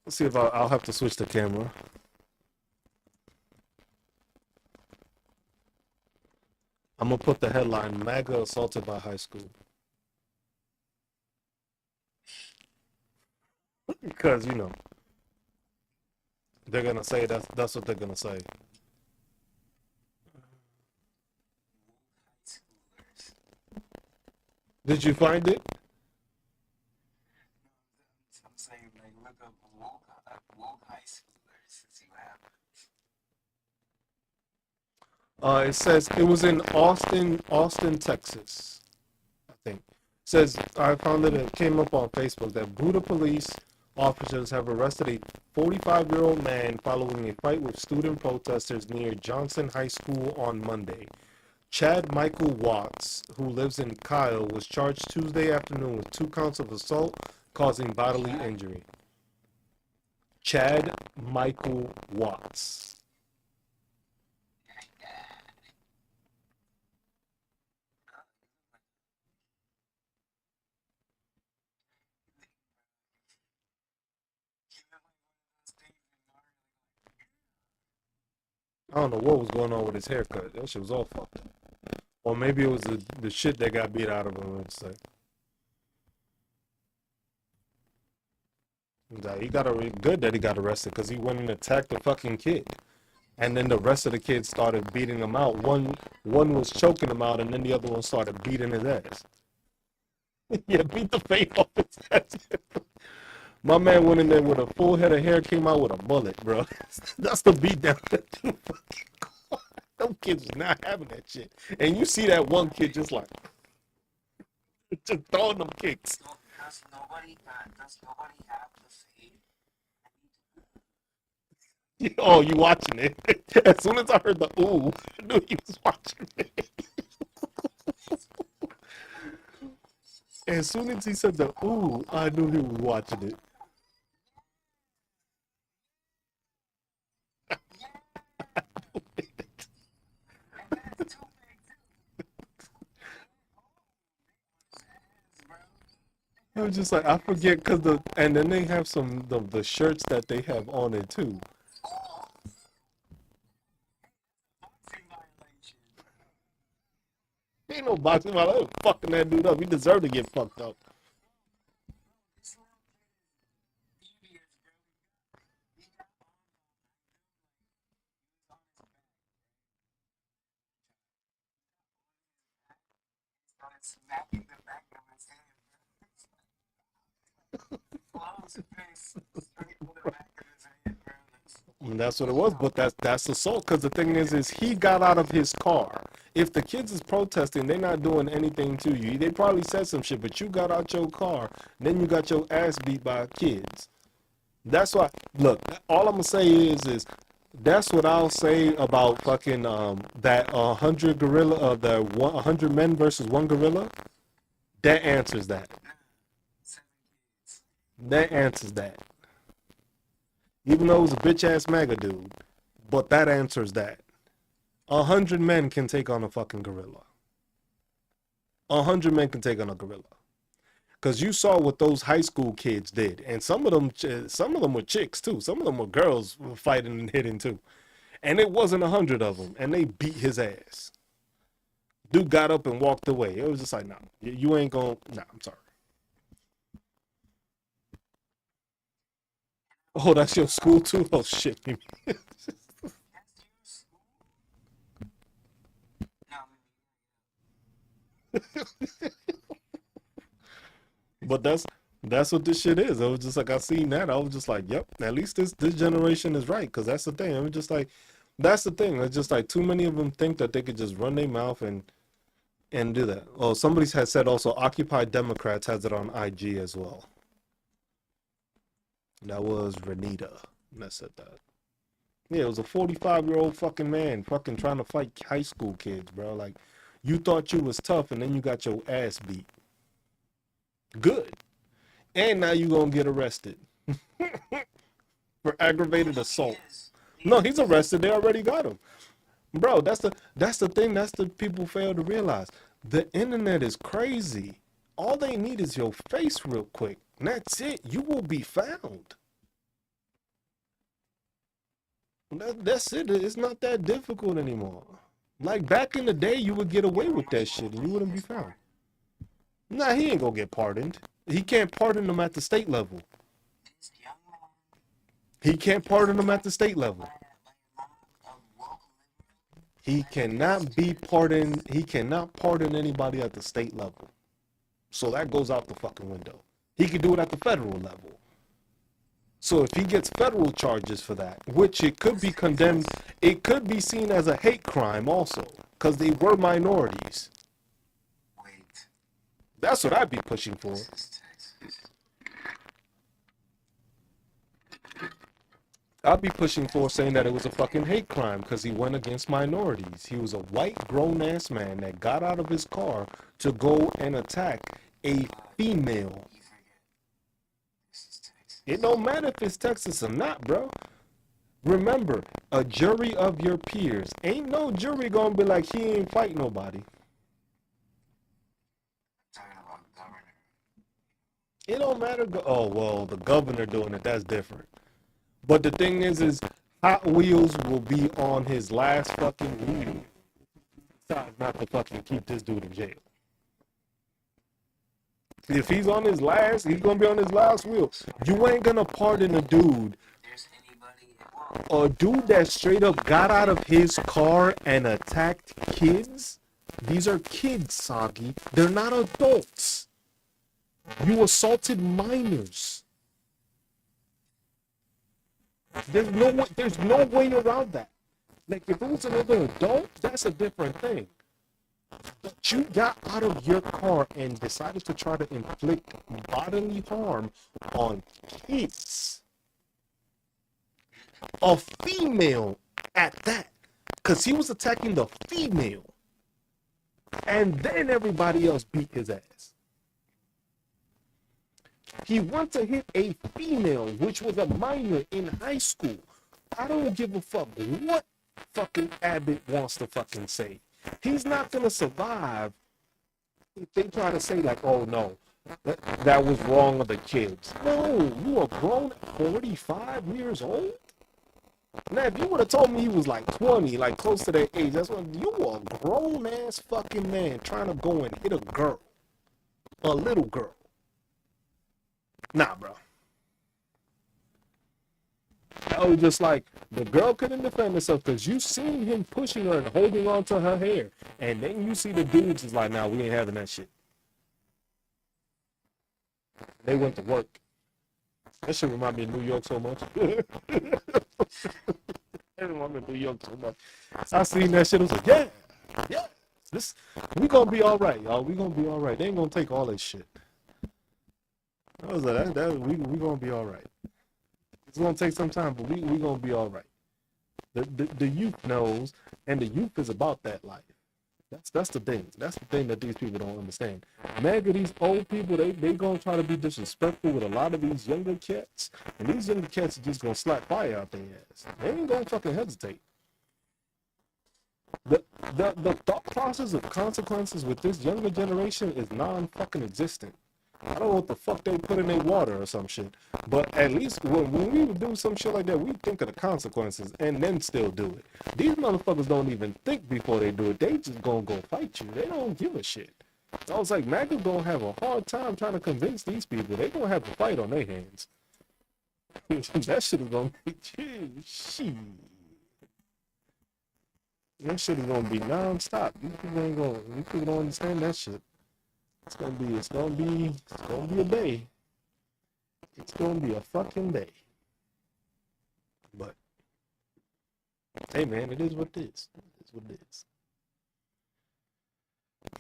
Let's see if I'll have to switch the camera. I'm gonna put the headline: MAGA assaulted by high school. Because you know they're gonna say that's what they're gonna say. Did you find it? I'm saying, like, look up woke high schoolers and see what happens. It says it was in Austin, Texas. I think. It says I found it. It came up on Facebook that Buda police officers have arrested a 45-year-old man following a fight with student protesters near Johnson High School on Monday. Chad Michael Watts, who lives in Kyle, was charged Tuesday afternoon with 2 counts of assault causing bodily injury. Chad Michael Watts. I don't know what was going on with his haircut. That shit was all fucked up. Or maybe it was the shit that got beat out of him. Let's say. He got good that he got arrested because he went and attacked the fucking kid. And then the rest of the kids started beating him out. One was choking him out, and then the other one started beating his ass. Yeah, beat the face off his ass. My man went in there with a full head of hair, came out with a mullet, bro. That's the beat down. Them kids was not having that shit. And you see that one kid just like, just throwing them kicks. Does nobody have the fade? Oh, you watching it? As soon as I heard the ooh, I knew he was watching it. As soon as he said the ooh, I knew he was watching it. I was just like, I forget because and then they have some the shirts that they have on it too. Ain't no boxing violation. Fucking that dude up. He deserved to get fucked up. Smacking the back of his hand, bro. Close face straight to the back of his head, bro. And that's what it was, but that's assault. Because the thing is he got out of his car. If the kids is protesting, they're not doing anything to you. They probably said some shit, but you got out your car, then you got your ass beat by kids. That's why. Look, all I'm gonna say is that's what I'll say about fucking that 100 gorilla the 100 men versus one gorilla. That answers that. 7 kids. That answers that. Even though it was a bitch ass MAGA dude, but that answers that. 100 men can take on a fucking gorilla. 100 men can take on a gorilla. Cause you saw what those high school kids did, and some of them were chicks too. Some of them were girls fighting and hitting too, and it wasn't 100 of them, and they beat his ass. Dude got up and walked away. It was just like, nah, you ain't gonna. Nah, I'm sorry. Oh, that's your school too? Oh shit. That's your school? No, But that's what this shit is. I was just like, I seen that. I was just like, yep, at least this generation is right. Cause that's the thing. I was just like, that's the thing. It's just like too many of them think that they could just run their mouth and do that. Oh, somebody has said also Occupy Democrats has it on IG as well. That was Renita that said that. Yeah, it was a 45-year-old fucking man fucking trying to fight high school kids, bro. Like, you thought you was tough and then you got your ass beat. Good. And now you gonna get arrested for aggravated assault. No, he's arrested. They already got him. Bro, that's the thing. That's the people fail to realize. The internet is crazy. All they need is your face real quick. And that's it. You will be found. That's it. It's not that difficult anymore. Like back in the day, you would get away with that shit and you wouldn't be found. Nah, he ain't gonna get pardoned. He can't pardon them at the state level. this young man He can't pardon them at the state level. by a woke He cannot be pardoned. He cannot pardon anybody at the state level. So that goes out the fucking window. He could do it at the federal level. So if he gets federal charges for that, which it could be condemned, it could be seen as a hate crime also, because they were minorities. wait, That's what I'd be pushing for. this is Texas. I'd be pushing for saying that it was a fucking hate crime because he went against minorities. He was a white grown-ass man that got out of his car to go and attack a female. You forget. This is Texas. It don't matter if it's Texas or not, bro. Remember, a jury of your peers. Ain't no jury gonna be like, he ain't fight nobody. Talking about governor. It don't matter. Oh, well, the governor doing it, that's different. But the thing is Hot Wheels will be on his last fucking wheel. Decides not to fucking keep this dude in jail. If he's on his last, he's gonna be on his last wheel. You ain't gonna pardon a dude. If there's anybody, well, A dude that straight up got out of his car and attacked kids. These are kids, Soggy. They're not adults. You assaulted minors. There's no way around that. Like, if it was another adult, that's a different thing. But you got out of your car and decided to try to inflict bodily harm on kids. A female at that. Because he was attacking the female. And then everybody else beat his ass. He went to hit a female, which was a minor in high school. I don't give a fuck what fucking Abbott wants to fucking say. He's not gonna survive if they try to say like, oh no, that was wrong with the kids. No, you are grown 45 years old? Now, if you would have told me he was like 20, like close to that age, that's when you were a grown ass fucking man trying to go and hit a girl. A little girl. Nah, bro. That was just like, the girl couldn't defend herself because you seen him pushing her and holding on to her hair. And then you see the dudes is like, nah, we ain't having that shit. They went to work. That shit remind me of New York so much. That remind me of New York so much. I seen that shit, I was like, yeah, we gonna be all right, y'all. We gonna be all right. They ain't gonna take all that shit. I was like, we gonna be all right. It's gonna take some time, but we gonna be all right. The youth knows, and the youth is about that life. That's the thing. That's the thing that these people don't understand. Mega, these old people, they gonna try to be disrespectful with a lot of these younger cats, and these younger cats are just gonna slap fire out their ass. They ain't gonna fucking hesitate. The thought process of consequences with this younger generation is non-fucking existent. I don't know what the fuck they put in their water or some shit. But at least when we would do some shit like that, we think of the consequences and then still do it. These motherfuckers don't even think before they do it. They just gonna go fight you. They don't give a shit. I was like, MAGA's gonna have a hard time trying to convince these people. They gonna have a fight on their hands. That shit is gonna be shit. That shit is gonna be non-stop. You people don't understand that shit. It's gonna be a day. It's gonna be a fucking day. But hey man, it is what it is. It is what it is.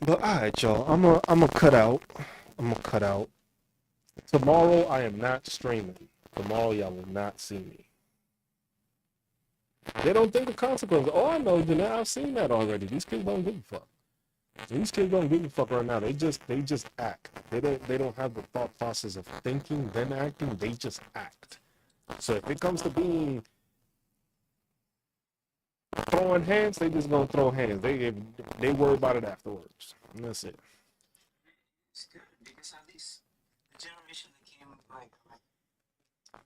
But alright, y'all. I'm gonna cut out. Tomorrow I am not streaming. Tomorrow y'all will not see me. They don't think of consequences. Oh, I know, Janelle, I've seen that already. These kids don't give a fuck. These kids don't give a fuck right now. They just act. They don't have the thought process of thinking, then acting. They just act. So if it comes to being throwing hands, they just gonna throw hands. They worry about it afterwards. And that's it. It's good because at least the generation that came like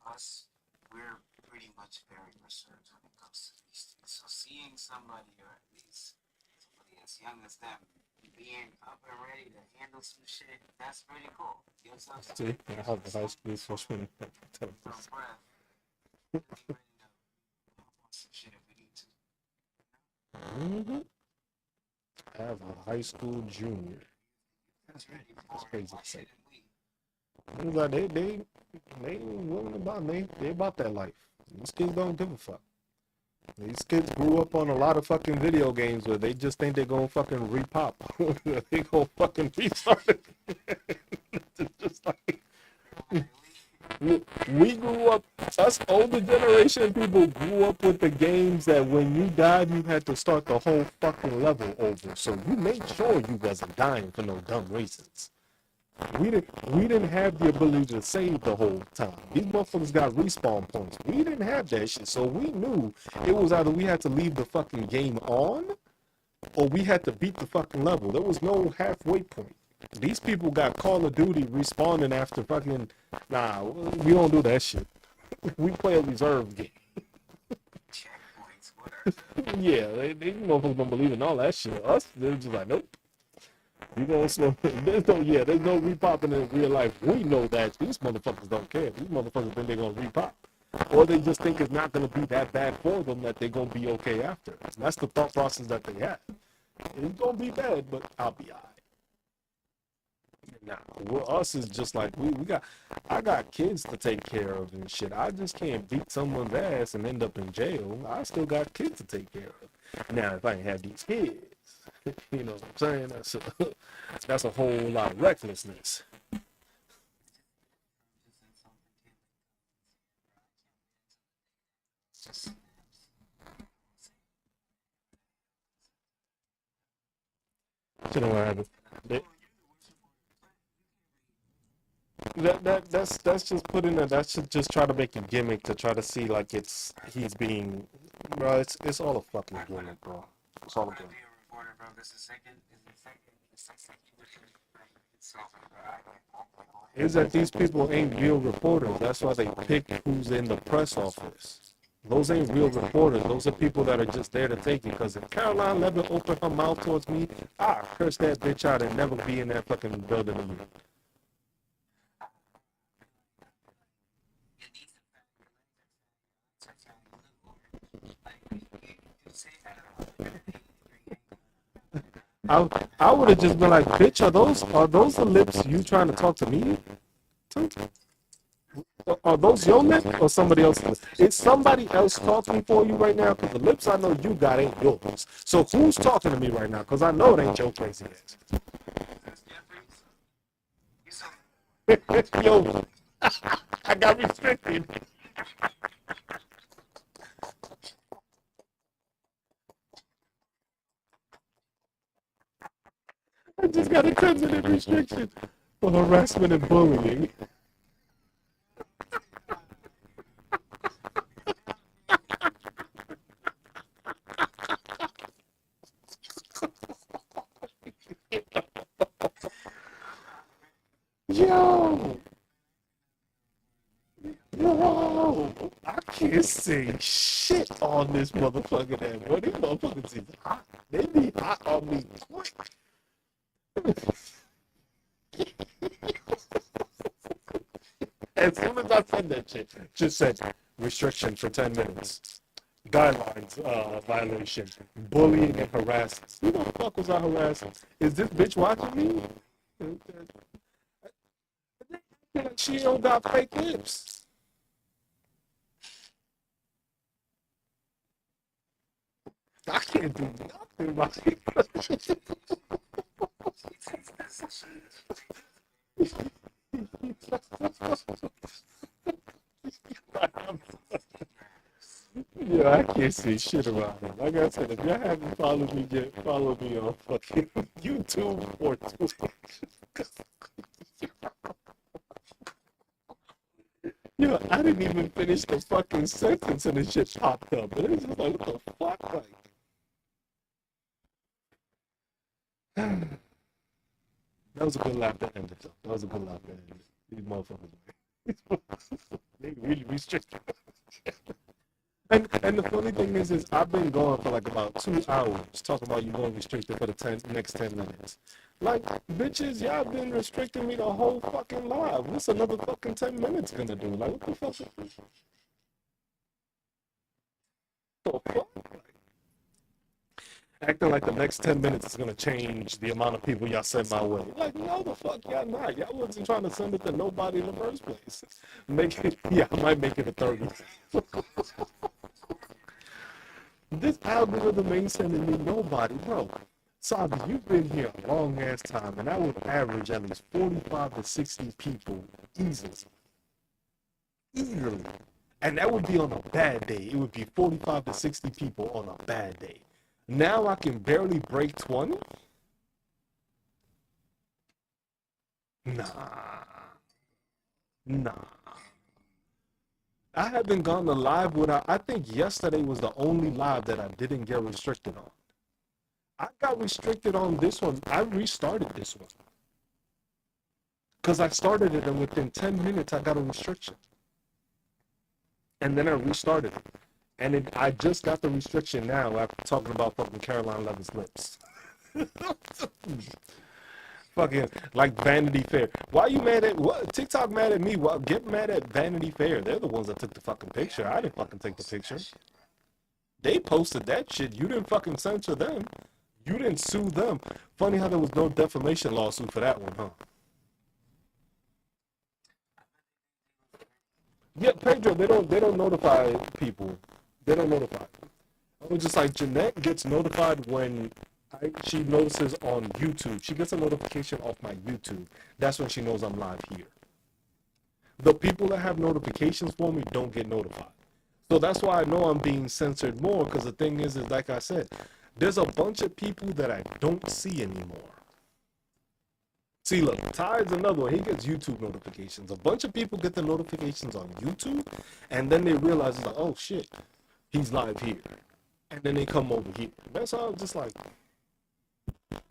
us, we're pretty much very reserved when it comes to these things. So seeing somebody, or at least somebody as young as them, being up and ready to handle some shit, that's pretty cool. Gives us See, I have the high school freshman. some breath. Be ready to some shit if we need to. Mm-hmm. I have a high school junior. That's ready That's for crazy more to say. shit than we. Like they willing about they about that life. These kids don't give a fuck. These kids grew up on a lot of fucking video games where they just think they're gonna fucking repop. They gonna fucking restart it. It's just like we grew up, us older generation people grew up with the games that when you died you had to start the whole fucking level over. So you made sure you wasn't dying for no dumb reasons. We didn't have the ability to save the whole time. These motherfuckers got respawn points. We didn't have that shit, so we knew it was either we had to leave the fucking game on or we had to beat the fucking level. There was no halfway point. These people got Call of Duty respawning after fucking, nah, we don't do that shit. We play a reserve game. Checkpoints, whatever. Yeah, these motherfuckers don't believe in all that shit. Us, they're just like, nope. You gonna slow. There's no repopping in real life. We know that these motherfuckers don't care. These motherfuckers think they're gonna repop. or they just think it's not gonna be that bad for them that they're gonna be okay after. That's the thought process that they have. It's gonna be bad, but I'll be alright. Nah, well, us is just like I got kids to take care of and shit. I just can't beat someone's ass and end up in jail. I still got kids to take care of. Now, if I didn't have these kids, you know what I'm saying? That's a whole lot of recklessness. You know what happened? That's just putting a that's just try to make a gimmick to try to see like he's being, bro. It's all a fucking gimmick, bro. It's all a gimmick. Is that these people ain't real reporters. That's why they pick who's in the press office. Those ain't real reporters. Those are people that are just there to take it. Because if Caroline Levitt opened her mouth towards me, I curse that bitch out and never be in that fucking building again. I would have just been like, bitch, are those the lips you trying to talk to me? Are those your lips or somebody else's lips? Is somebody else talking for you right now? Because the lips I know you got ain't yours. So who's talking to me right now? Because I know it ain't your crazy ass. Yo, I got restricted. I just got a considered restriction for harassment and bullying. Yo, I can't say shit on this motherfucker that, bro. These motherfuckers is hot. They be hot on me quick. As soon as I said that shit, just said restriction for 10 minutes. Guidelines violation. Bullying and harassing. Who the fuck was I harassing? Is this bitch watching me? She don't got fake lips. I can't do nothing about it. Yeah, I can't say shit about it. Like I said, if y'all haven't followed me yet, follow me on fucking YouTube or Twitter. Yo, I didn't even finish the fucking sentence and the shit popped up. And it was just like, what the fuck? Like, that was a good laugh to end it, though. That was a good laugh to end it. These motherfuckers, they really restricted. And the funny thing is I've been going for like about 2 hours talking about you going restricted for the next 10 minutes. Like, bitches, y'all been restricting me the whole fucking live. What's another fucking 10 minutes gonna do? Like, what the fuck is this? The fuck? Acting like the next 10 minutes is gonna change the amount of people y'all send my way. Like, no, the fuck y'all not. Y'all wasn't trying to send it to nobody in the first place. Make it, yeah, I might make it a 30. This algorithm ain't sending me nobody, bro. Sabi, you've been here a long ass time, and I would average at least 45 to 60 people easily. Easily. And that would be on a bad day. It would be 45 to 60 people on a bad day. Now I can barely break 20? Nah. Nah. I haven't gone to live without, I think yesterday was the only live that I didn't get restricted on. I got restricted on this one. I restarted this one. Because I started it and within 10 minutes I got a restriction. And then I restarted it. And I just got the restriction now after talking about fucking Caroline Levitt's lips. Fucking like Vanity Fair. Why you mad at what? TikTok mad at me? Well, get mad at Vanity Fair. They're the ones that took the fucking picture. I didn't fucking take the picture. They posted that shit. You didn't fucking censor them. You didn't sue them. Funny how there was no defamation lawsuit for that one, huh? Yeah, Pedro, they don't notify people. They don't notify. I was just like Jeanette gets notified when she notices on YouTube. She gets a notification off my YouTube. That's when she knows I'm live here. The people that have notifications for me don't get notified. So that's why I know I'm being censored more, because the thing is like I said, there's a bunch of people that I don't see anymore. See, look, Ty's another one. He gets YouTube notifications. A bunch of people get the notifications on YouTube, and then they realize, it's like, oh shit, he's live here. And then they come over here. That's how I was just like,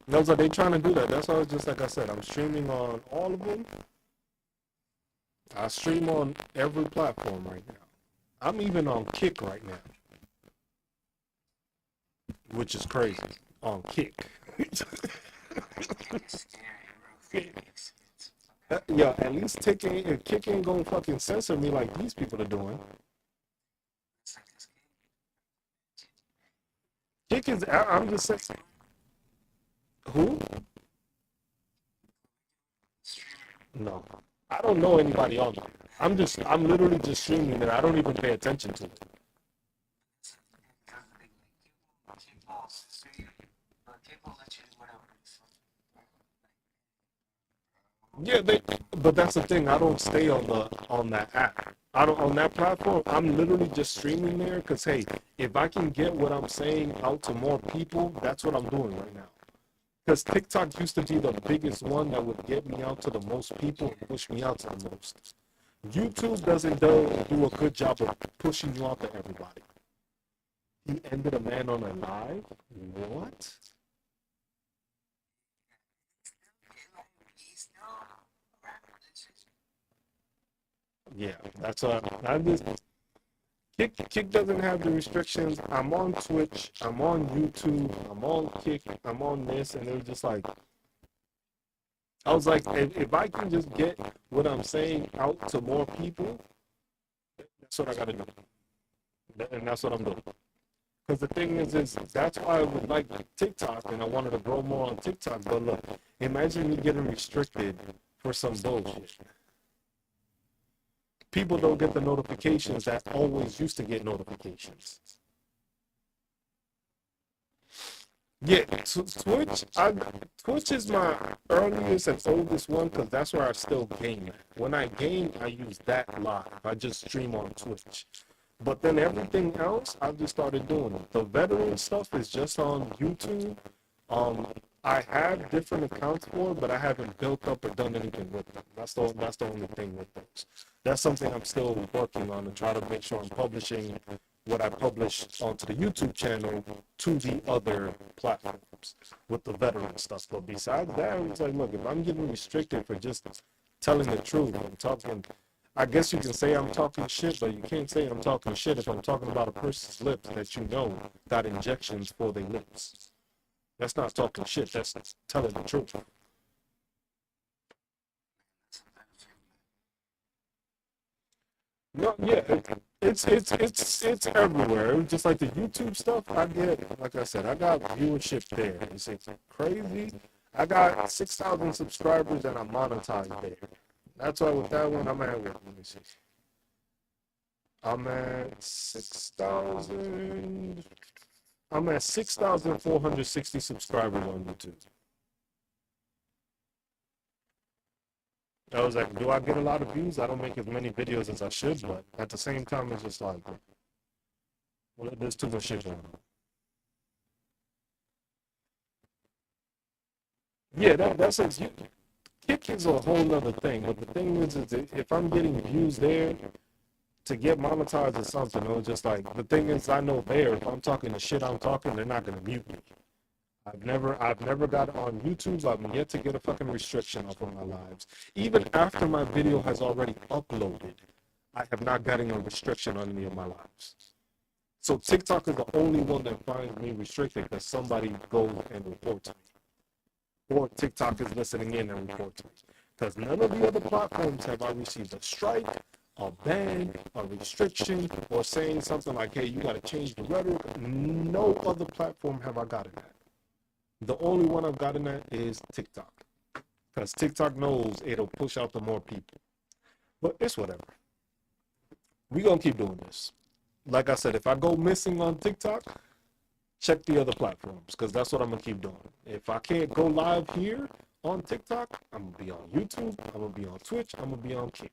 that's what they trying to do that. That's why I was just like I said, I'm streaming on all of them. I stream on every platform right now. I'm even on Kick right now, which is crazy. On Kick. Yeah, at least Kick ain't gonna fucking censor me like these people are doing. Kick is, I'm just saying. Who? No. I don't know anybody on there. I'm literally just streaming and I don't even pay attention to it. Yeah, but that's the thing. I don't stay on that app. I don't on that platform. I'm literally just streaming there because hey, if I can get what I'm saying out to more people, that's what I'm doing right now. Because TikTok used to be the biggest one that would get me out to the most people and push me out to the most. YouTube doesn't do a good job of pushing you out to everybody. He ended a man on a live? What? Yeah, that's I'm just Kick doesn't have the restrictions. I'm on Twitch, I'm on YouTube, I'm on Kick, I'm on this, and it was just like I was like, if I can just get what I'm saying out to more people, that's what I gotta do. And that's what I'm doing. Because the thing is that's why I would like TikTok and I wanted to grow more on TikTok. But look, imagine me getting restricted for some bullshit. People don't get the notifications that always used to get notifications. Yeah, Twitch is my earliest and oldest one because that's where I still game. When I game, I use that live. I just stream on Twitch. But then everything else, I've just started doing it. The veteran stuff is just on YouTube. I have different accounts for it, but I haven't built up or done anything with them. That's the only thing with those. That's something I'm still working on to try to make sure I'm publishing what I publish onto the YouTube channel to the other platforms with the veteran stuff. But besides that, it's like, look, if I'm getting restricted for just telling the truth, I'm talking, I guess you can say I'm talking shit, but you can't say I'm talking shit if I'm talking about a person's lips that you know got injections for their lips. That's not talking shit, that's telling the truth. No, yeah, it's everywhere. It's just like the YouTube stuff. I get, like I said, I got viewership there. It's crazy. I got 6,000 subscribers and I'm monetized there. That's why with that one, I'm at what? Let me see. I'm at 6,000. I'm at 6,460 subscribers on YouTube. I was like, do I get a lot of views? I don't make as many videos as I should, but at the same time, it's just like, well, there's too much shit going on. Yeah, that's it. Kick is a whole nother thing, but the thing is if I'm getting views there, to get monetized or something, it was just like, the thing is, I know there, if I'm talking the shit I'm talking, they're not gonna mute me. I've never got on YouTube. I've yet to get a fucking restriction off of my lives. Even after my video has already uploaded, I have not gotten a restriction on any of my lives. So TikTok is the only one that finds me restricted because somebody goes and reports me. or TikTok is listening in and reporting. Because none of the other platforms have I received a strike, a ban, a restriction, or saying something like, hey, you got to change the rhetoric. No other platform have I gotten that. The only one I've gotten that is TikTok. Because TikTok knows it'll push out to more people. But it's whatever. We're going to keep doing this. Like I said, if I go missing on TikTok, check the other platforms, because that's what I'm going to keep doing. If I can't go live here on TikTok, I'm going to be on YouTube, I'm going to be on Twitch, I'm going to be on Kick.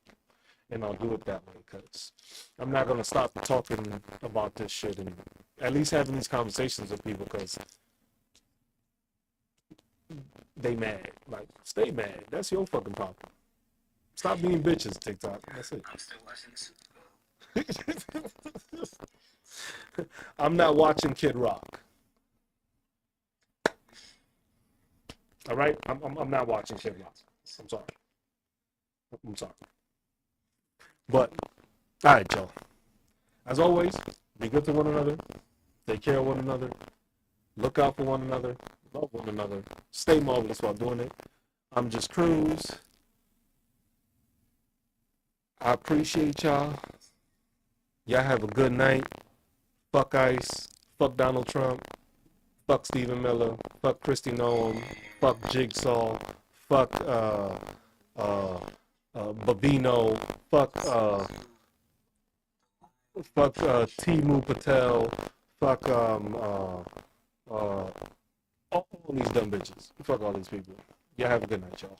And I'll do it that way, because I'm not going to stop talking about this shit and at least having these conversations with people, because they mad. Like, stay mad. That's your fucking problem. Stop being bitches, TikTok. That's it. I'm still watching the Super Bowl. I'm not watching Kid Rock. All right? I'm not watching Kid Rock. I'm sorry. I'm sorry. But, all right, y'all. As always, be good to one another. Take care of one another. Look out for one another. Love one another. Stay marvelous while doing it. I'm just Cruz. I appreciate y'all. Y'all have a good night. Fuck ICE. Fuck Donald Trump. Fuck Stephen Miller. Fuck Kristi Noem. Fuck Jigsaw. Fuck Babino. Fuck Timu Patel. Fuck all these dumb bitches. Fuck all these people. Y'all have a good night, y'all.